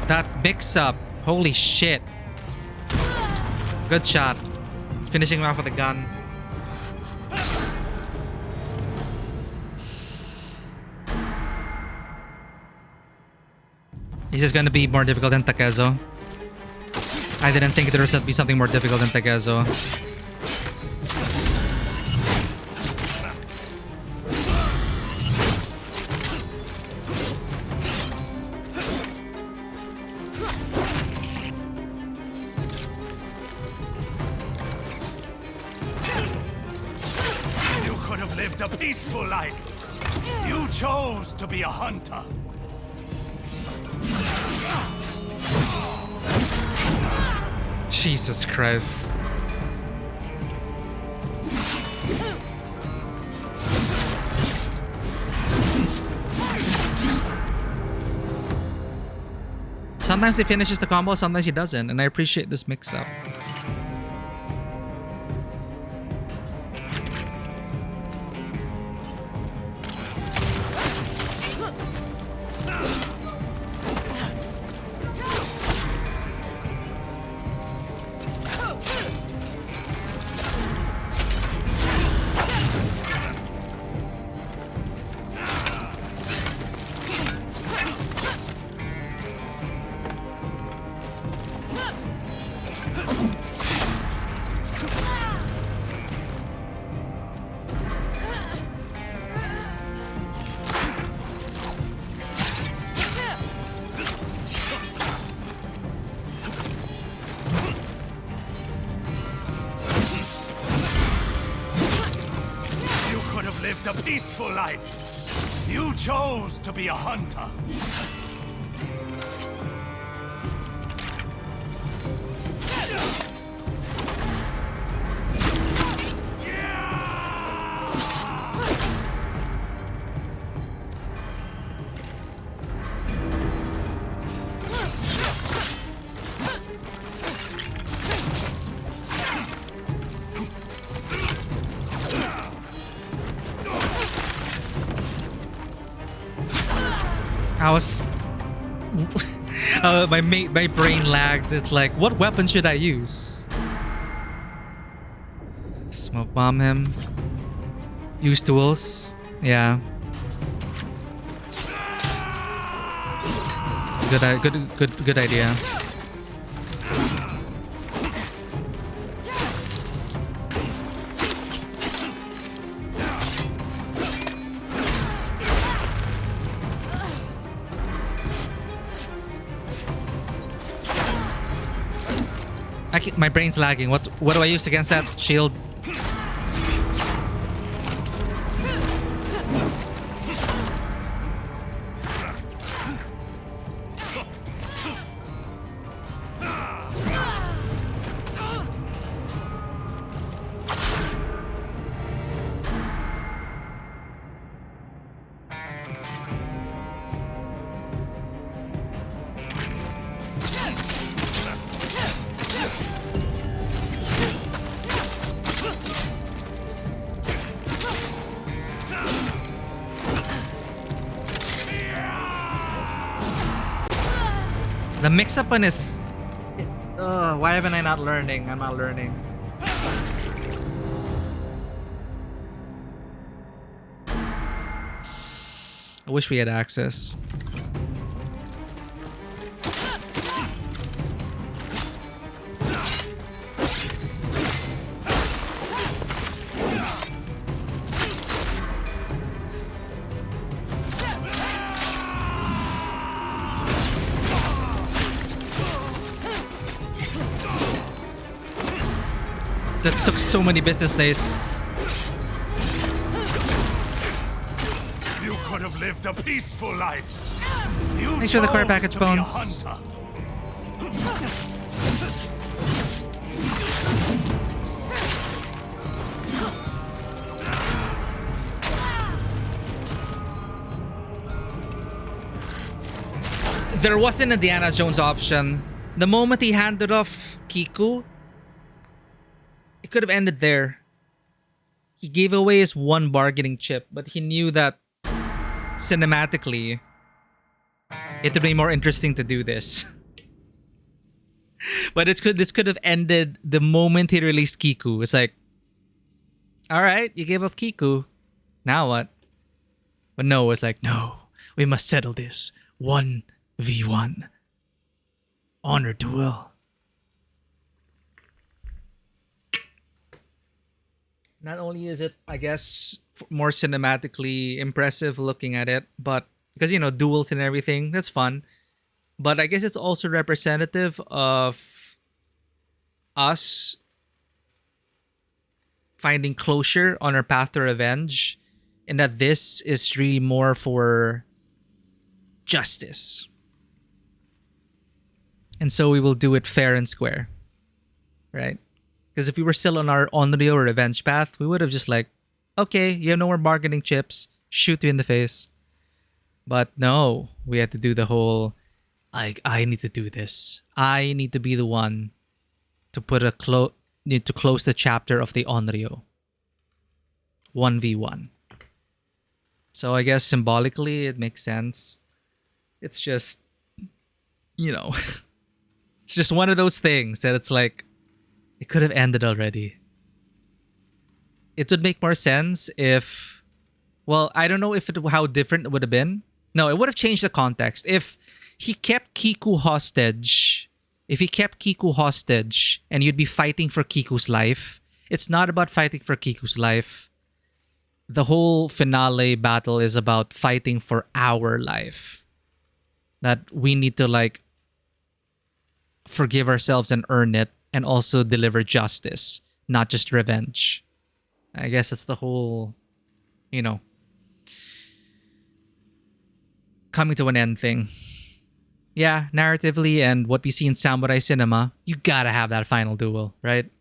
[SPEAKER 1] That mix-up. Holy shit. Good shot. Finishing him off with a gun. Is this gonna be more difficult than Takezo? I didn't think there would be something more difficult than Takezo.
[SPEAKER 6] You could have lived a peaceful life. You chose to be a hunter.
[SPEAKER 1] Jesus Christ. Sometimes he finishes the combo, sometimes he doesn't, and I appreciate this mix-up.
[SPEAKER 6] A peaceful life. You chose to be a hunter.
[SPEAKER 1] I was... My brain lagged. It's like, what weapon should I use? Smoke bomb him. Use tools. Yeah. Good idea. My brain's lagging. What do I use against that shield? The mix-up one is... It's... why haven't I not learning? I'm not learning. I wish we had access. That took so many business days.
[SPEAKER 6] You could have lived a peaceful life. You
[SPEAKER 1] Make sure the car
[SPEAKER 6] chose
[SPEAKER 1] package
[SPEAKER 6] to be a
[SPEAKER 1] bones.
[SPEAKER 6] hunter.
[SPEAKER 1] There wasn't a Indiana Jones option. The moment he handed off Kiku, it could have ended there. He gave away his one bargaining chip, but he knew that cinematically it would be more interesting to do this. But this could have ended the moment he released Kiku. It's like, alright, you gave up Kiku. Now what? But no, it's like, no, we must settle this 1v1. Honor duel. Not only is it, I guess, more cinematically impressive looking at it, but because, you know, duels and everything, that's fun. But I guess it's also representative of us finding closure on our path to revenge, and that this is really more for justice. And so we will do it fair and square, right? Because if we were still on our Onryo or revenge path, we would have just like, okay, you have no more bargaining chips, shoot you in the face. But no, we had to do the whole, like, I need to do this. I need to be the one to put need to close the chapter of the Onryo. 1v1. So I guess symbolically it makes sense. It's just, you know, it's just one of those things that it's like, it could have ended already. It would make more sense if... Well, I don't know how different it would have been. No, it would have changed the context. If he kept Kiku hostage... If he kept Kiku hostage and you'd be fighting for Kiku's life, it's not about fighting for Kiku's life. The whole finale battle is about fighting for our life. That we need to, like, forgive ourselves and earn it. And also deliver justice, not just revenge. I guess it's the whole, you know, coming to an end thing. Yeah, narratively and what we see in samurai cinema, you gotta have that final duel, right?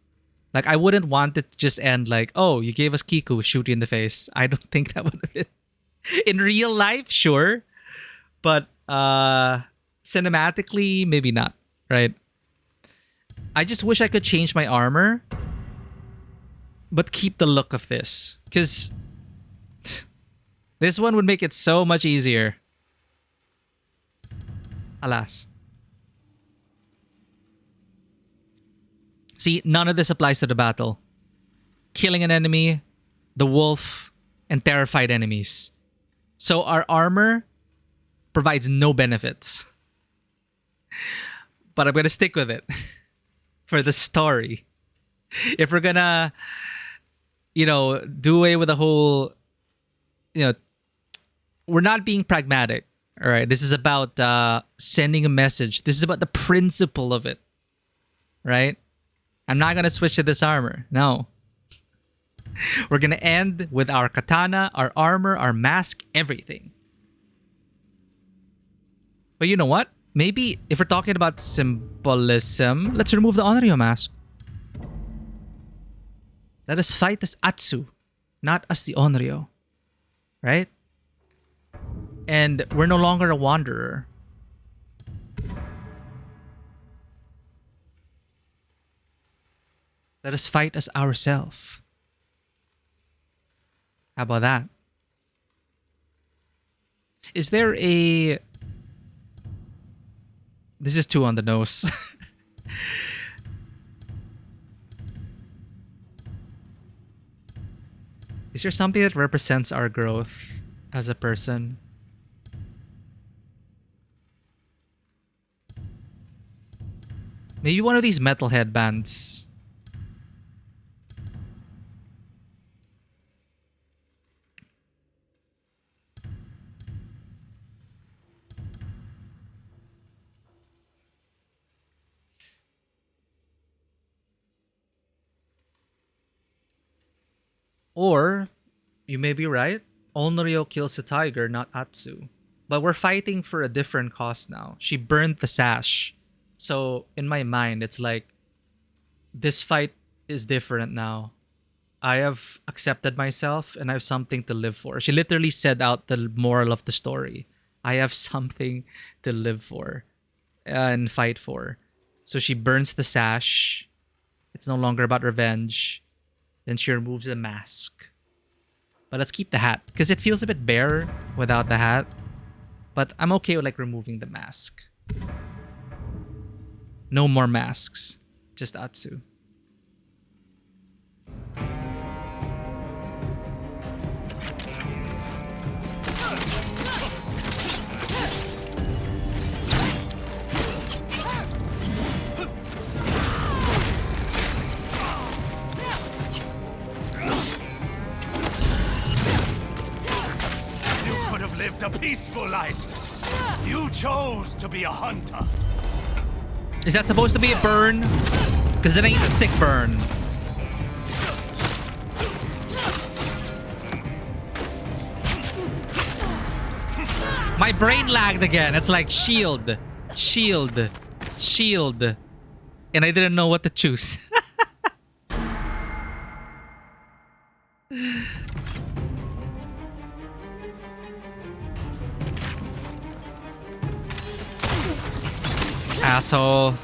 [SPEAKER 1] Like, I wouldn't want it to just end like, oh, you gave us Kiku, shoot you in the face. I don't think that would have been... In real life, sure. But cinematically, maybe not, right? I just wish I could change my armor, but keep the look of this. Because this one would make it so much easier. Alas. See, none of this applies to the battle. Killing an enemy, the wolf, and terrified enemies. So our armor provides no benefits. But I'm gonna stick with it for the story. If we're gonna, do away with the whole, we're not being pragmatic. All right, this is about sending a message. This is about the principle of it, right? I'm not gonna switch to this armor. No. We're gonna end with our katana, our armor, our mask, everything. But you know what? Maybe if we're talking about symbolism, let's remove the Onryo mask. Let us fight as Atsu, not as the Onryo. Right? And we're no longer a wanderer. Let us fight as ourselves. How about that? Is there a... This is too on the nose. Is there something that represents our growth as a person? Maybe one of these metal headbands. Or, you may be right, Onryo kills the tiger, not Atsu. But we're fighting for a different cause now. She burned the sash. So, in my mind, it's like, this fight is different now. I have accepted myself and I have something to live for. She literally said out the moral of the story. I have something to live for and fight for. So she burns the sash. It's no longer about revenge. Then she removes the mask. But let's keep the hat because it feels a bit bare without the hat. But I'm okay with like removing the mask. No more masks. Just Atsu.
[SPEAKER 6] Lived a peaceful life. You chose to be a hunter.
[SPEAKER 1] Is that supposed to be a burn? Because it ain't a sick burn. My brain lagged again. It's like shield, shield, shield. And I didn't know what to choose. Asshole.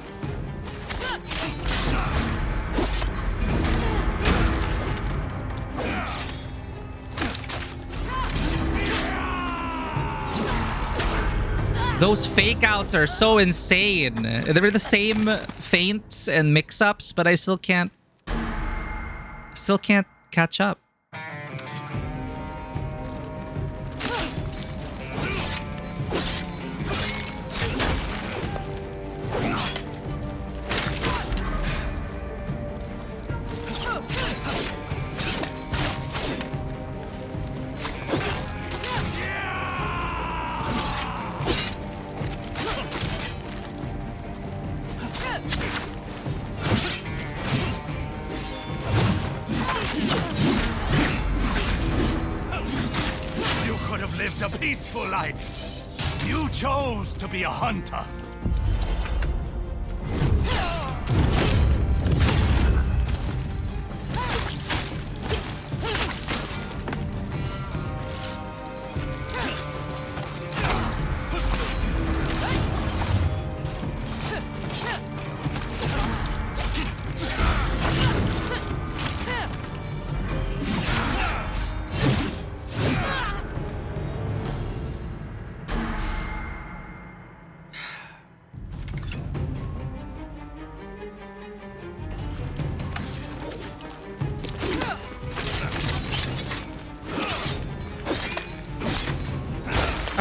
[SPEAKER 1] Those fake outs are so insane. They're the same feints and mix-ups, but I still can't catch up.
[SPEAKER 6] A peaceful life. You chose to be a hunter.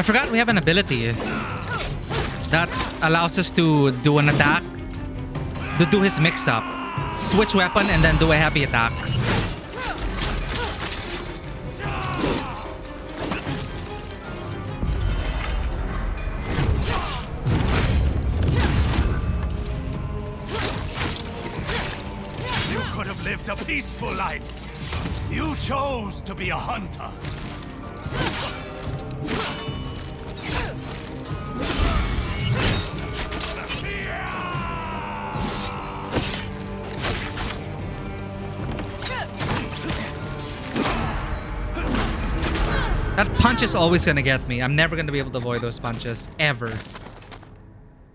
[SPEAKER 1] forgot we have an ability that allows us to do an attack, to do his mix-up. Switch weapon and then do a heavy attack.
[SPEAKER 6] You could have lived a peaceful life. You chose to be a hunter.
[SPEAKER 1] That punch is always gonna get me. I'm never gonna be able to avoid those punches. Ever.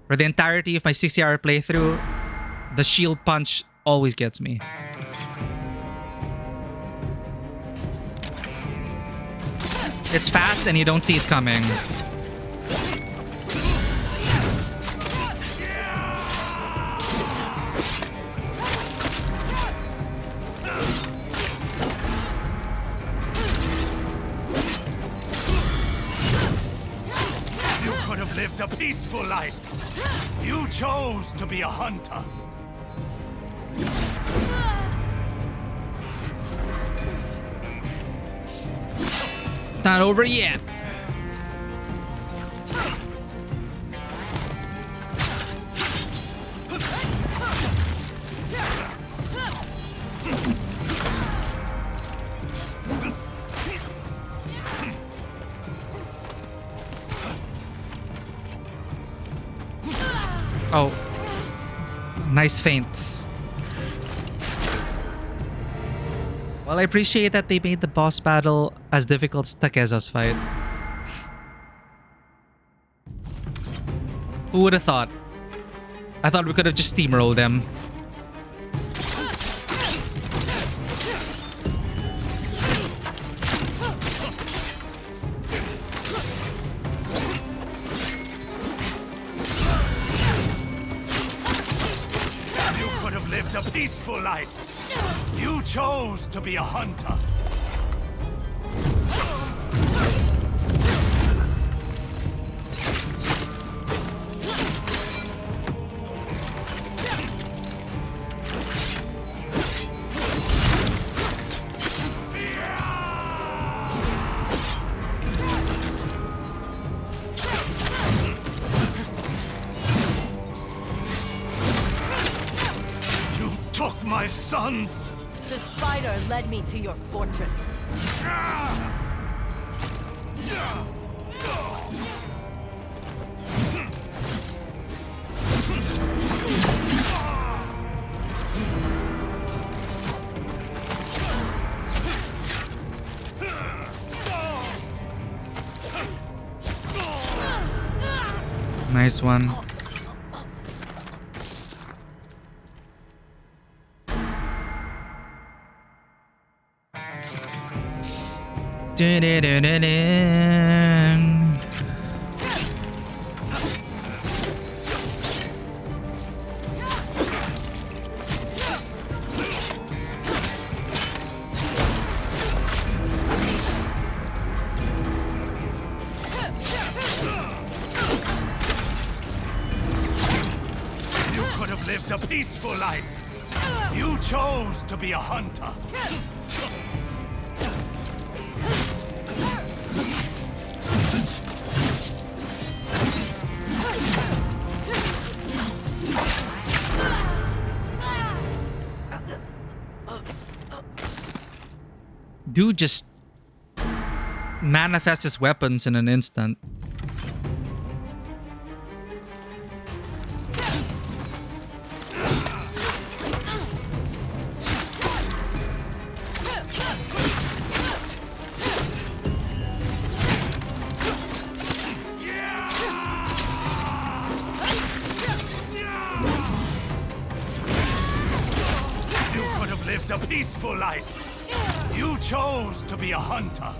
[SPEAKER 1] For the entirety of my 60-hour playthrough, the shield punch always gets me. It's fast and you don't see it coming.
[SPEAKER 6] You could have lived a peaceful life. You chose to be a hunter.
[SPEAKER 1] Not over yet. Oh. Nice feints. Well, I appreciate that they made the boss battle as difficult as Takeza's fight. Who would have thought? I thought we could have just steamrolled them.
[SPEAKER 6] You could have lived a peaceful life. You chose to be a hunter. You took my sons!
[SPEAKER 9] The spider led me to your fortress.
[SPEAKER 1] Nice one.
[SPEAKER 6] You could have lived a peaceful life. You chose to be a hunter.
[SPEAKER 1] Dude just manifests his weapons in an instant.
[SPEAKER 6] You could have lived a peaceful life. You chose to be a hunter.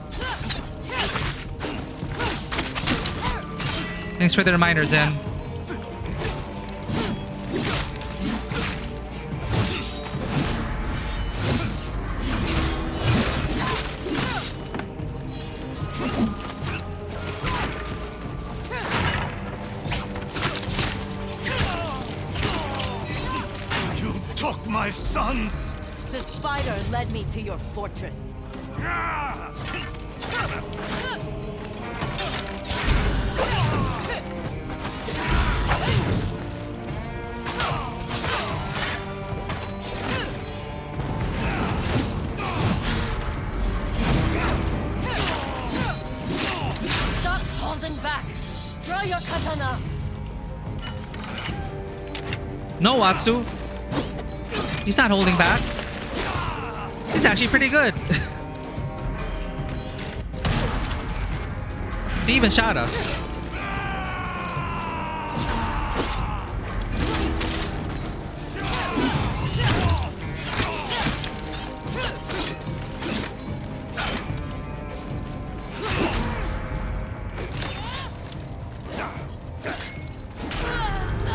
[SPEAKER 1] Thanks for the reminder, Zen.
[SPEAKER 6] my sons!
[SPEAKER 9] The spider led me to your fortress.
[SPEAKER 2] Stop holding back! Draw your katana!
[SPEAKER 1] No, Watsu. He's not holding back. He's actually pretty good. So he even shot us.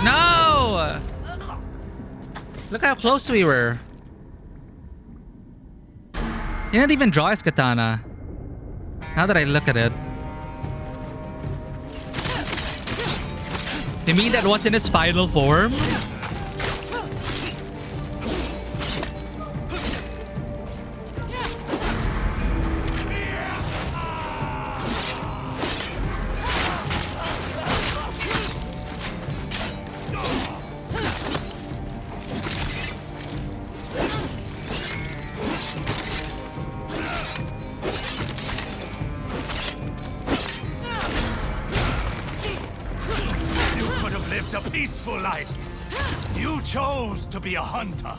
[SPEAKER 1] No! Look how close we were. He didn't even draw his katana. Now that I look at it. You mean that what's in his final form?
[SPEAKER 6] A peaceful life. You chose to be a hunter.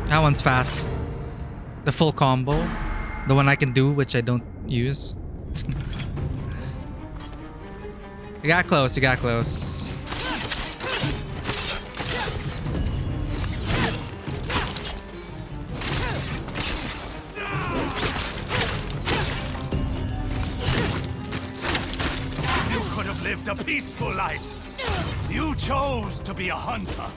[SPEAKER 1] That one's fast. The full combo. The one I can do, which I don't use. You got close, you got close.
[SPEAKER 6] You could have lived a peaceful life. You chose to be a hunter.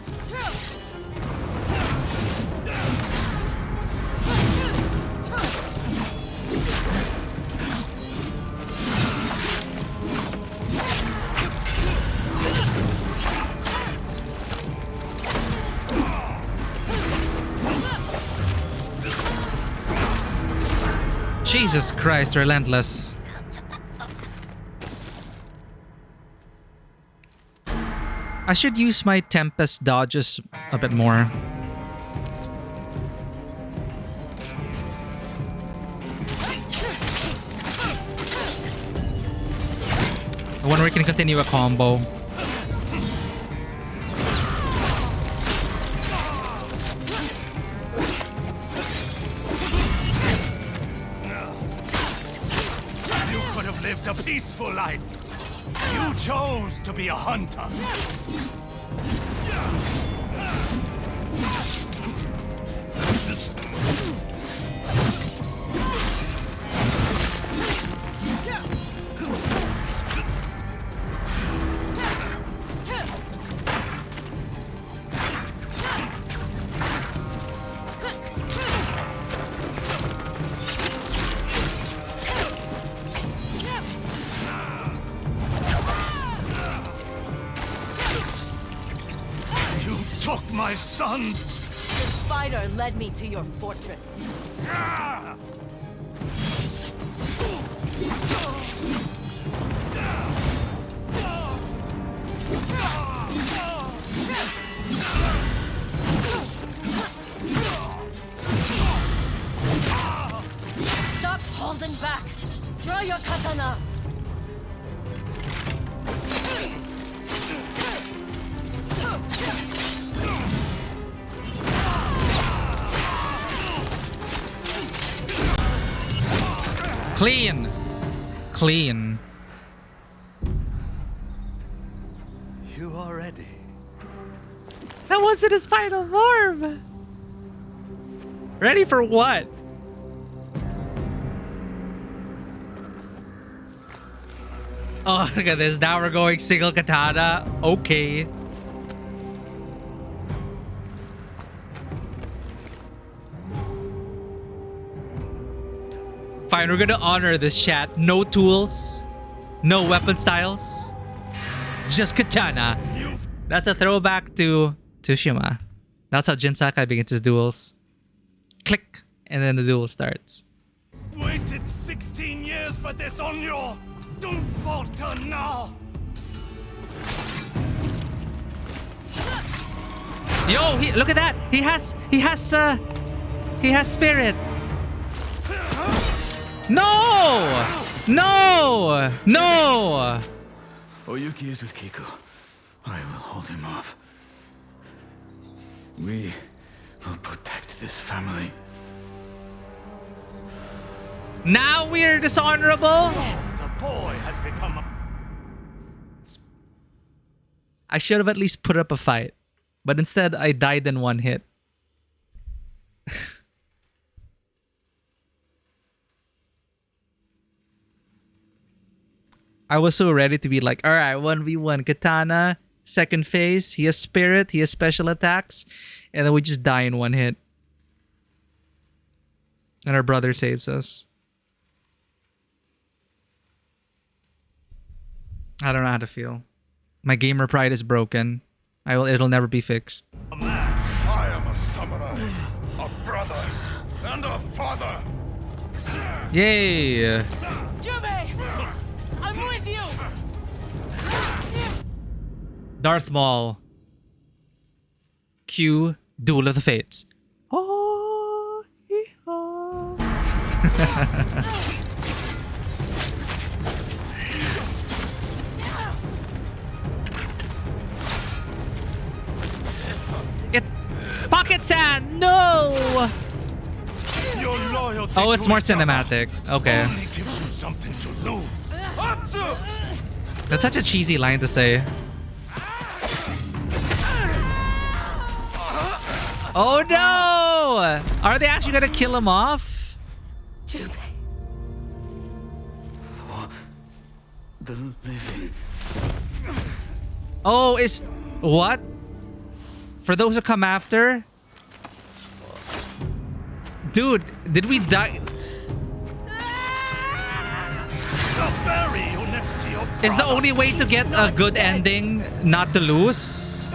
[SPEAKER 1] Jesus Christ, relentless. I should use my Tempest dodges a bit more. One where we can continue a combo.
[SPEAKER 6] A peaceful life. You chose to be a hunter. My sons!
[SPEAKER 9] The spider led me to your fortress.
[SPEAKER 2] Stop holding back! Draw your katana!
[SPEAKER 1] Clean. Clean.
[SPEAKER 7] you already.
[SPEAKER 1] That wasn't his final form. Ready for what? Oh, look at this. Now we're going single katana. Okay. Fine, we're gonna honor this chat. No tools, no weapon styles, just katana. That's a throwback to Tsushima. That's how Jin Sakai begins his duels. Click, and then the duel starts.
[SPEAKER 6] Waited 16 years for this, Onyo! Don't falter now!
[SPEAKER 1] Yo, look at that. He has spirit. No! No! No!
[SPEAKER 5] Oyuki is with Kiku. I will hold him off. We will protect this family.
[SPEAKER 1] Now we're dishonorable?
[SPEAKER 6] The boy has become a...
[SPEAKER 1] I should have at least put up a fight. But instead, I died in one hit. I was so ready to be like, alright, 1v1 katana, second phase, he has spirit, he has special attacks, and then we just die in one hit. And our brother saves us. I don't know how to feel. My gamer pride is broken. It'll never be fixed.
[SPEAKER 6] I am a samurai, a brother, and a father!
[SPEAKER 1] Yay!
[SPEAKER 2] Jubei! I'm with you!
[SPEAKER 1] Darth Maul. Q. Duel of the Fates. Oh, Pocket Sand! No!
[SPEAKER 6] Your loyalty
[SPEAKER 1] Oh, it's
[SPEAKER 6] to
[SPEAKER 1] more
[SPEAKER 6] each other
[SPEAKER 1] cinematic. Okay.
[SPEAKER 6] only gives you something to lose. Atsu!
[SPEAKER 1] That's such a cheesy line to say. Oh no! Are they actually gonna kill him off?
[SPEAKER 2] Jubei.
[SPEAKER 5] The living.
[SPEAKER 1] Oh, is... What? For those who come after? Dude, did we die? Is the only way to get a good ending not to lose?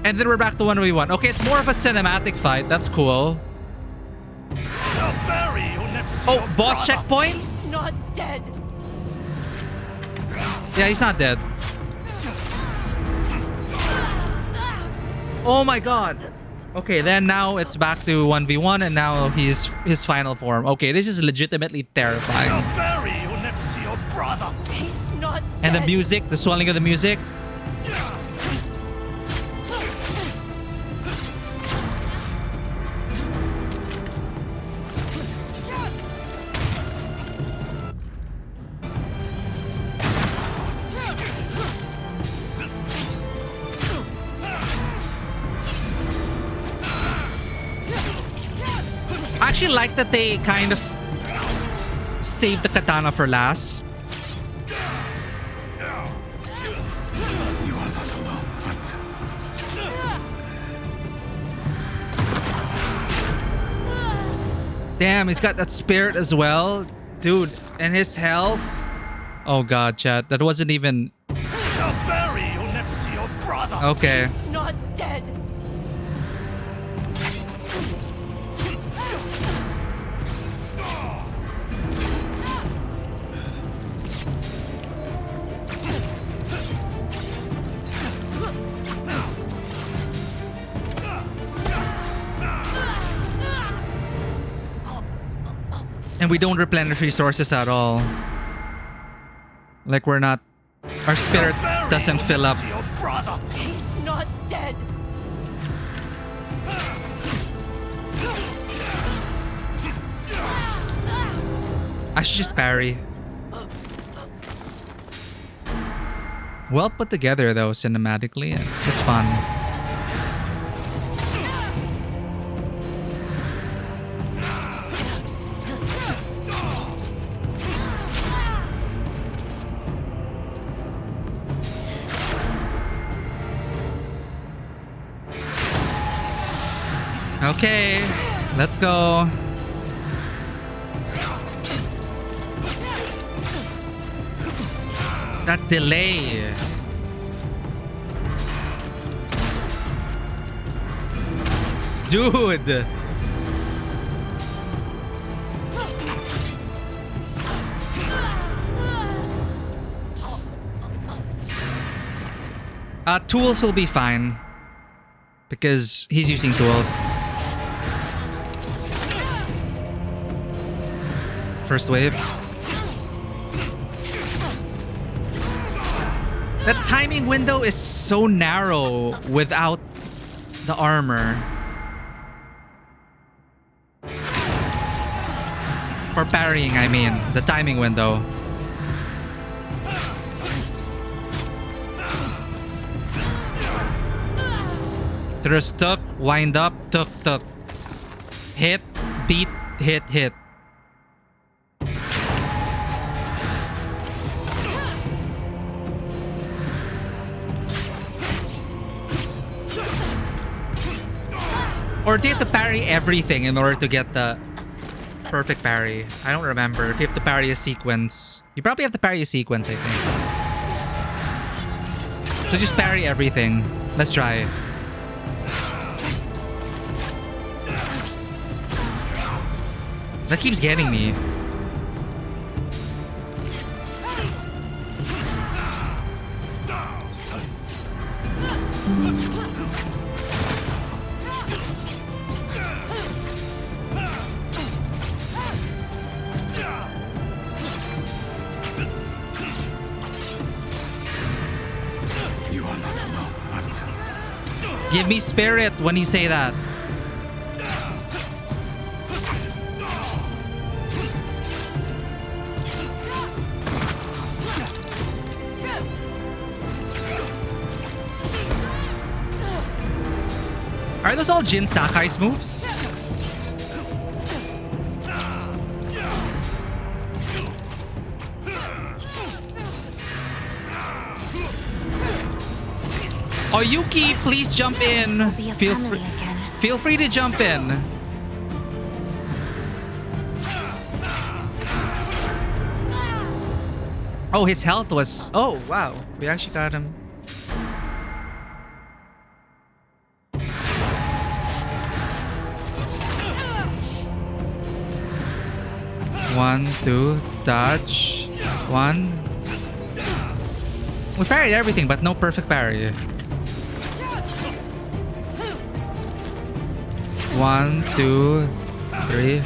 [SPEAKER 1] And then we're back to 1v1. Okay, it's more of a cinematic fight. That's cool. Oh, boss checkpoint?
[SPEAKER 2] He's not dead.
[SPEAKER 1] Yeah, he's not dead. Oh my god. Okay, then now it's back to 1v1 and now he's his final form. Okay, this is legitimately terrifying.
[SPEAKER 2] He's not
[SPEAKER 1] And the
[SPEAKER 2] dead.
[SPEAKER 1] music, the swelling of the music. I actually like that they kind of saved the katana for last.
[SPEAKER 5] You are not alone, Atsu.
[SPEAKER 1] Damn, he's got that spirit as well. Dude, and his health. Oh god, chat. That wasn't even... Okay.
[SPEAKER 2] He's not dead.
[SPEAKER 1] And we don't replenish resources at all. Like we're not... Our spirit doesn't fill up.
[SPEAKER 2] He's not dead.
[SPEAKER 1] I should just parry. Well put together though, cinematically. It's fun. Okay, let's go. That delay. Dude. Tools will be fine. Because he's using tools. First wave. That timing window is so narrow without the armor. For parrying, I mean. The timing window. Thrust, tuck, wind up, tuck, tuck. Hit, beat, hit, hit. Or do you have to parry everything in order to get the perfect parry? I don't remember if you have to parry a sequence. You probably have to parry a sequence, I think. So just parry everything. Let's try. That keeps getting me.
[SPEAKER 8] You are not alone, Hudson.
[SPEAKER 1] Give me spirit when you say that. Are those all Jin Sakai's moves? Oh, Yuki, please jump in. Feel free to jump in. Oh, his health was... Oh, wow. We actually got him. One, two, dodge. One. We parried everything, but no perfect parry. One, two, three.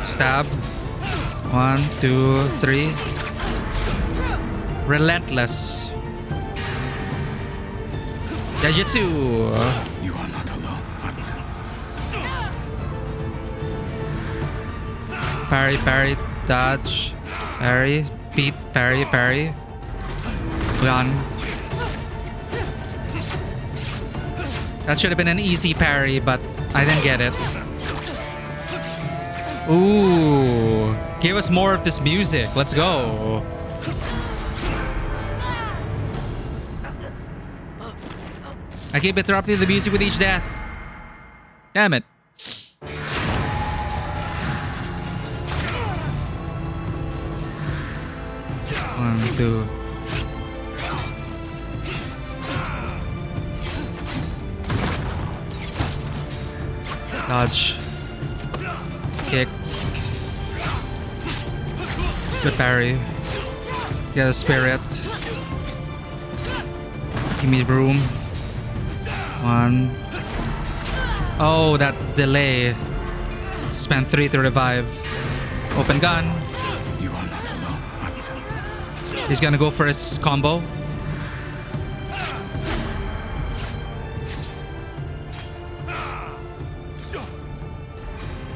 [SPEAKER 1] Stab. One, two, three. Relentless. Jujutsu.
[SPEAKER 8] You are not alone, Hudson.
[SPEAKER 1] Parry, parry, dodge, parry, beat, parry, parry. Gone. That should have been an easy parry, but I didn't get it. Ooh, give us more of this music. Let's go. I keep interrupting the music with each death. Damn it. One, two. Dodge. Kick. Good parry. Get a spirit. Give me room. One. Oh, that delay. Spent 3 to revive. Open gun.
[SPEAKER 8] You are not alone, Hudson.
[SPEAKER 1] He's gonna go for his combo.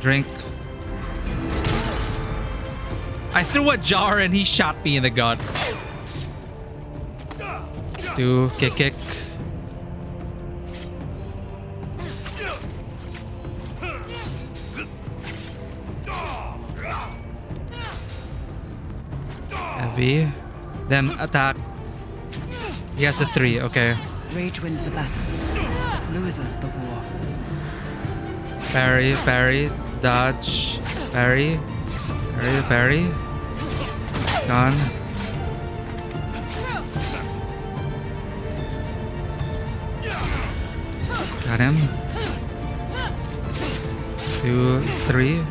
[SPEAKER 1] Drink. I threw a jar and he shot me in the gut. 2, kick. Heavy. Then attack. He has a 3, okay.
[SPEAKER 9] Rage wins the battle, loses the war.
[SPEAKER 1] Parry, dodge, parry. Gone. Got him. 2, 3.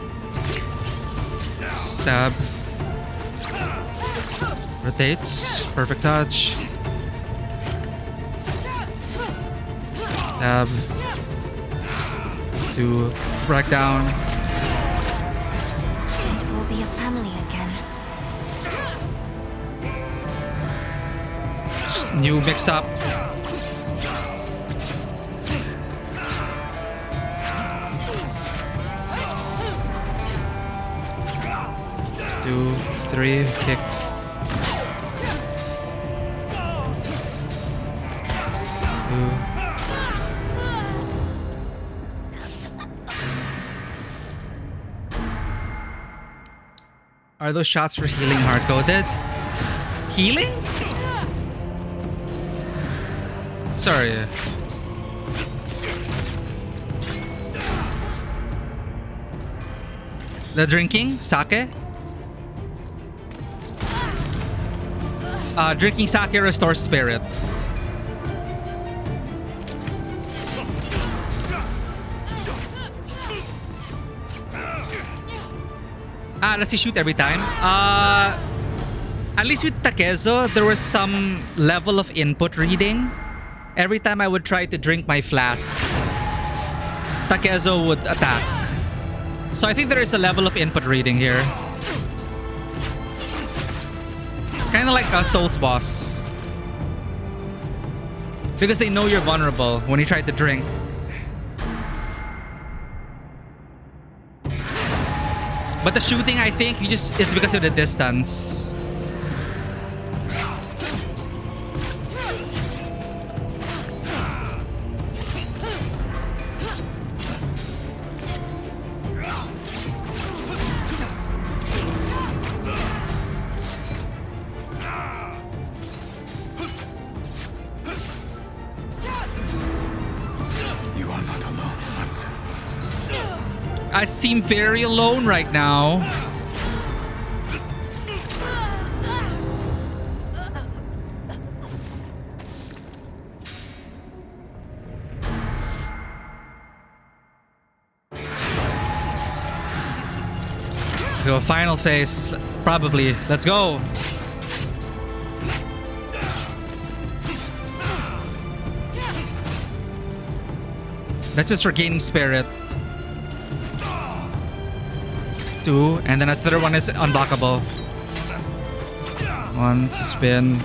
[SPEAKER 1] Stab. Rotates. Perfect dodge. Stab. 2. Break down.
[SPEAKER 10] We'll be a family again.
[SPEAKER 1] Just new mix up. Two, 3, kick. Are those shots for healing hard-coded? Healing? Sorry. The drinking? Sake? Drinking sake restores spirit. Does he shoot every time? At least with Takezo, there was some level of input reading. Every time I would try to drink my flask, Takezo would attack. So I think there is a level of input reading here. Kind of like a Souls boss. Because they know you're vulnerable when you try to drink. But the shooting, I think, it's because of the distance. I seem very alone right now. Let's go, final phase. Probably. Let's go. That's just for gaining spirit. 2, and then the third one is unblockable. 1, spin.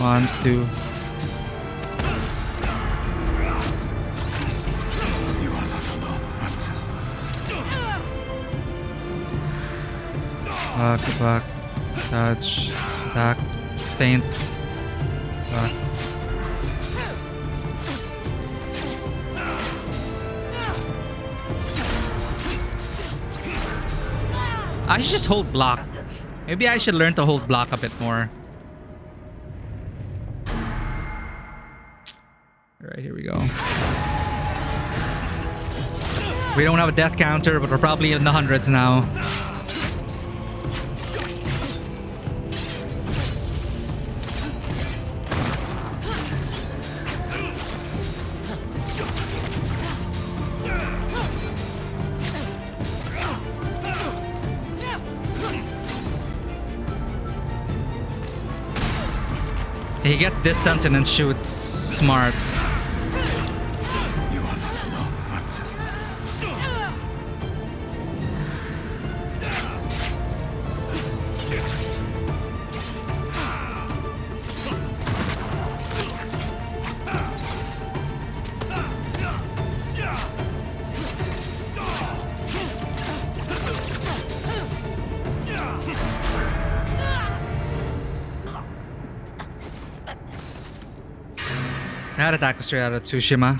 [SPEAKER 1] 1, 2. Back, dodge, attack, feint, back. I should just hold block. Maybe I should learn to hold block a bit more. Alright, here we go. We don't have a death counter, but we're probably in the hundreds now. He gets distance and then shoots. Smart.
[SPEAKER 8] You are not alone, Matsu.
[SPEAKER 1] That attack was straight out of Tsushima.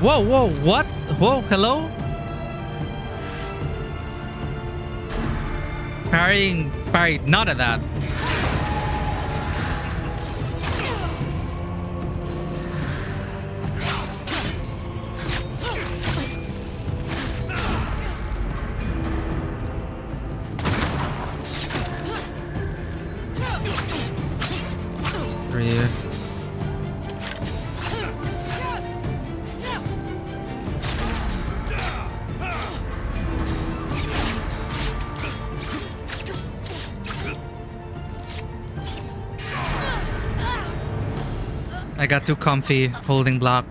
[SPEAKER 1] Whoa, whoa, what? Whoa, hello? Parried none of that. I got too comfy holding block.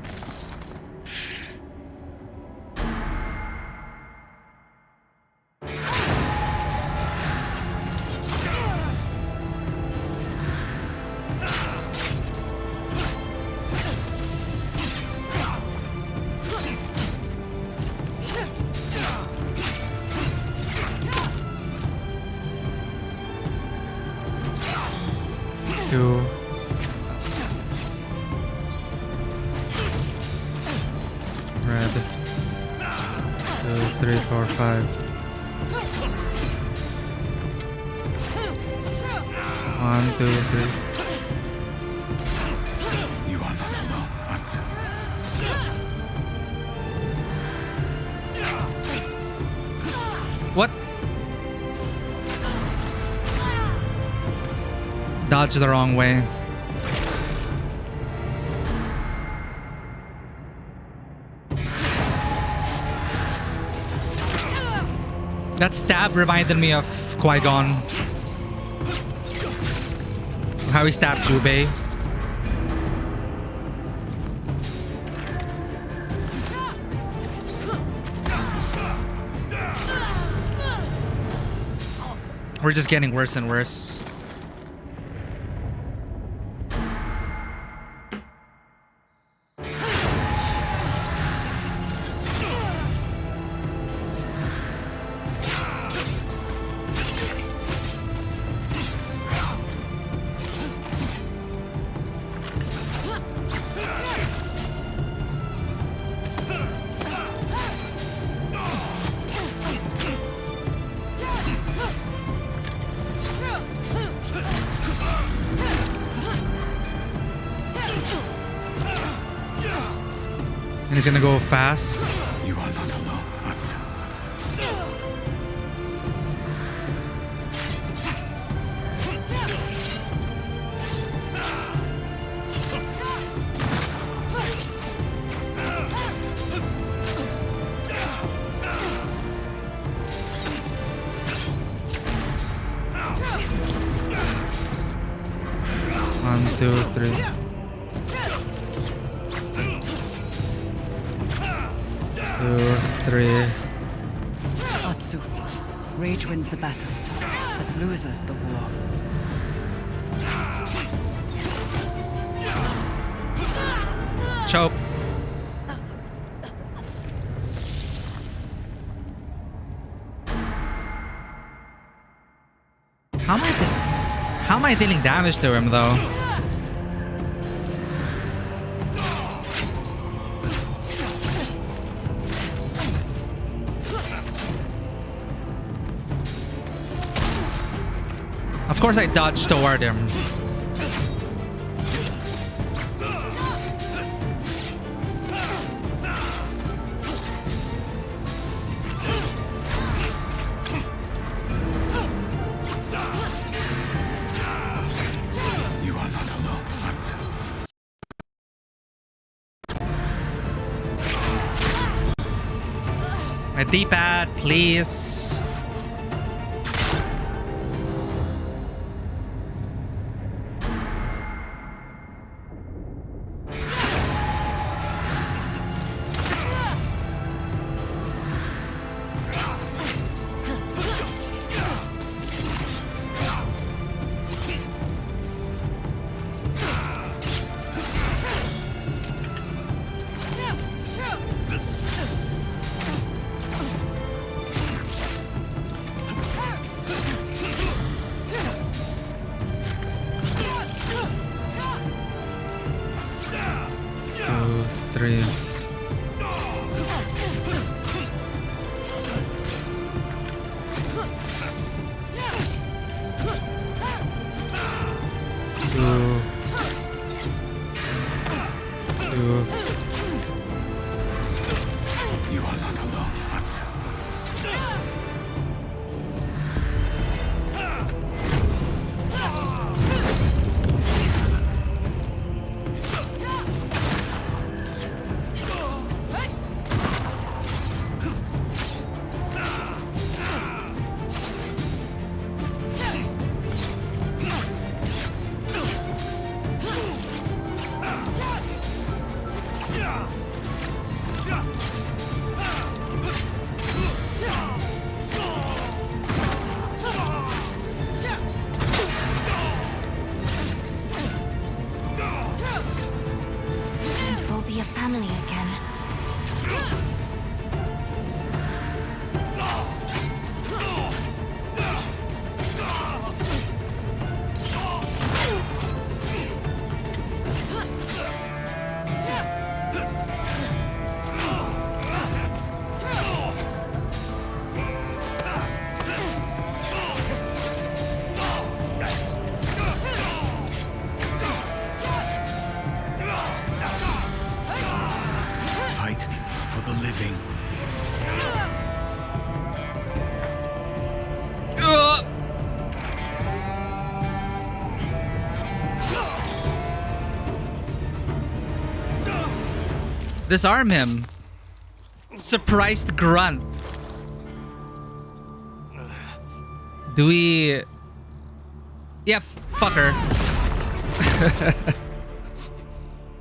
[SPEAKER 1] Two. Red. 2, 3, 4, 5. 1, 2, 3.
[SPEAKER 8] You are not alone, Atsu.
[SPEAKER 1] What? Dodge the wrong way. That stab reminded me of Qui-Gon. How he stabbed Jubei. We're just getting worse and worse. And he's gonna go fast.
[SPEAKER 8] You are not alone, Atsu.
[SPEAKER 1] One, two, three. 2, 3.
[SPEAKER 9] Atsu, rage wins the battles, but loses the war.
[SPEAKER 1] Choke. How am I dealing damage to him though? Of course I dodged toward him.
[SPEAKER 8] You are not alone, Atsu.
[SPEAKER 1] My D-pad, please.
[SPEAKER 5] the living.
[SPEAKER 1] Disarm him. Surprised grunt. Do we... Yeah, fuck her.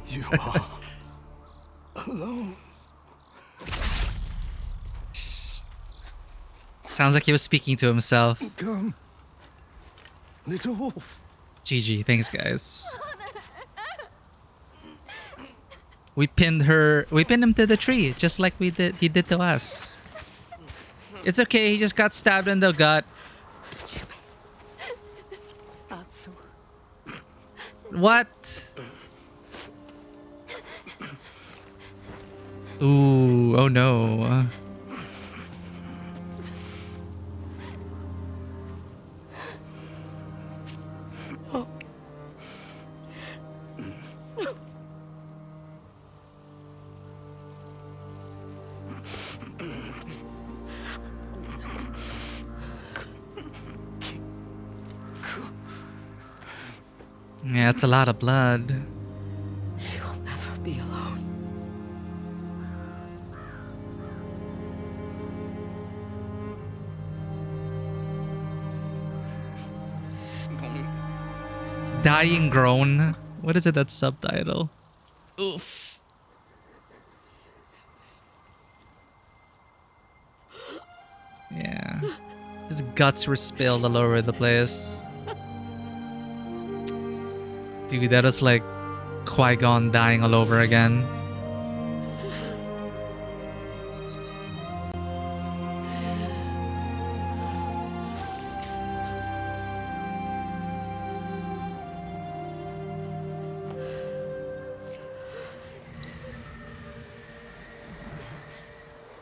[SPEAKER 5] You are alone.
[SPEAKER 1] Sounds like he was speaking to himself.
[SPEAKER 5] Come, little wolf.
[SPEAKER 1] GG, thanks guys. We pinned him to the tree, just like he did to us. It's okay, he just got stabbed in the gut. What? Ooh, oh no. Yeah, it's a lot of blood.
[SPEAKER 2] She will never be alone.
[SPEAKER 1] Dying groan. What is it, that subtitle? Oof. Yeah. His guts were spilled all over the place. Dude, that is like Qui-Gon dying all over again.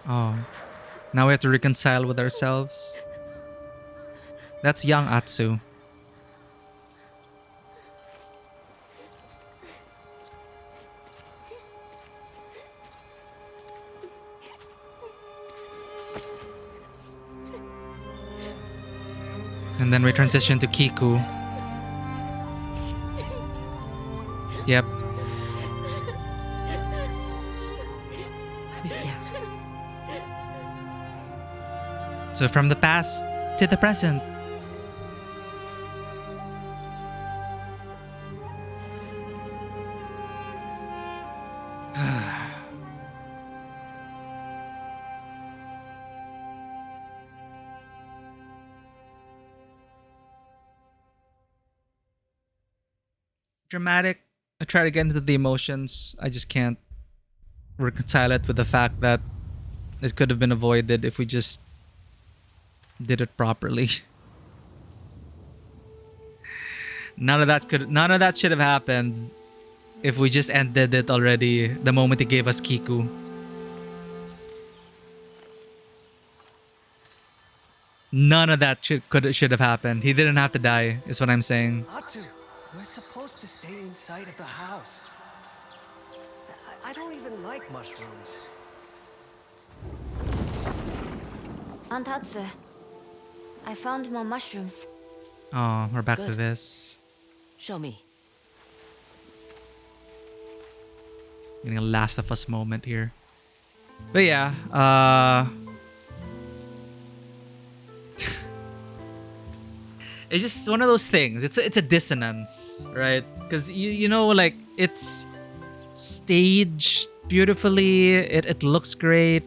[SPEAKER 1] Oh, now we have to reconcile with ourselves. That's young Atsu. And then we transition to Kiku. Yep. So from the past to the present. Dramatic. I try to get into the emotions. I just can't reconcile it with the fact that it could have been avoided if we just did it properly. None of that should have happened if we just ended it already the moment he gave us Kiku. None of that should have happened. He didn't have to die, is what I'm saying.
[SPEAKER 4] Atsu, we're supposed to stay inside of the house. I don't even like mushrooms.
[SPEAKER 10] Aunt Atsu, I found more mushrooms.
[SPEAKER 1] Oh, we're back to
[SPEAKER 2] Good.
[SPEAKER 1] this.
[SPEAKER 2] Show me.
[SPEAKER 1] Getting a Last of Us moment here. But yeah, it's just one of those things. It's a dissonance, right? Because you know, like, it's staged beautifully. It looks great,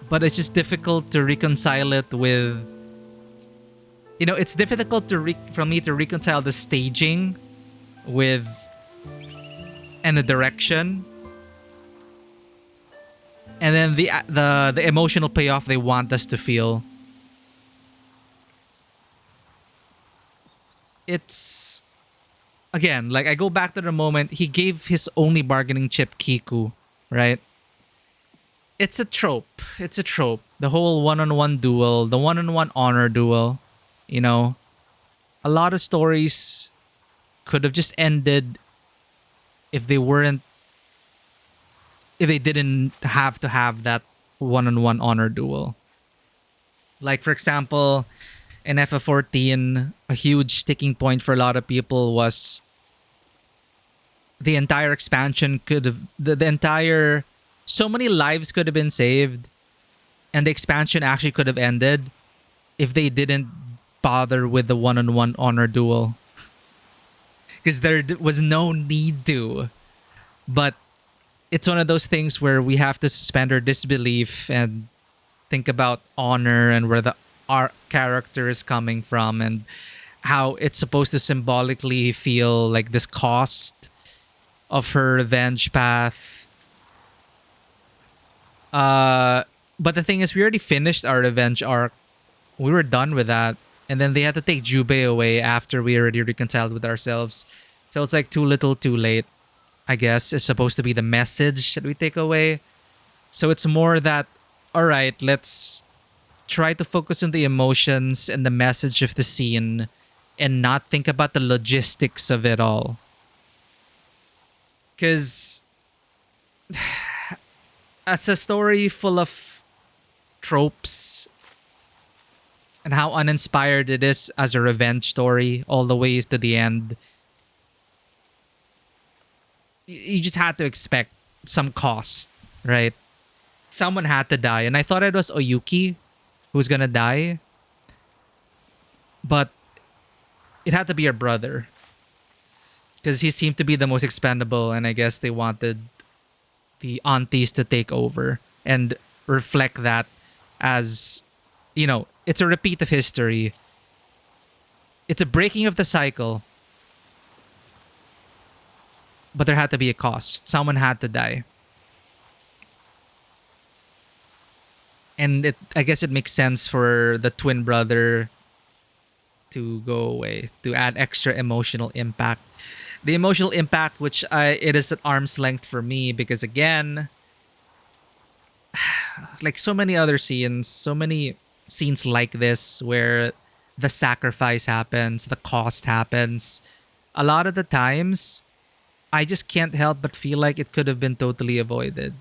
[SPEAKER 1] but it's just difficult to reconcile it with. You know, it's difficult for me to reconcile the staging with and the direction, and then the emotional payoff they want us to feel. It's, again, like, I go back to the moment he gave his only bargaining chip Kiku, right? It's a trope. It's a trope. The whole one-on-one duel, the one-on-one honor duel, you know. A lot of stories could have just ended if they weren't if they didn't have to have that one-on-one honor duel. Like, for example, in FF14, a huge sticking point for a lot of people was the entire expansion could have, the entire, so many lives could have been saved, and the expansion actually could have ended if they didn't bother with the one-on-one honor duel. Because there was no need to. But it's one of those things where we have to suspend our disbelief and think about honor and where our character is coming from and how it's supposed to symbolically feel like this cost of her revenge path. But the thing is, we already finished our revenge arc. We were done with that. And then they had to take Jubei away after we already reconciled with ourselves. So it's like too little too late, I guess, is supposed to be the message that we take away. So it's more that, all right, let's try to focus on the emotions and the message of the scene and not think about the logistics of it all. Because as a story full of tropes and how uninspired it is as a revenge story all the way to the end, you just had to expect some cost, right? Someone had to die. And I thought it was Oyuki who's gonna die. But it had to be her brother. Because he seemed to be the most expendable, and I guess they wanted the aunties to take over and reflect that as, you know, it's a repeat of history. It's a breaking of the cycle. But there had to be a cost. Someone had to die. And I guess it makes sense for the twin brother to go away, to add extra emotional impact. The emotional impact, which it is at arm's length for me, because again, like so many other scenes, so many scenes like this where the sacrifice happens, the cost happens, a lot of the times, I just can't help but feel like it could have been totally avoided.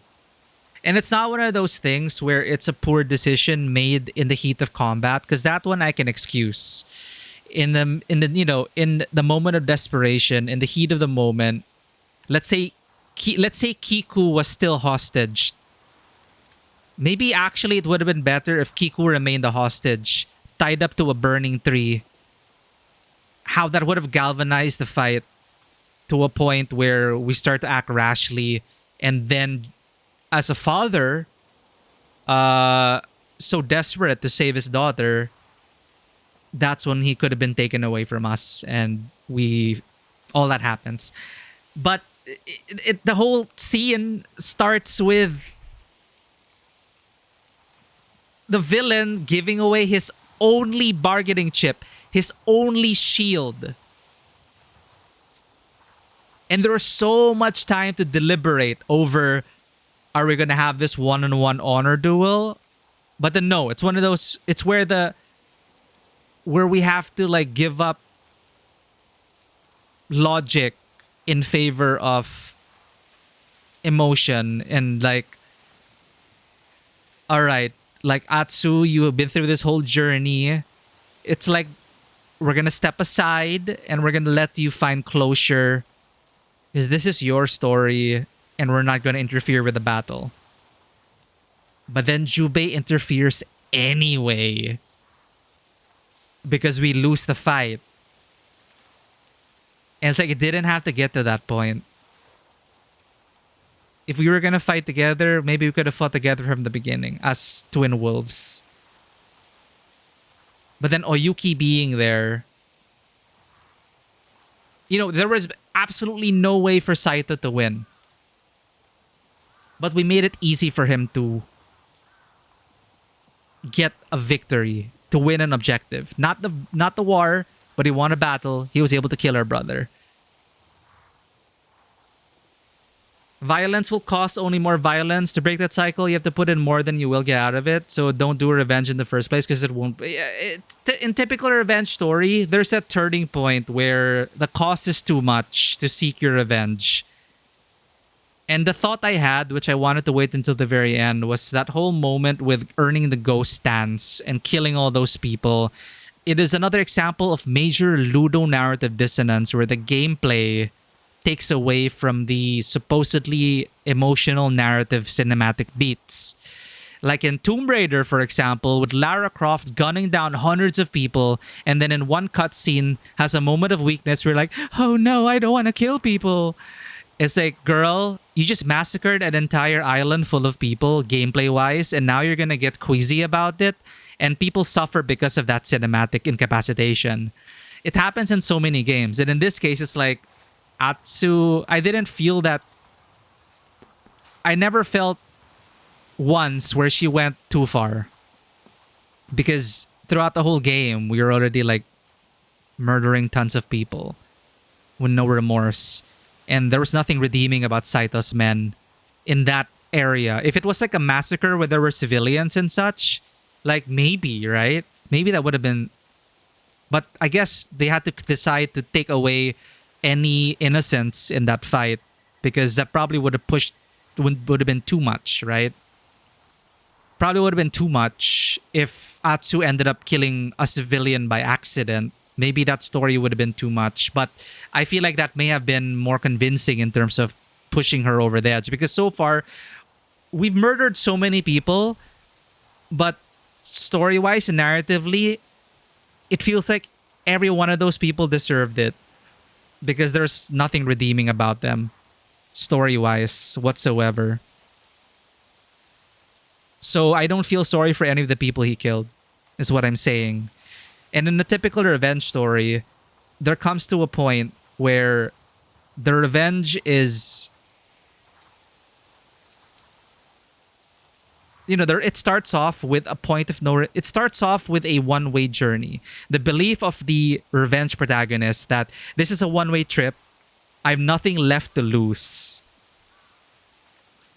[SPEAKER 1] And it's not one of those things where it's a poor decision made in the heat of combat, because that one I can excuse. In the moment of desperation, in the heat of the moment, let's say Kiku was still hostage. Maybe actually it would have been better if Kiku remained a hostage, tied up to a burning tree. How that would have galvanized the fight to a point where we start to act rashly, and then as a father, so desperate to save his daughter, that's when he could have been taken away from us, and all that happens. But the whole scene starts with the villain giving away his only bargaining chip, his only shield. And there was so much time to deliberate over, are we going to have this one-on-one honor duel? But then no, it's one of those, it's where we have to like give up logic in favor of emotion, and like, all right, like Atsu, you have been through this whole journey. It's like, we're going to step aside and we're going to let you find closure, because this is your story and we're not going to interfere with the battle. But then Jubei interferes anyway, because we lose the fight. And it's like, it didn't have to get to that point. If we were going to fight together, maybe we could have fought together from the beginning as twin wolves. But then Oyuki being there, you know, there was absolutely no way for Saito to win. But we made it easy for him to get a victory, to win an objective. Not the war, but he won a battle. He was able to kill our brother. Violence will cost only more violence. To break that cycle, you have to put in more than you will get out of it. So don't do a revenge in the first place, because it won't. In typical revenge story, there's that turning point where the cost is too much to seek your revenge. And the thought I had, which I wanted to wait until the very end, was that whole moment with earning the ghost stance and killing all those people. It is another example of major ludo narrative dissonance where the gameplay takes away from the supposedly emotional narrative cinematic beats. Like in Tomb Raider, for example, with Lara Croft gunning down hundreds of people, and then in one cutscene has a moment of weakness where like, oh no, I don't want to kill people. It's like, girl, you just massacred an entire island full of people, gameplay-wise, and now you're gonna get queasy about it, and people suffer because of that cinematic incapacitation. It happens in so many games, and in this case, it's like, Atsu, I didn't feel that. I never felt once where she went too far. Because throughout the whole game, we were already like murdering tons of people with no remorse. And there was nothing redeeming about Saito's men in that area. If it was like a massacre where there were civilians and such, like maybe, right? Maybe that would have been. But I guess they had to decide to take away any innocence in that fight because that probably would have been too much, right? Probably would have been too much if Atsu ended up killing a civilian by accident. Maybe that story would have been too much, but I feel like that may have been more convincing in terms of pushing her over the edge because so far we've murdered so many people, but story-wise and narratively, it feels like every one of those people deserved it because there's nothing redeeming about them story-wise whatsoever. So I don't feel sorry for any of the people he killed, is what I'm saying. And in a typical revenge story, there comes to a point where the revenge is, it starts off with a point of no. It starts off with a one-way journey. The belief of the revenge protagonist that this is a one-way trip. I have nothing left to lose.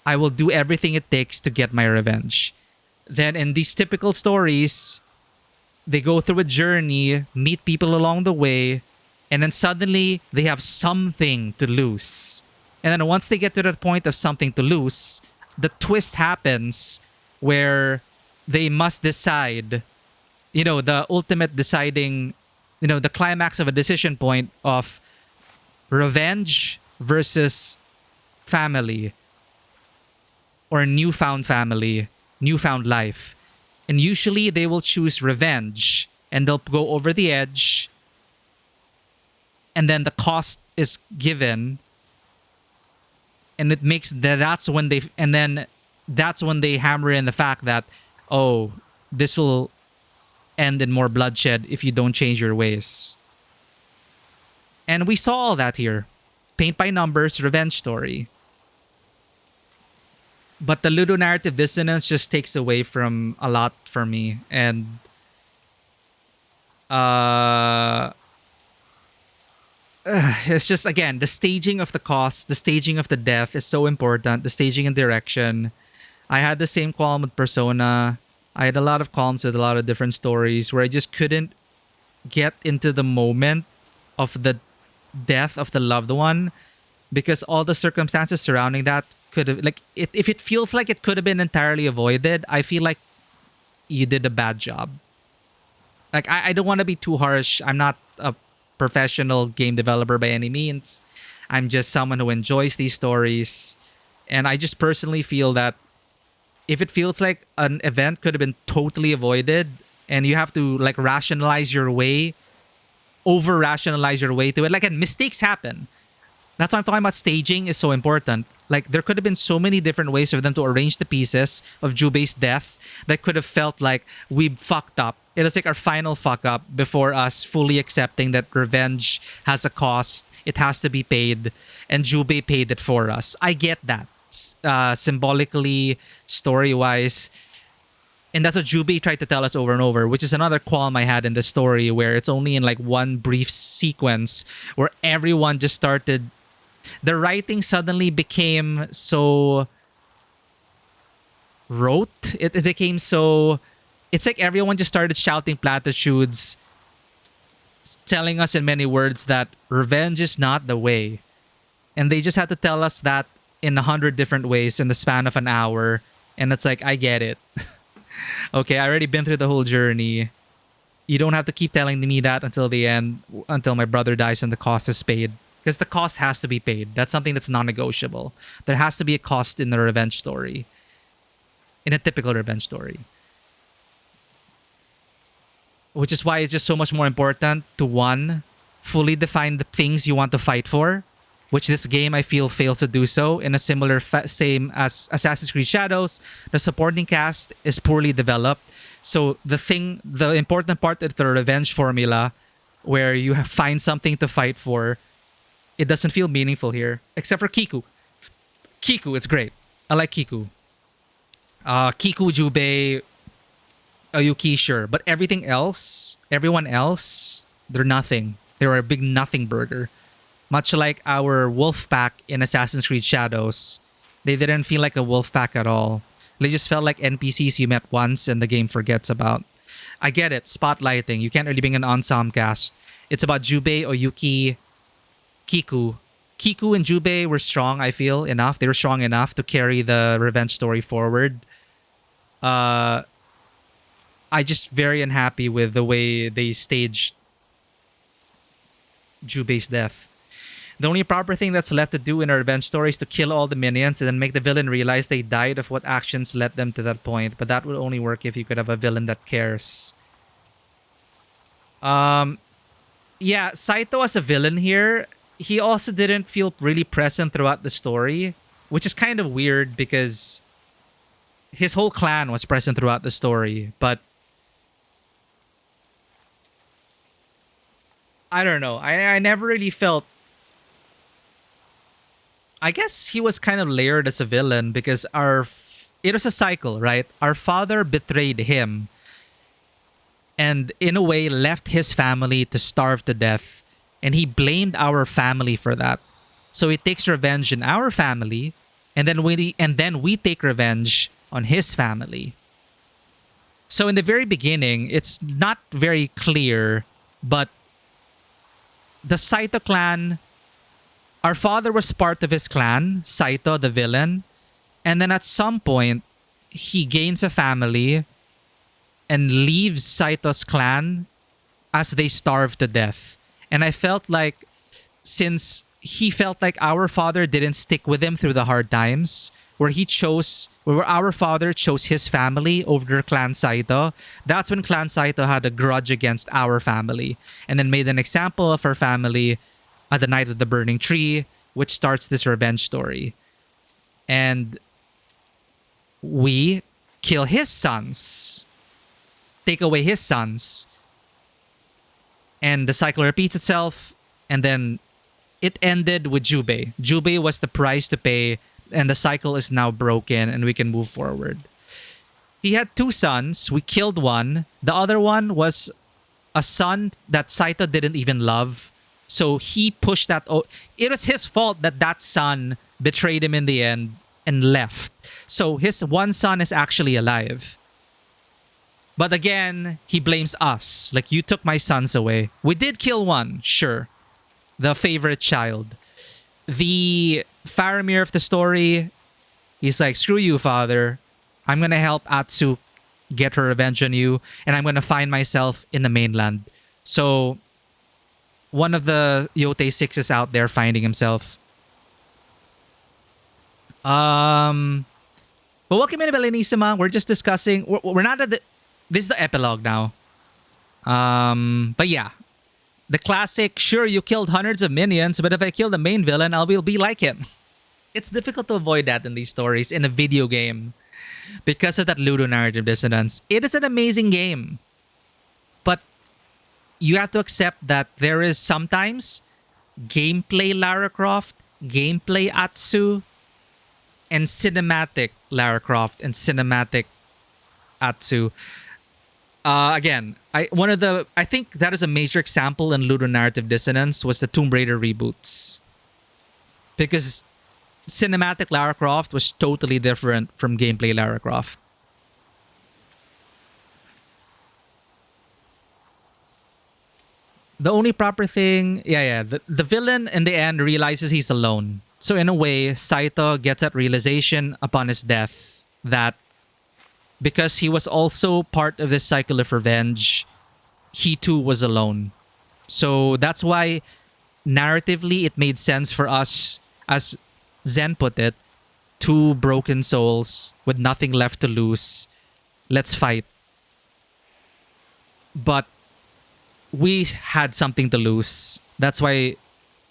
[SPEAKER 1] I will do everything it takes to get my revenge. Then in these typical stories, they go through a journey, meet people along the way, and then suddenly they have something to lose. And then once they get to that point of something to lose, the twist happens where they must decide, the ultimate deciding, the climax of a decision point of revenge versus family or newfound family, newfound life. And usually they will choose revenge and they'll go over the edge. And then the cost is given. And it makes that's when they hammer in the fact that, oh, this will end in more bloodshed if you don't change your ways. And we saw all that here. Paint by numbers, revenge story. But the ludonarrative dissonance just takes away from a lot for me. And it's just, again, the staging of the cost, the staging of the death is so important. The staging and direction. I had the same qualm with Persona. I had a lot of qualms with a lot of different stories where I just couldn't get into the moment of the death of the loved one because all the circumstances surrounding that could have, like, if it feels like it could have been entirely avoided, I feel like you did a bad job. Like, I don't want to be too harsh. I'm not a professional game developer by any means. I'm just someone who enjoys these stories. And I just personally feel that if it feels like an event could have been totally avoided and you have to, like, rationalize your way, over-rationalize your way to it. Like, and mistakes happen. That's why I'm talking about staging is so important. Like, there could have been so many different ways for them to arrange the pieces of Jubei's death that could have felt like we fucked up. It was like our final fuck up before us fully accepting that revenge has a cost. It has to be paid. And Jubei paid it for us. I get that. Symbolically, story-wise. And that's what Jubei tried to tell us over and over, which is another qualm I had in the story where it's only in like one brief sequence where everyone just started. The writing suddenly became so rote. It became so. It's like everyone just started shouting platitudes, telling us in many words that revenge is not the way. And they just had to tell us that in 100 different ways in the span of an hour. And it's like, I get it. Okay, I already been through the whole journey. You don't have to keep telling me that until the end, until my brother dies and the cost is paid. Because the cost has to be paid. That's something that's non-negotiable. There has to be a cost in the revenge story. In a typical revenge story. Which is why it's just so much more important to, one, fully define the things you want to fight for, which this game I feel fails to do so. In a similar same as Assassin's Creed Shadows, the supporting cast is poorly developed. So the important part is the revenge formula, where you find something to fight for. It doesn't feel meaningful here, except for Kiku. Kiku, it's great. I like Kiku. Kiku, Jubei, Yuki, sure. But everything else, everyone else, they're nothing. They're a big nothing burger. Much like our wolf pack in Assassin's Creed Shadows. They didn't feel like a wolf pack at all. They just felt like NPCs you met once and the game forgets about. I get it, spotlighting. You can't really bring an ensemble cast. It's about Jubei, Oyuki, Kiku. Kiku and Jubei were strong, I feel, enough. They were strong enough to carry the revenge story forward. I just very unhappy with the way they staged Jubei's death. The only proper thing that's left to do in a revenge story is to kill all the minions and then make the villain realize they died of what actions led them to that point. But that would only work if you could have a villain that cares. Yeah, Saito as a villain here, he also didn't feel really present throughout the story, which is kind of weird because his whole clan was present throughout the story. But I don't know. I never really felt... I guess he was kind of layered as a villain because it was a cycle, right? Our father betrayed him and in a way left his family to starve to death, and he blamed our family for that. So he takes revenge in our family, and then we take revenge on his family. So in the very beginning, it's not very clear, but the Saito clan, our father was part of his clan, Saito the villain, and then at some point, he gains a family and leaves Saito's clan as they starve to death. And I felt like, since he felt like our father didn't stick with him through the hard times, where our father chose his family over Clan Saito, that's when Clan Saito had a grudge against our family and then made an example of our family at the Night of the Burning Tree, which starts this revenge story. And we kill his sons, take away his sons, and the cycle repeats itself, and then it ended with Jubei. Jubei was the price to pay, and the cycle is now broken, and we can move forward. He had two sons. We killed one. The other one was a son that Saito didn't even love. So he pushed that... It was his fault that that son betrayed him in the end and left. So his one son is actually alive. But again, he blames us. Like, you took my sons away. We did kill one, sure. The favorite child. The Faramir of the story, he's like, screw you, father. I'm going to help Atsu get her revenge on you. And I'm going to find myself in the mainland. So one of the Yotei 6 is out there finding himself. But welcome in, Belenissima. We're just discussing... We're not at the... This is the epilogue now. But yeah. The classic, sure, you killed hundreds of minions, but if I kill the main villain, I will be like him. It's difficult to avoid that in these stories in a video game because of that ludonarrative dissonance. It is an amazing game. But you have to accept that there is sometimes gameplay Lara Croft, gameplay Atsu, and cinematic Lara Croft and cinematic Atsu. Again, I think that is a major example in ludonarrative dissonance was the Tomb Raider reboots. Because cinematic Lara Croft was totally different from gameplay Lara Croft. The only proper thing... The villain in the end realizes he's alone. So in a way, Saito gets that realization upon his death that because he was also part of this cycle of revenge, he too was alone. So that's why narratively it made sense for us, as Zen put it, two broken souls with nothing left to lose. Let's fight. But we had something to lose. That's why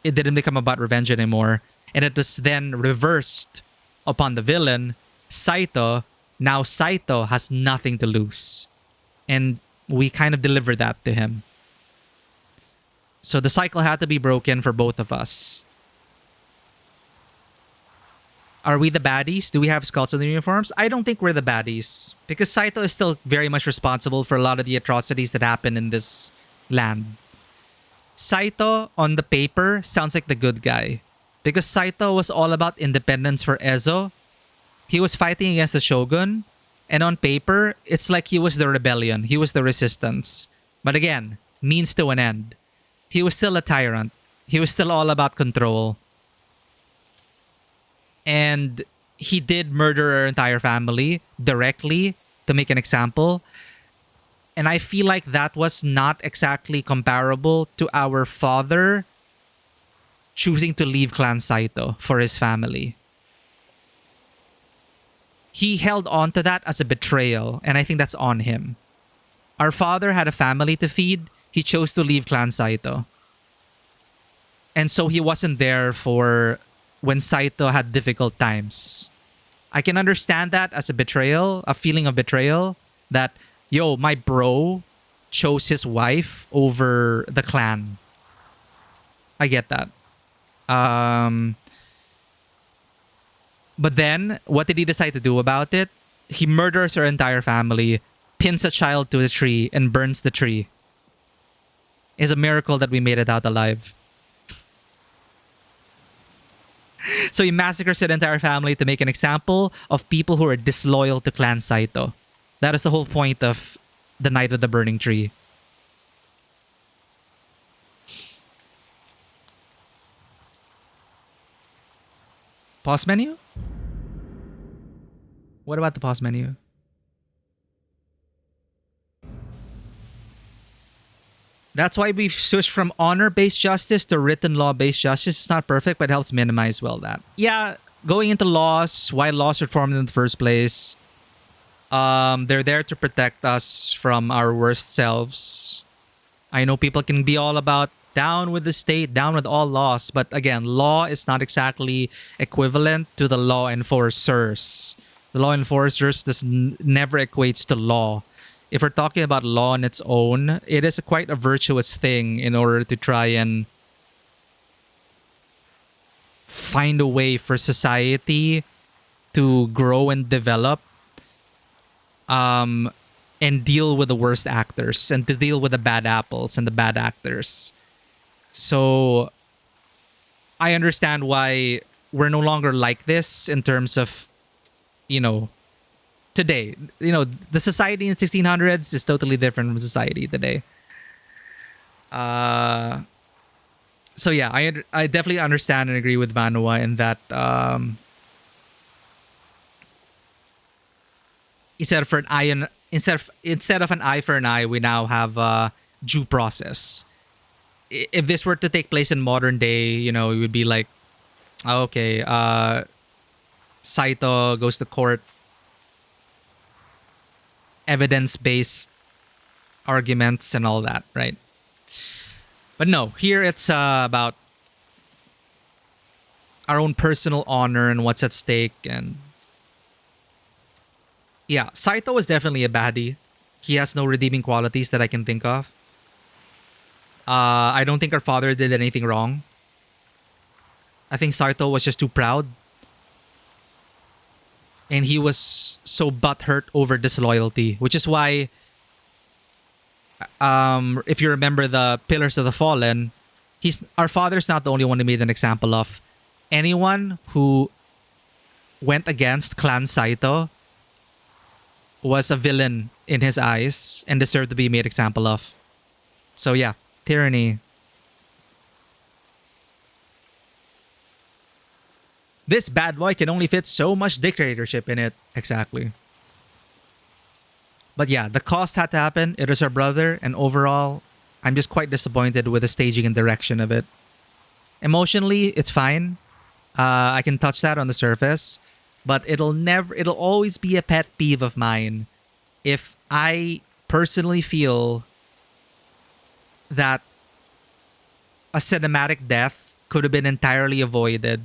[SPEAKER 1] it didn't become about revenge anymore. And it was then reversed upon the villain, Saito. Now Saito has nothing to lose. And we kind of delivered that to him. So the cycle had to be broken for both of us. Are we the baddies? Do we have skulls on the uniforms? I don't think we're the baddies. Because Saito is still very much responsible for a lot of the atrocities that happen in this land. Saito, on the paper, sounds like the good guy. Because Saito was all about independence for Ezo. He was fighting against the shogun. And on paper, it's like he was the rebellion. He was the resistance. But again, means to an end. He was still a tyrant. He was still all about control. And he did murder our entire family directly to make an example. And I feel like that was not exactly comparable to our father choosing to leave Clan Saito for his family. He held on to that as a betrayal, and I think that's on him. Our father had a family to feed. He chose to leave Clan Saito. And so he wasn't there for when Saito had difficult times. I can understand that as a betrayal, a feeling of betrayal, that, yo, my bro chose his wife over the clan. I get that. But then, what did he decide to do about it? He murders her entire family, pins a child to a tree, and burns the tree. It's a miracle that we made it out alive. So he massacres the entire family to make an example of people who are disloyal to Clan Saito. That is the whole point of the Night of the Burning Tree. Pause menu? What about the pause menu? That's why we've switched from honor-based justice to written law-based justice. It's not perfect, but it helps minimize well that. Yeah, going into laws, why laws were formed in the first place. They're there to protect us from our worst selves. I know people can be all about down with the state, down with all laws. But again, law is not exactly equivalent to the law enforcers. The law enforcers never equates to law. If we're talking about law on its own, it is quite a virtuous thing in order to try and find a way for society to grow and develop, and deal with the worst actors and to deal with the bad apples and the bad actors. So I understand why we're no longer like this in terms of, today. The society in 1600s is totally different from society today. So yeah, I definitely understand and agree with Vanua in that instead of an eye for an eye, we now have due process. If this were to take place in modern day, it would be like, okay, Saito goes to court, evidence-based arguments and all that, right? But no, here it's about our own personal honor and what's at stake. And yeah, Saito was definitely a baddie. He has no redeeming qualities that I can think of. I don't think our father did anything wrong. I think Saito was just too proud. And he was so butthurt over disloyalty, which is why, if you remember the Pillars of the Fallen, our father's not the only one who made an example of. Anyone who went against Clan Saito was a villain in his eyes and deserved to be made example of. So yeah, tyranny. This bad boy can only fit so much dictatorship in it. Exactly. But yeah, the cost had to happen. It was her brother, and overall, I'm just quite disappointed with the staging and direction of it. Emotionally, it's fine. I can touch that on the surface, but it'll always be a pet peeve of mine if I personally feel that a cinematic death could have been entirely avoided.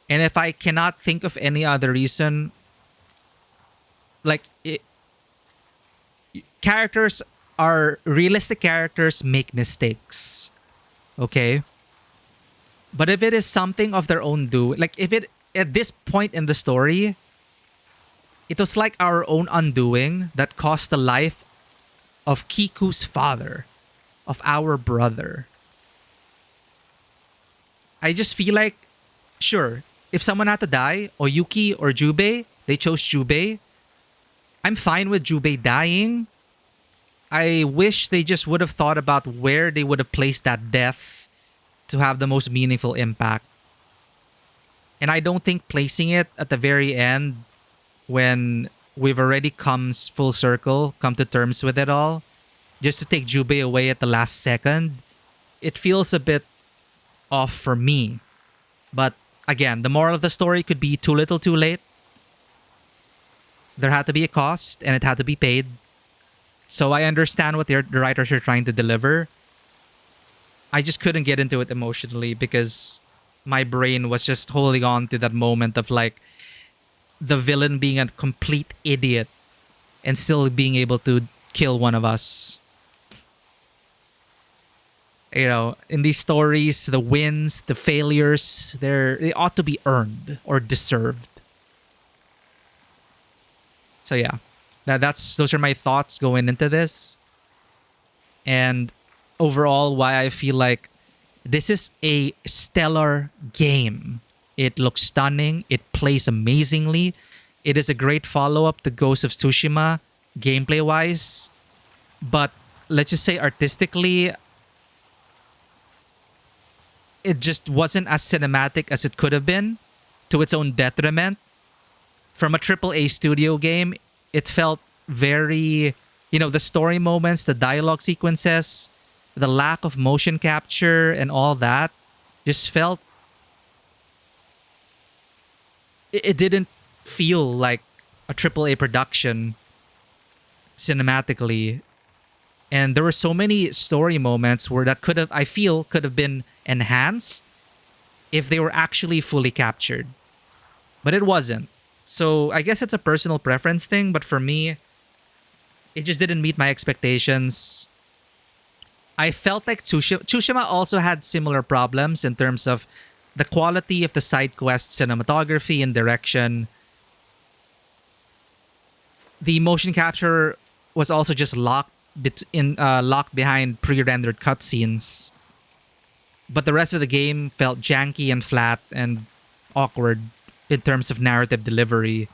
[SPEAKER 1] And if I cannot think of any other reason, like characters are realistic, characters make mistakes. Okay? But if it is something of their own do, like if it at this point in the story, it was like our own undoing that cost the life of Kiku's father, of our brother. I just feel like, sure, if someone had to die, Oyuki or Jubei, they chose Jubei. I'm fine with Jubei dying. I wish they just would have thought about where they would have placed that death to have the most meaningful impact. And I don't think placing it at the very end, when we've already come full circle, come to terms with it all, just to take Jubei away at the last second, it feels a bit off for me. But again, the moral of the story could be too little too late. There had to be a cost and it had to be paid. So I understand what the writers are trying to deliver. I just couldn't get into it emotionally because my brain was just holding on to that moment of like the villain being a complete idiot and still being able to kill one of us. You know, in these stories, the wins, the failures, they ought to be earned or deserved. So yeah, those are my thoughts going into this. And overall, why I feel like this is a stellar game. It looks stunning. It plays amazingly. It is a great follow-up to Ghost of Tsushima, gameplay-wise. But let's just say artistically, it just wasn't as cinematic as it could have been, to its own detriment. From a AAA studio game, it felt very, the story moments, the dialogue sequences, the lack of motion capture and all that just felt, it didn't feel like a AAA production cinematically. And there were so many story moments where that could have been enhanced if they were actually fully captured. But it wasn't. So I guess it's a personal preference thing, but for me, it just didn't meet my expectations. I felt like Tsushima also had similar problems in terms of the quality of the side quest cinematography and direction. The motion capture was also just locked behind pre-rendered cutscenes. But the rest of the game felt janky and flat and awkward in terms of narrative delivery,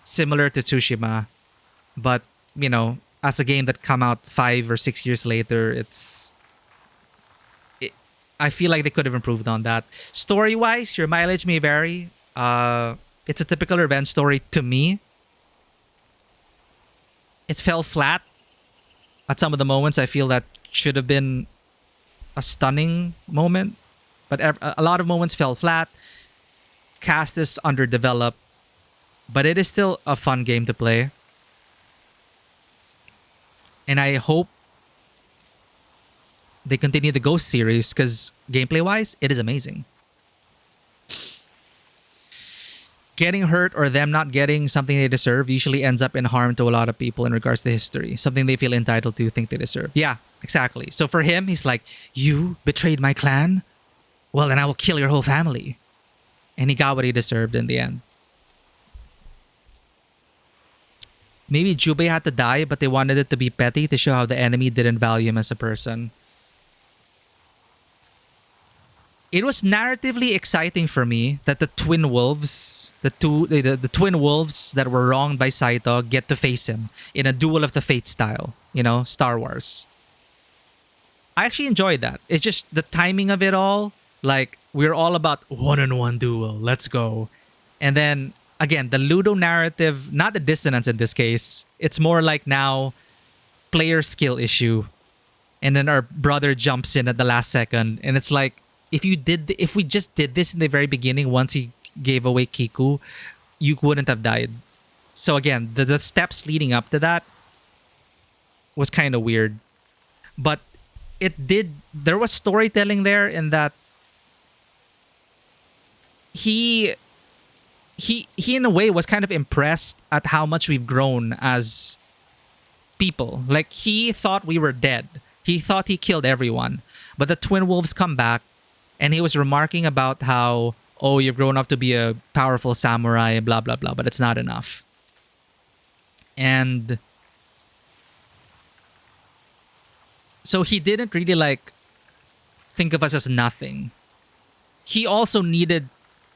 [SPEAKER 1] similar to Tsushima. But, as a game that come out 5 or 6 years later, I feel like they could have improved on that. Story-wise, your mileage may vary. It's a typical revenge story to me. It fell flat at some of the moments. I feel that should have been a stunning moment, but a lot of moments fell flat. Cast is underdeveloped, but it is still a fun game to play. And I hope they continue the Ghost series because gameplay-wise, it is amazing. Getting hurt or them not getting something they deserve usually ends up in harm to a lot of people in regards to history. Something they feel entitled to, think they deserve. Yeah, exactly. So for him, he's like, you betrayed my clan? Well, then I will kill your whole family. And he got what he deserved in the end. Maybe Jubei had to die, but they wanted it to be petty to show how the enemy didn't value him as a person. It was narratively exciting for me that the twin wolves, the twin wolves that were wronged by Saito, get to face him in a duel of the fate style, Star Wars. I actually enjoyed that. It's just the timing of it all Like, we're all about one-on-one duel. Let's go. And then, again, the Ludo narrative, not the dissonance in this case. It's more like now player skill issue. And then our brother jumps in at the last second. And it's like, if we just did this in the very beginning, once he gave away Kiku, you wouldn't have died. So again, the steps leading up to that was kind of weird. But there was storytelling there in that he in a way was kind of impressed at how much we've grown as people. Like, he thought we were dead. He thought he killed everyone. But the twin wolves come back, and he was remarking about how, oh, you've grown up to be a powerful samurai, blah, blah, blah, but it's not enough. And so he didn't really like think of us as nothing. He also needed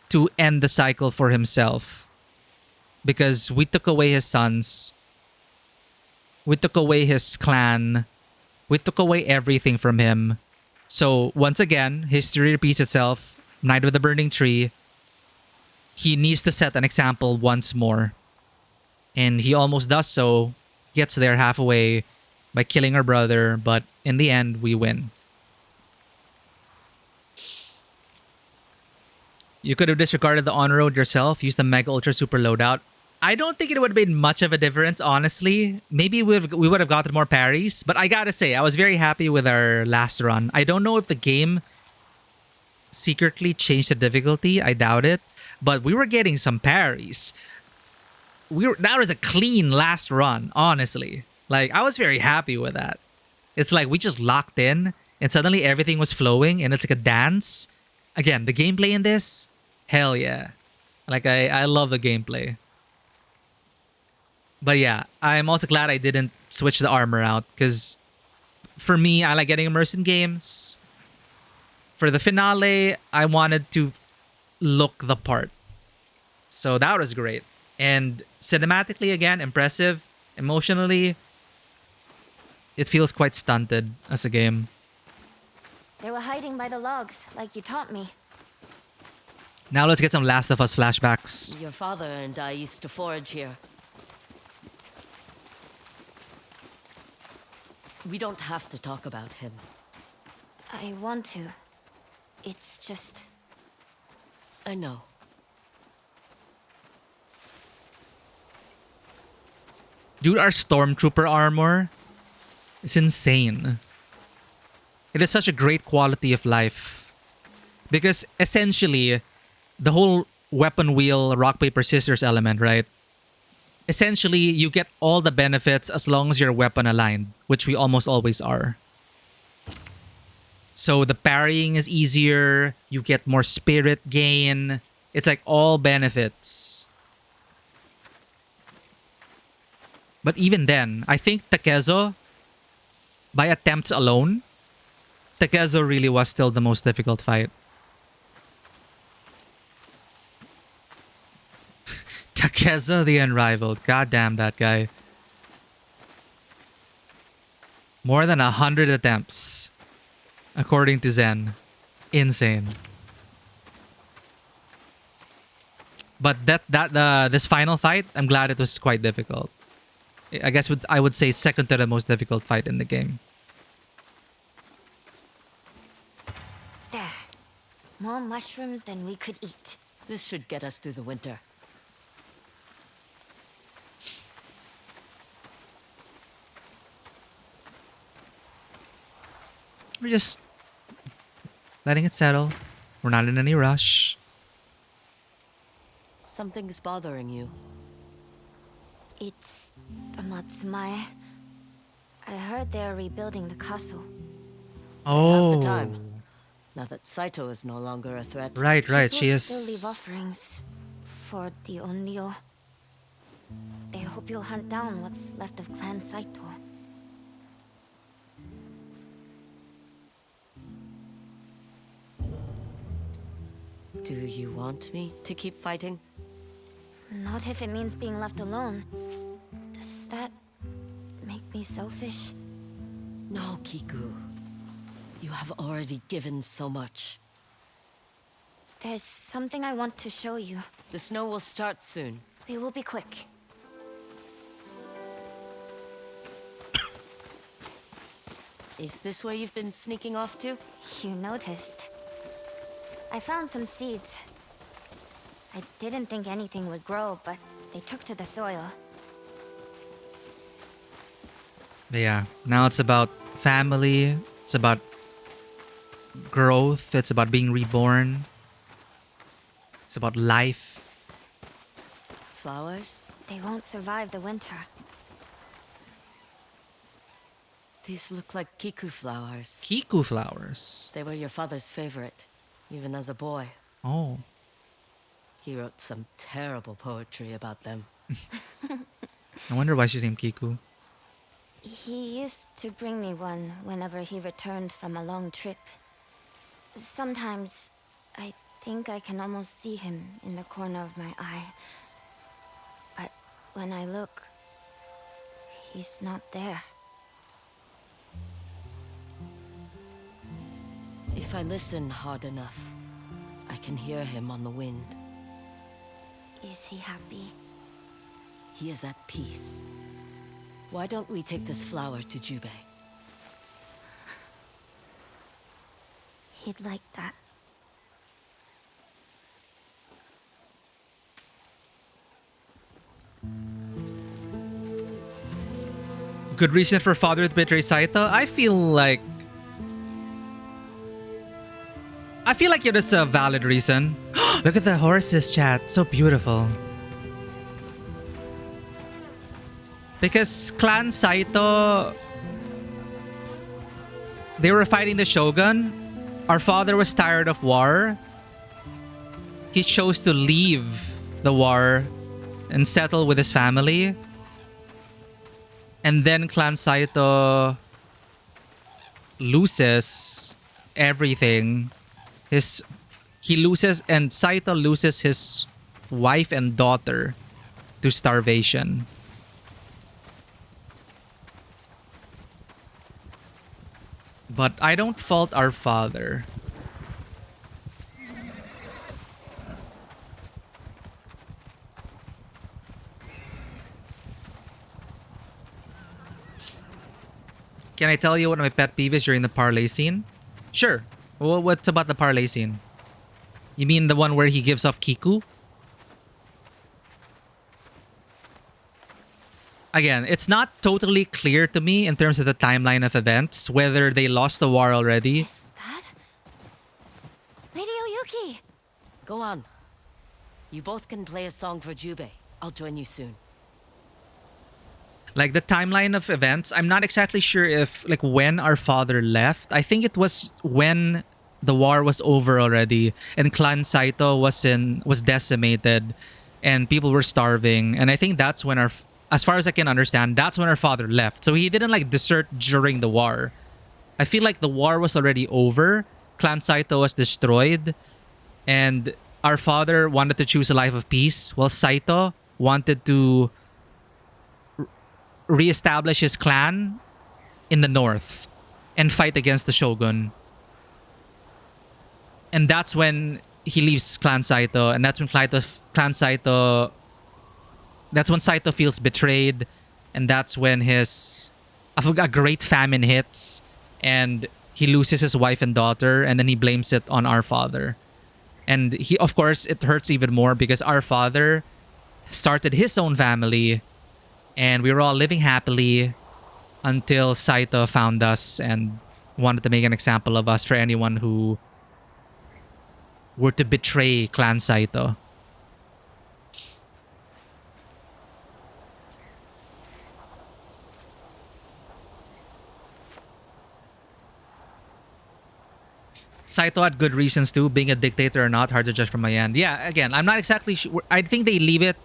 [SPEAKER 1] to end the cycle for himself, because we took away his sons, we took away his clan, we took away everything from him. So once again, history repeats itself. Night of the Burning Tree. He needs to set an example once more. And he almost does so. Gets there halfway by killing our brother, but in the end, we win. You could have disregarded the on road yourself, used the Mega Ultra Super loadout. I don't think it would have made much of a difference, honestly. Maybe we would have gotten more parries, but I gotta say, I was very happy with our last run. I don't know if the game secretly changed the difficulty. I doubt it. But we were getting some parries. That was a clean last run, honestly. Like, I was very happy with that. It's like we just locked in and suddenly everything was flowing and it's like a dance. Again, the gameplay in this, hell yeah. Like, I love the gameplay. But yeah, I'm also glad I didn't switch the armor out, because for me, I like getting immersed in games. For the finale, I wanted to look the part. So that was great. And cinematically, again, impressive. Emotionally, it feels quite stunted as a game.
[SPEAKER 10] They were hiding by the logs, like you taught me.
[SPEAKER 1] Now let's get some Last of Us flashbacks.
[SPEAKER 2] Your father and I used to forage here. We don't have to talk about him.
[SPEAKER 10] I want to. It's just...
[SPEAKER 2] I know.
[SPEAKER 1] Dude, our Stormtrooper armor is insane. It is such a great quality of life. Because essentially, the whole weapon wheel, rock, paper, scissors element, right? Essentially, you get all the benefits as long as you're weapon aligned, which we almost always are. So the parrying is easier, you get more spirit gain. It's like all benefits. But even then, I think Takezo, by attempts alone, Takezo really was still the most difficult fight. Takezo the Unrivaled. God damn that guy. More than 100 attempts, according to Zen. Insane. But this final fight, I'm glad it was quite difficult. I guess I would say second to the most difficult fight in the game.
[SPEAKER 10] There. More mushrooms than we could eat.
[SPEAKER 2] This should get us through the winter.
[SPEAKER 1] We're just letting it settle. We're not in any rush.
[SPEAKER 2] Something's bothering you.
[SPEAKER 10] It's the Matsumae. I heard they're rebuilding the castle.
[SPEAKER 1] Oh.
[SPEAKER 2] Half the time. Now that Saito is no longer a threat.
[SPEAKER 1] Right.
[SPEAKER 10] People
[SPEAKER 1] She
[SPEAKER 10] still leave
[SPEAKER 1] is.
[SPEAKER 10] offerings for the Onryo. They hope you'll hunt down what's left of Clan Saito.
[SPEAKER 2] Do you want me to keep fighting?
[SPEAKER 10] Not if it means being left alone. Does that make me selfish?
[SPEAKER 2] No, Kiku. You have already given so much.
[SPEAKER 10] There's something I want to show you.
[SPEAKER 2] The snow will start soon.
[SPEAKER 10] We will be quick.
[SPEAKER 2] Is this where you've been sneaking off to?
[SPEAKER 10] You noticed. I found some seeds. I didn't think anything would grow, but they took to the soil.
[SPEAKER 1] Yeah, now it's about family, it's about growth, it's about being reborn, it's about life.
[SPEAKER 2] Flowers?
[SPEAKER 10] They won't survive the winter.
[SPEAKER 2] These look like kiku flowers.
[SPEAKER 1] Kiku flowers.
[SPEAKER 2] They were your father's favorite, even as a boy.
[SPEAKER 1] Oh.
[SPEAKER 2] He wrote some terrible poetry about them.
[SPEAKER 1] I wonder why she's named Kiku.
[SPEAKER 10] He used to bring me one whenever he returned from a long trip. Sometimes, I think I can almost see him in the corner of my eye. But when I look, he's not there.
[SPEAKER 2] If I listen hard enough, I can hear him on the wind.
[SPEAKER 10] Is he happy?
[SPEAKER 2] He is at peace. Why don't we take this flower to Jubei?
[SPEAKER 10] He'd like that.
[SPEAKER 1] Good reason for father to betray Saito? I feel like it is a valid reason. Look at the horses, chat. So beautiful. Because Clan Saito, they were fighting the Shogun. Our father was tired of war. He chose to leave the war and settle with his family. And then Clan Saito loses everything. Saito loses his wife and daughter to starvation. But I don't fault our father. Can I tell you what my pet peeve is during the parlay scene? Sure. Well, what's about the parlay scene? You mean the one where he gives off Kiku? Again, it's not totally clear to me in terms of the timeline of events, whether they lost the war already.
[SPEAKER 10] Is that? Lady Oyuki!
[SPEAKER 2] Go on. You both can play a song for Jubei. I'll join you soon.
[SPEAKER 1] Like the timeline of events, I'm not exactly sure if like when our father left. I think it was when the war was over already and Clan Saito was decimated and people were starving, and I think that's when as far as I can understand, that's when our father left. So he didn't like desert during the war. I feel like the war was already over. Clan Saito was destroyed and our father wanted to choose a life of peace while Saito wanted to reestablish his clan in the north and fight against the shogun. And that's when he leaves Clan Saito, and that's when Saito feels betrayed, and that's when a great famine hits and he loses his wife and daughter, and then he blames it on our father. And he, of course, it hurts even more because our father started his own family and we were all living happily until Saito found us and wanted to make an example of us for anyone who were to betray Clan Saito. Saito had good reasons too, being a dictator or not, hard to judge from my end. Yeah, again, I'm not exactly sure. I think they leave it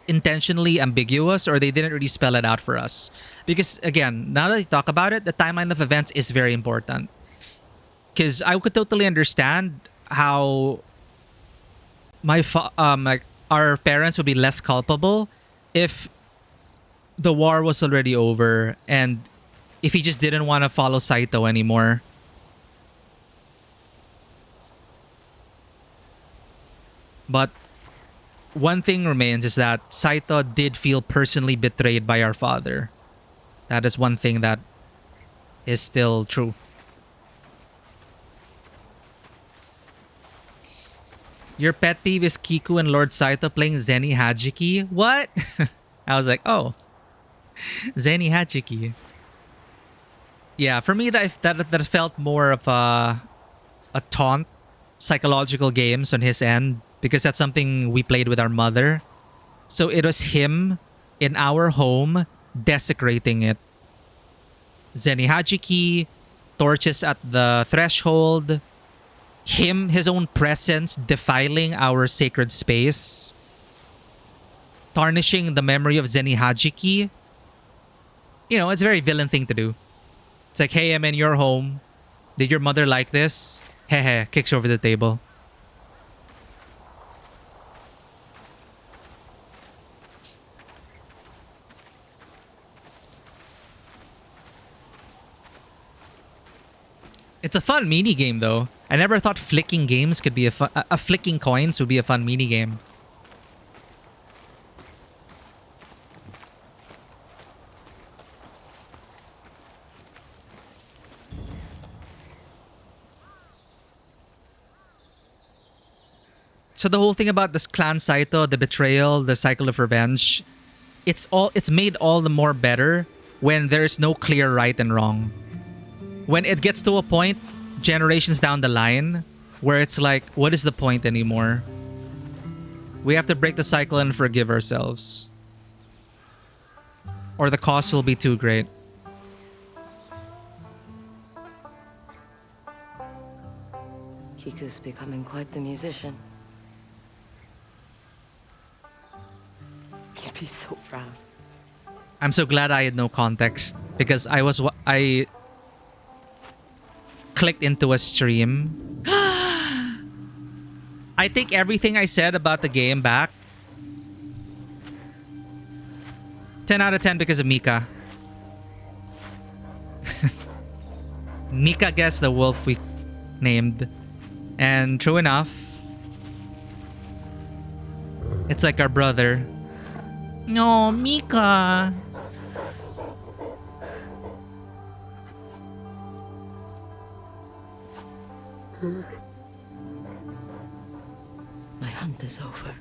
[SPEAKER 1] intentionally ambiguous, or they didn't really spell it out for us. Because again, now that I talk about it, the timeline of events is very important. Because I could totally understand how like our parents would be less culpable if the war was already over and if he just didn't want to follow Saito anymore. But one thing remains is that Saito did feel personally betrayed by our father. That is one thing that is still true. Your pet peeve is Kiku and Lord Saito playing Zeni Hajiki? What? I was like, oh. Zeni Hajiki. Yeah, for me that felt more of a taunt, psychological games on his end, because that's something we played with our mother. So it was him in our home desecrating it. Zeni Hajiki, torches at the threshold, his own presence defiling our sacred space, tarnishing the memory of Zeni Hajiki. You know, it's a very villain thing to do. It's like, hey, I'm in your home. Did your mother like this? Hehe, kicks over the table. It's a fun mini game though. I never thought flicking games could be flicking coins would be a fun mini game. So the whole thing about this clan Saito, the betrayal, the cycle of revenge, it's made all the more better when there's no clear right and wrong. When it gets to a point, generations down the line, where it's like, what is the point anymore? We have to break the cycle and forgive ourselves. Or the cost will be too great.
[SPEAKER 2] Kiku's becoming quite the musician. He'd be so proud.
[SPEAKER 1] I'm so glad I had no context, because I clicked into a stream. I take everything I said about the game back. 10 out of 10 because of Mika. Mika guessed the wolf we named. And true enough, it's like our brother. No, Mika.
[SPEAKER 2] My hunt is over.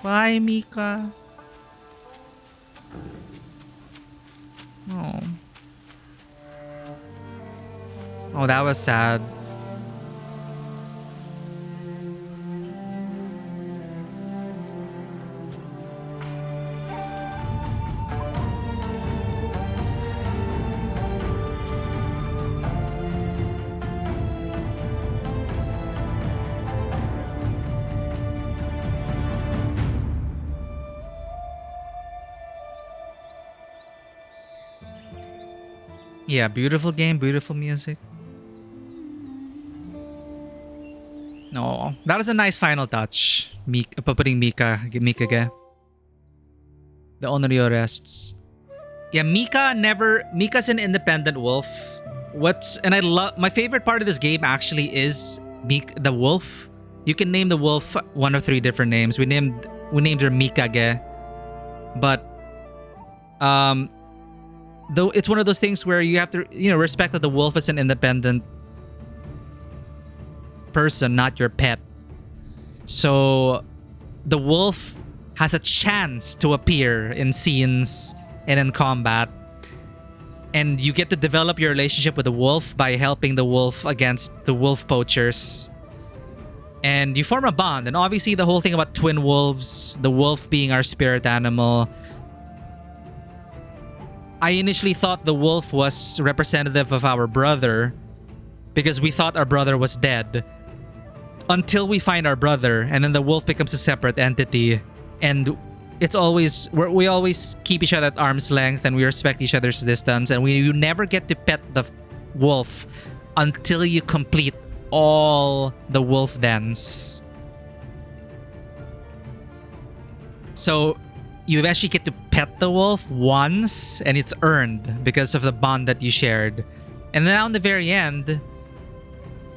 [SPEAKER 1] Bye, Mika. Oh. Oh, that was sad. Yeah, beautiful game, beautiful music. No, that was a nice final touch. Putting Mika. The Honorio rests. Yeah, Mika's an independent wolf. I love, my favorite part of this game actually is the wolf. You can name the wolf one of 3 different names. We named her Mikage. But though it's one of those things where you have to, respect that the wolf is an independent person, not your pet. So the wolf has a chance to appear in scenes and in combat. And you get to develop your relationship with the wolf by helping the wolf against the wolf poachers. And you form a bond. And obviously the whole thing about twin wolves, the wolf being our spirit animal. I initially thought the wolf was representative of our brother because we thought our brother was dead. Until we find our brother, and then the wolf becomes a separate entity. And it's always, we always keep each other at arm's length and we respect each other's distance. And you never get to pet the wolf until you complete all the wolf dens. So you eventually get to pet the wolf once, and it's earned because of the bond that you shared. And then on the very end,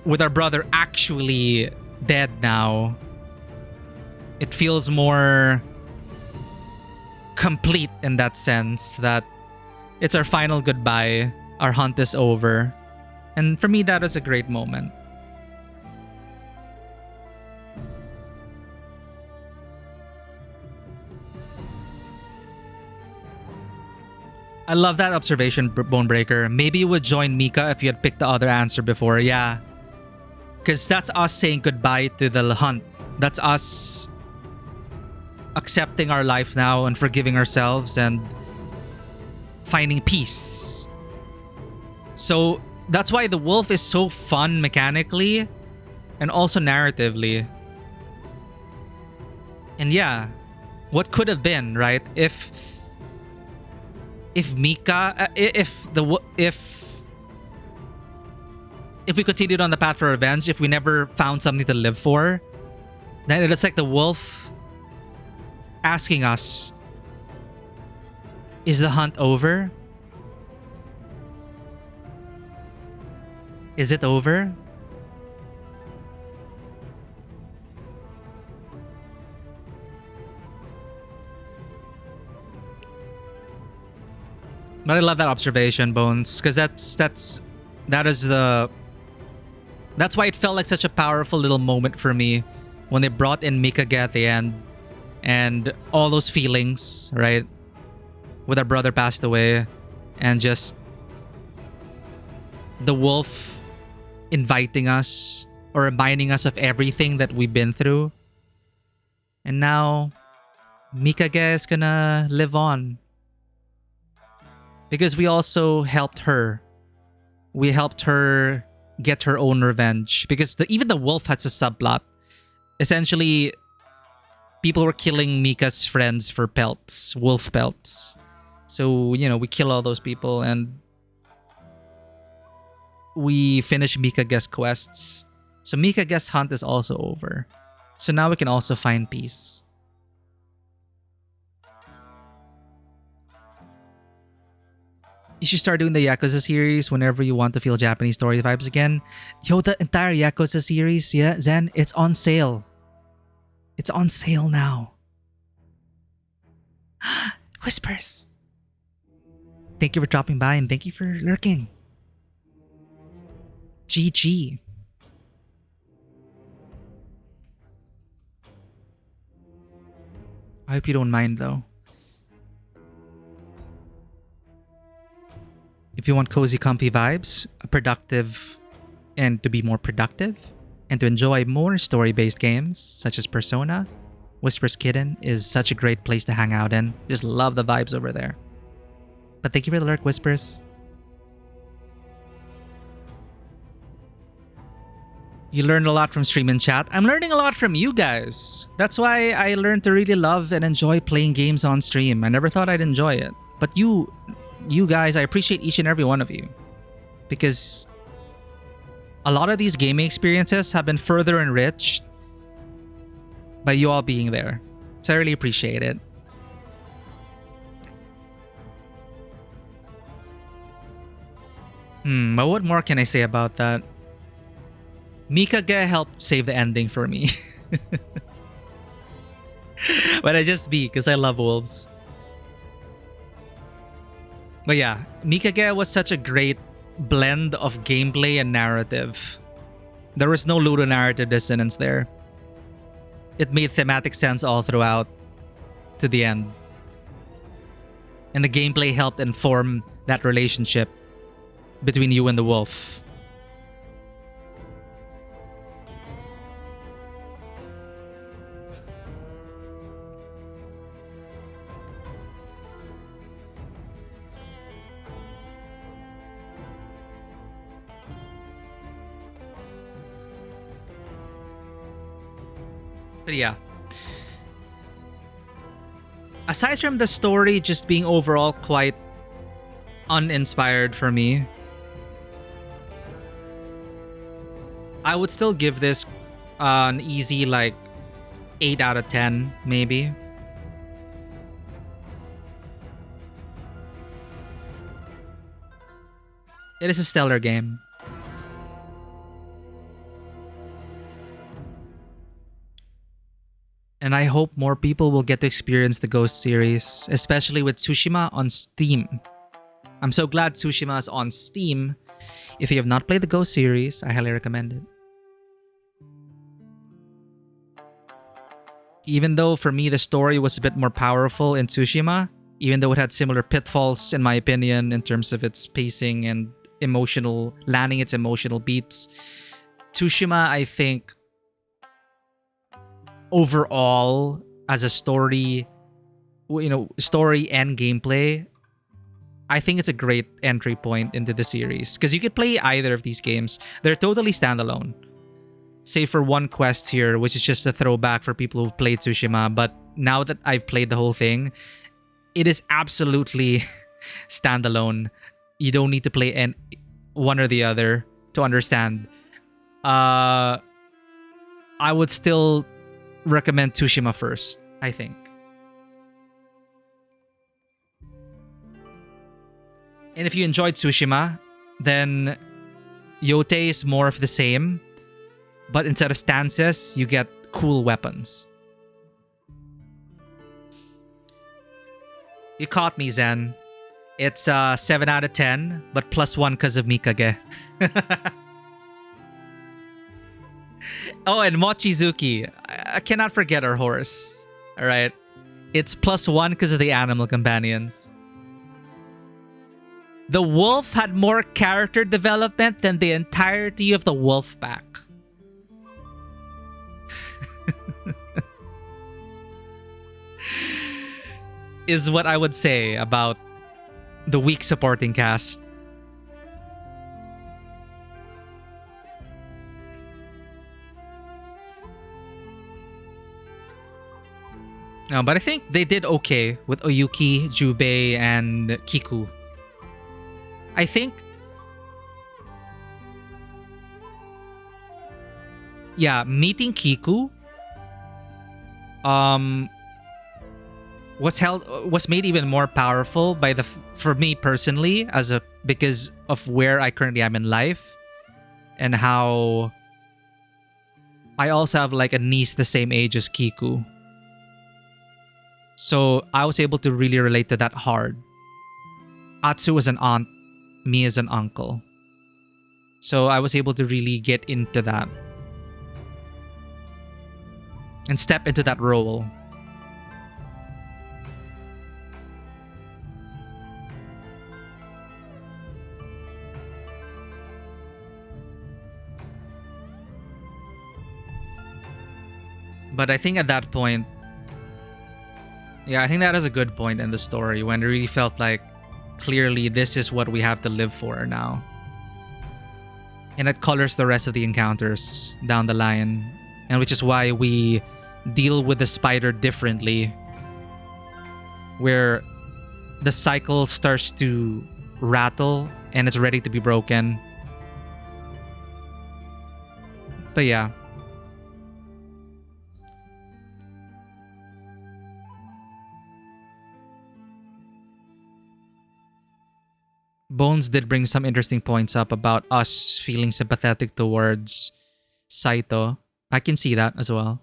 [SPEAKER 1] with our brother actually dead now, it feels more complete in that sense that it's our final goodbye. Our hunt is over. And for me, that was a great moment. I love that observation, Bonebreaker. Maybe you would join Mika if you had picked the other answer before. Yeah. Because that's us saying goodbye to the hunt. That's us accepting our life now and forgiving ourselves and finding peace. So that's why the wolf is so fun mechanically and also narratively. And yeah, what could have been, right? If Mika, if we continued on the path for revenge, if we never found something to live for, then it's like the wolf asking us, is the hunt over? Is it over? But I love that observation, Bones, because that's why it felt like such a powerful little moment for me when they brought in Mikage at the end and all those feelings, right? With our brother passed away and just the wolf inviting us or reminding us of everything that we've been through. And now Mikage is gonna live on. Because we also helped her. We helped her get her own revenge. Because even the wolf has a subplot. Essentially, people were killing Mika's friends for pelts. Wolf pelts. So, you know, we kill all those people and we finish Mikage's quests. So Mikage's hunt is also over. So now we can also find peace. You should start doing the Yakuza series whenever you want to feel Japanese story vibes again. Yo, the entire Yakuza series, yeah, Zen, it's on sale. It's on sale now. Whispers. Thank you for dropping by and thank you for lurking. GG. I hope you don't mind though. If you want cozy, comfy vibes, and to be more productive, and to enjoy more story-based games such as Persona, Whispers Kitten is such a great place to hang out in. Just love the vibes over there. But thank you for the lurk, Whispers. You learned a lot from stream and chat. I'm learning a lot from you guys. That's why I learned to really love and enjoy playing games on stream. I never thought I'd enjoy it. But you guys, I appreciate each and every one of you. Because a lot of these gaming experiences have been further enriched by you all being there. So I really appreciate it. But what more can I say about that? Mikage helped save the ending for me. But I just be because I love wolves. But yeah, Mikage was such a great blend of gameplay and narrative. There was no ludonarrative dissonance there. It made thematic sense all throughout to the end. And the gameplay helped inform that relationship between you and the wolf. But yeah. Aside from the story just being overall quite uninspired for me, I would still give this an easy like 8 out of 10 maybe. It is a stellar game. And I hope more people will get to experience the Ghost series, especially with Tsushima on Steam. I'm so glad Tsushima is on Steam. If you have not played the Ghost series, I highly recommend it. Even though for me the story was a bit more powerful in Tsushima, even though it had similar pitfalls in my opinion in terms of its pacing and landing its emotional beats, Tsushima, I think, overall as a story, story and gameplay, I think it's a great entry point into the series because you could play either of these games. They're totally standalone, save for one quest here, which is just a throwback for people who've played Tsushima. But now that I've played the whole thing, it is absolutely standalone. You don't need to play one or the other to understand. I would still recommend Tsushima first, I think. And if you enjoyed Tsushima, then Yotei is more of the same, but instead of stances, you get cool weapons. You caught me, Zen. It's 7 out of 10, but +1 because of Mikage. Oh, and Mochizuki. I cannot forget our horse. Alright. It's +1 because of the animal companions. The wolf had more character development than the entirety of the wolf pack. Is what I would say about the weak supporting cast. But I think they did okay with Oyuki, Jubei, and Kiku. I think... yeah, meeting Kiku was made even more powerful by for me personally because of where I currently am in life and how I also have like a niece the same age as Kiku. So I was able to really relate to that hard. Atsu is an aunt, me as an uncle. So I was able to really get into that and step into that role. But I think at that point, yeah, I think that is a good point in the story when it really felt like clearly this is what we have to live for now. And it colors the rest of the encounters down the line. And which is why we deal with the spider differently. Where the cycle starts to rattle and it's ready to be broken. But yeah. Bones did bring some interesting points up about us feeling sympathetic towards Saito. I can see that as well.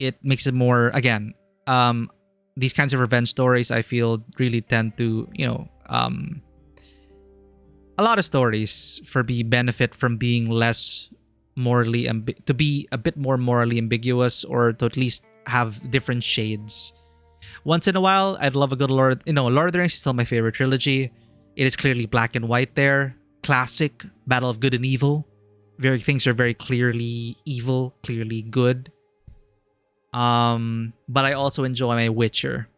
[SPEAKER 1] It makes it more, again, these kinds of revenge stories I feel really tend to, a lot of stories benefit from being less morally, to be a bit more morally ambiguous or to at least have different shades. Once in a while, I'd love a good Lord of the Rings is still my favorite trilogy. It is clearly black and white there. Classic, battle of good and evil. Things are very clearly evil, clearly good. But I also enjoy my Witcher.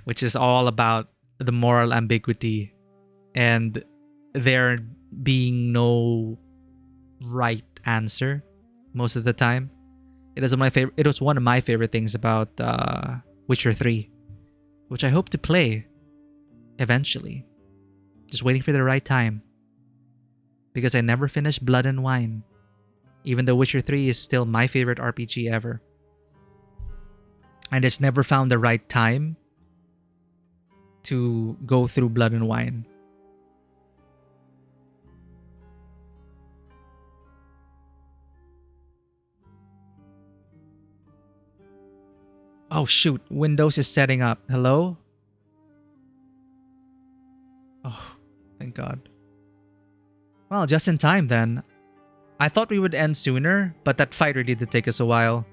[SPEAKER 1] Which is all about the moral ambiguity and there being no right answer most of the time. It was one of my favorite things about Witcher 3, which I hope to play eventually. Just waiting for the right time. Because I never finished Blood and Wine. Even though Witcher 3 is still my favorite RPG ever. I just never found the right time to go through Blood and Wine. Oh shoot, Windows is setting up. Hello? Oh, thank God. Well, just in time then. I thought we would end sooner, but that fight really did take us a while.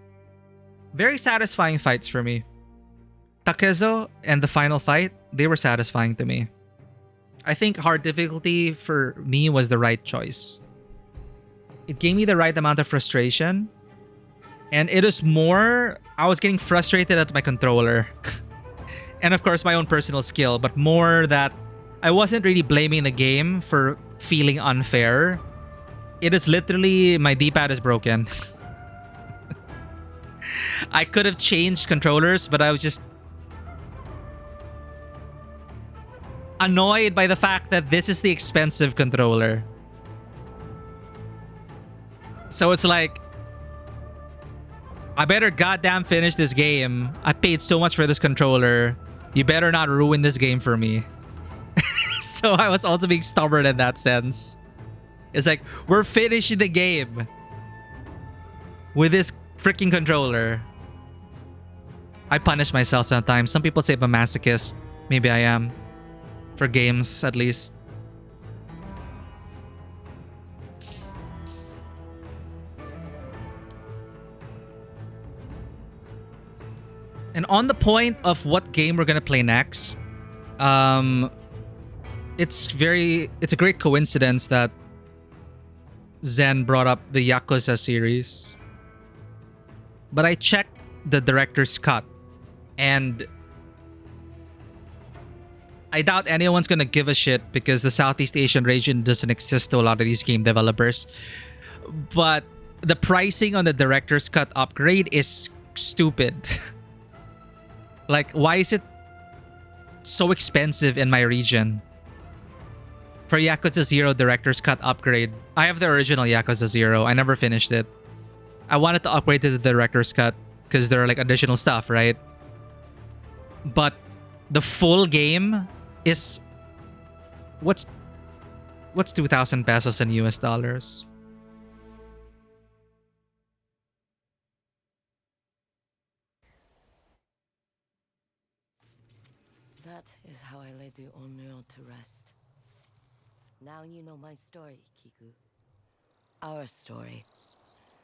[SPEAKER 1] Very satisfying fights for me. Takezo and the final fight, they were satisfying to me. I think hard difficulty for me was the right choice. It gave me the right amount of frustration. And it is more, I was getting frustrated at my controller. And of course my own personal skill, but more that I wasn't really blaming the game for feeling unfair. It is literally, my D-pad is broken. I could have changed controllers, but I was just annoyed by the fact that this is the expensive controller. So it's like, I better goddamn finish this game. I paid so much for this controller. You better not ruin this game for me. So I was also being stubborn in that sense. It's like, we're finishing the game with this freaking controller. I punish myself sometimes. Some people say I'm a masochist. Maybe I am. For games, at least. And on the point of what game we're gonna play next, it's a great coincidence that Zen brought up the Yakuza series. But I checked the director's cut, and I doubt anyone's gonna give a shit because the Southeast Asian region doesn't exist to a lot of these game developers. But the pricing on the director's cut upgrade is stupid. Like, why is it so expensive in my region? For Yakuza 0 director's cut upgrade, I have the original Yakuza 0. I never finished it. I wanted to upgrade to the director's cut because there are like additional stuff, right? But the full game is what's 2,000 pesos in US dollars?
[SPEAKER 2] That is how I laid the Onryo to rest. Now you know my story, Kiku. Our story.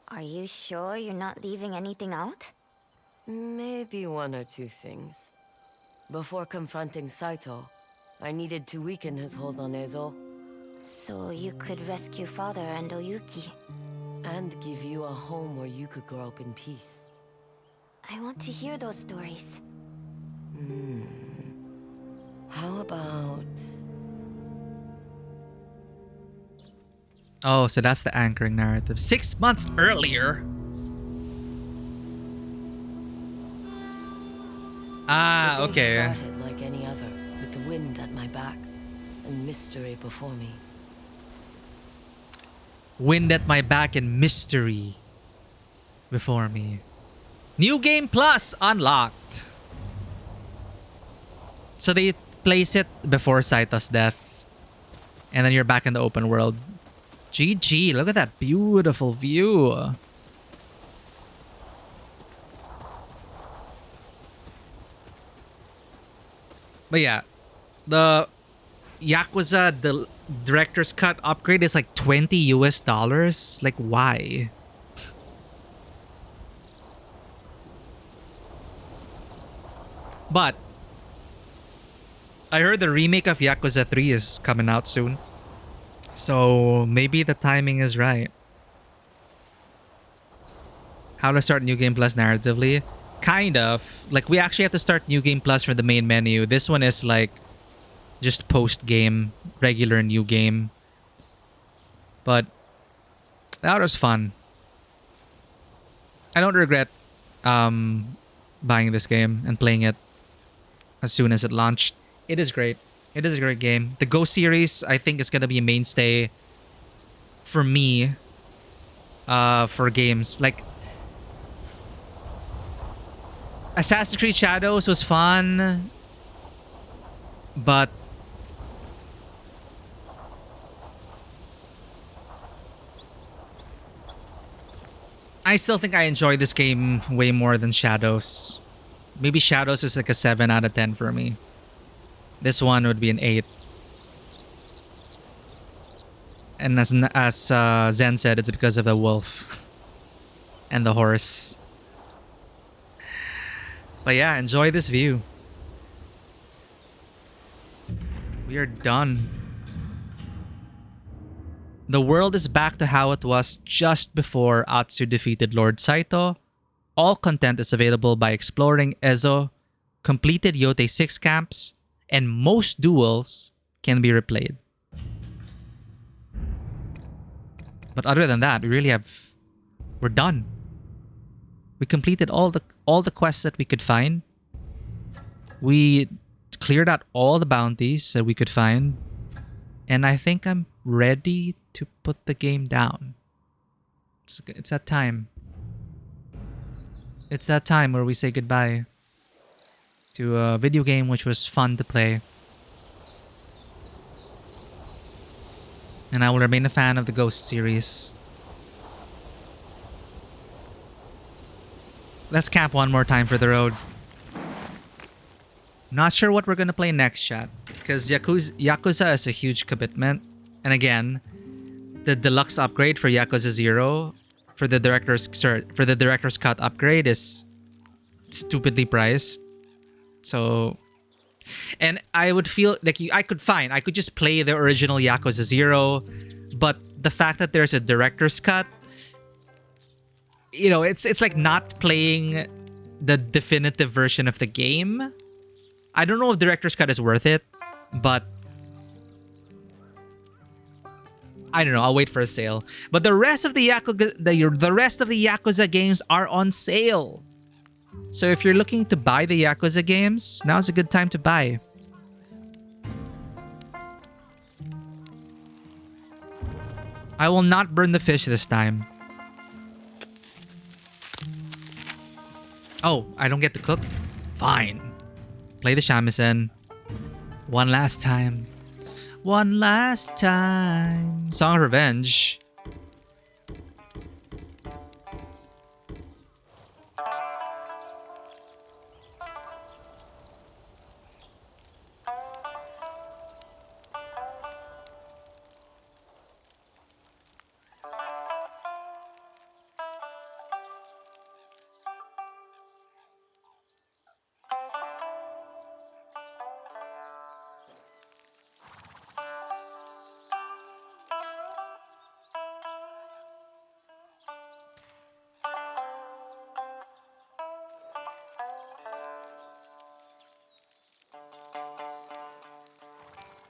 [SPEAKER 10] Are you sure you're not leaving anything out?
[SPEAKER 2] Maybe one or two things. Before confronting Saito, I needed to weaken his hold on Ezo.
[SPEAKER 10] So you could rescue Father and Oyuki.
[SPEAKER 2] And give you a home where you could grow up in peace.
[SPEAKER 10] I want to hear those stories.
[SPEAKER 2] How about...
[SPEAKER 1] Oh, so that's the anchoring narrative. 6 months earlier? Ah,
[SPEAKER 2] the day
[SPEAKER 1] okay.
[SPEAKER 2] started like any other, with the wind at my back and mystery before me.
[SPEAKER 1] Wind at my back and mystery before me. New Game Plus unlocked. So they place it before Saito's death. And then you're back in the open world. GG, look at that beautiful view. But yeah, the Yakuza, the director's cut upgrade is like 20 US dollars. Like, why? But I heard the remake of Yakuza 3 is coming out soon. So maybe the timing is right. How to start New Game Plus narratively? Kind of. Like, we actually have to start New Game Plus from the main menu. This one is like just post-game, regular new game. But that was fun. I don't regret buying this game and playing it as soon as it launched. It is great. It is a great game. The Go series, I think, is going to be a mainstay for me for games. Like, Assassin's Creed Shadows was fun, but I still think I enjoy this game way more than Shadows. Maybe Shadows is like a 7 out of 10 for me. This one would be an 8. And as Zen said, it's because of the wolf and the horse. But yeah, enjoy this view. We are done. The world is back to how it was just before Atsu defeated Lord Saito. All content is available by exploring Ezo, completed Yotei 6 camps, and most duels can be replayed. But other than that, we're done. We completed all the quests that we could find. We cleared out all the bounties that we could find. And I think I'm ready to put the game down. It's that time. It's that time where we say goodbye to a video game which was fun to play. And I will remain a fan of the Ghost series. Let's camp one more time for the road. Not sure what we're gonna play next, chat. Because Yakuza is a huge commitment. And again, the deluxe upgrade for Yakuza 0 for the director's cut upgrade is stupidly priced. So, and I would feel like I could just play the original Yakuza 0, but the fact that there's a director's cut, you know, it's like not playing the definitive version of the game. I don't know if director's cut is worth it, but I don't know. I'll wait for a sale. But the rest of the Yakuza games are on sale. So if you're looking to buy the Yakuza games, now's a good time to buy. I will not burn the fish this time. Oh, I don't get to cook? Fine. Play the shamisen. One last time. One last time. Song of Revenge.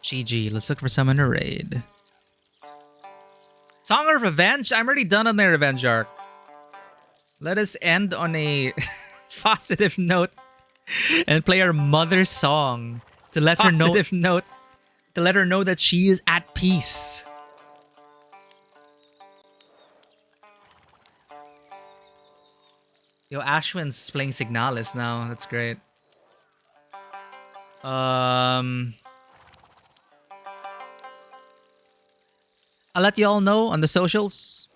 [SPEAKER 1] GG, let's look for someone to raid. Song of Revenge? I'm already done on the Revenge arc. Let us end on a positive note and play our mother's song to let her know that she is at peace. Yo, Ashwin's playing Signalis now. That's great. I'll let you all know on the socials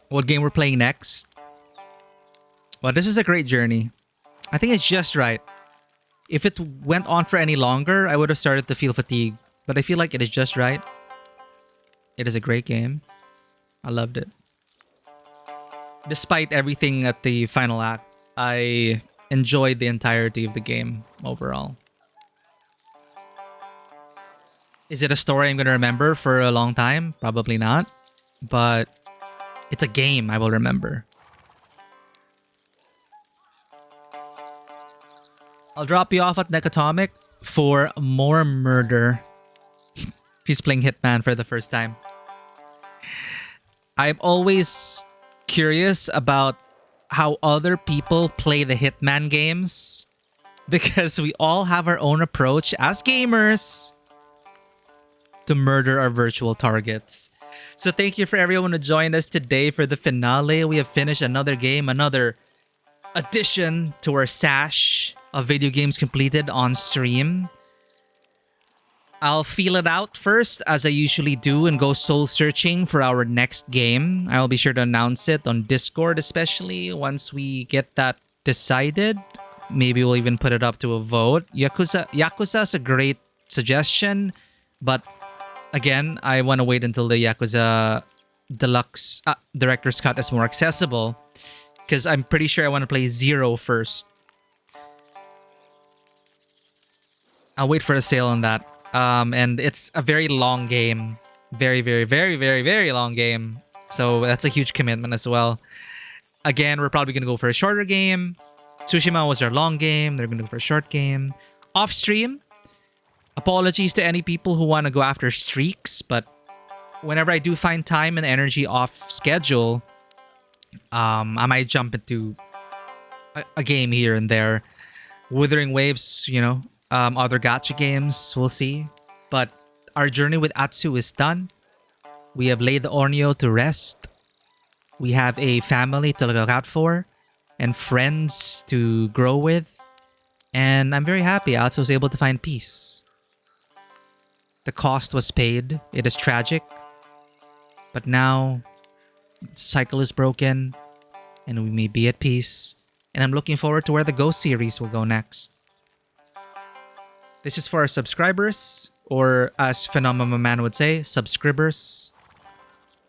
[SPEAKER 1] what game we're playing next. Well, this is a great journey. I think it's just right. If it went on for any longer, I would have started to feel fatigue. But I feel like it is just right. It is a great game. I loved it. Despite everything at the final act, I enjoyed the entirety of the game overall. Is it a story I'm going to remember for a long time? Probably not. But it's a game I will remember. I'll drop you off at Necatomic for more murder. He's playing Hitman for the first time. I'm always curious about how other people play the Hitman games. Because we all have our own approach as gamers to murder our virtual targets. So thank you for everyone who joined us today for the finale. We have finished another game, another addition to our sash of video games completed on stream. I'll feel it out first, as I usually do, and go soul searching for our next game. I'll be sure to announce it on Discord, especially once we get that decided. Maybe we'll even put it up to a vote. Yakuza's a great suggestion, but again, I want to wait until the Yakuza Deluxe Director's Cut is more accessible, because I'm pretty sure I want to play Zero first. I'll wait for a sale on that. And it's a very long game. Very, very, very, very, very long game. So that's a huge commitment as well. Again, we're probably going to go for a shorter game. Tsushima was our long game. They're going to go for a short game. Off stream, apologies to any people who want to go after streaks, but whenever I do find time and energy off schedule, I might jump into a game here and there. Wuthering Waves, you know, other gacha games, we'll see. But our journey with Atsu is done. We have laid the Ornio to rest. We have a family to look out for and friends to grow with. And I'm very happy Atsu was able to find peace. The cost was paid. It is tragic. But now the cycle is broken and we may be at peace. And I'm looking forward to where the Ghost series will go next. This is for our subscribers, or as Phenomenal Man would say, subscribers.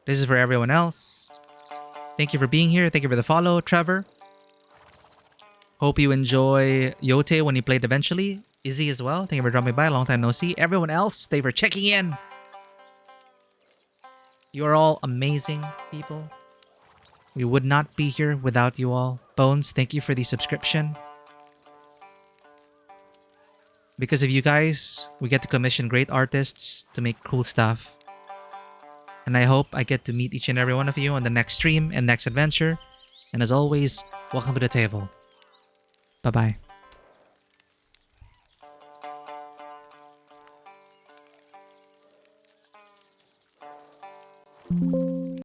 [SPEAKER 1] This is for everyone else. Thank you for being here. Thank you for the follow, Trevor. Hope you enjoy Yotei when you played eventually. Izzy as well. Thank you for dropping by. Long time no see. Everyone else, thank you for checking in. You are all amazing people. We would not be here without you all. Bones, thank you for the subscription. Because of you guys, we get to commission great artists to make cool stuff. And I hope I get to meet each and every one of you on the next stream and next adventure. And as always, welcome to the table. Bye-bye.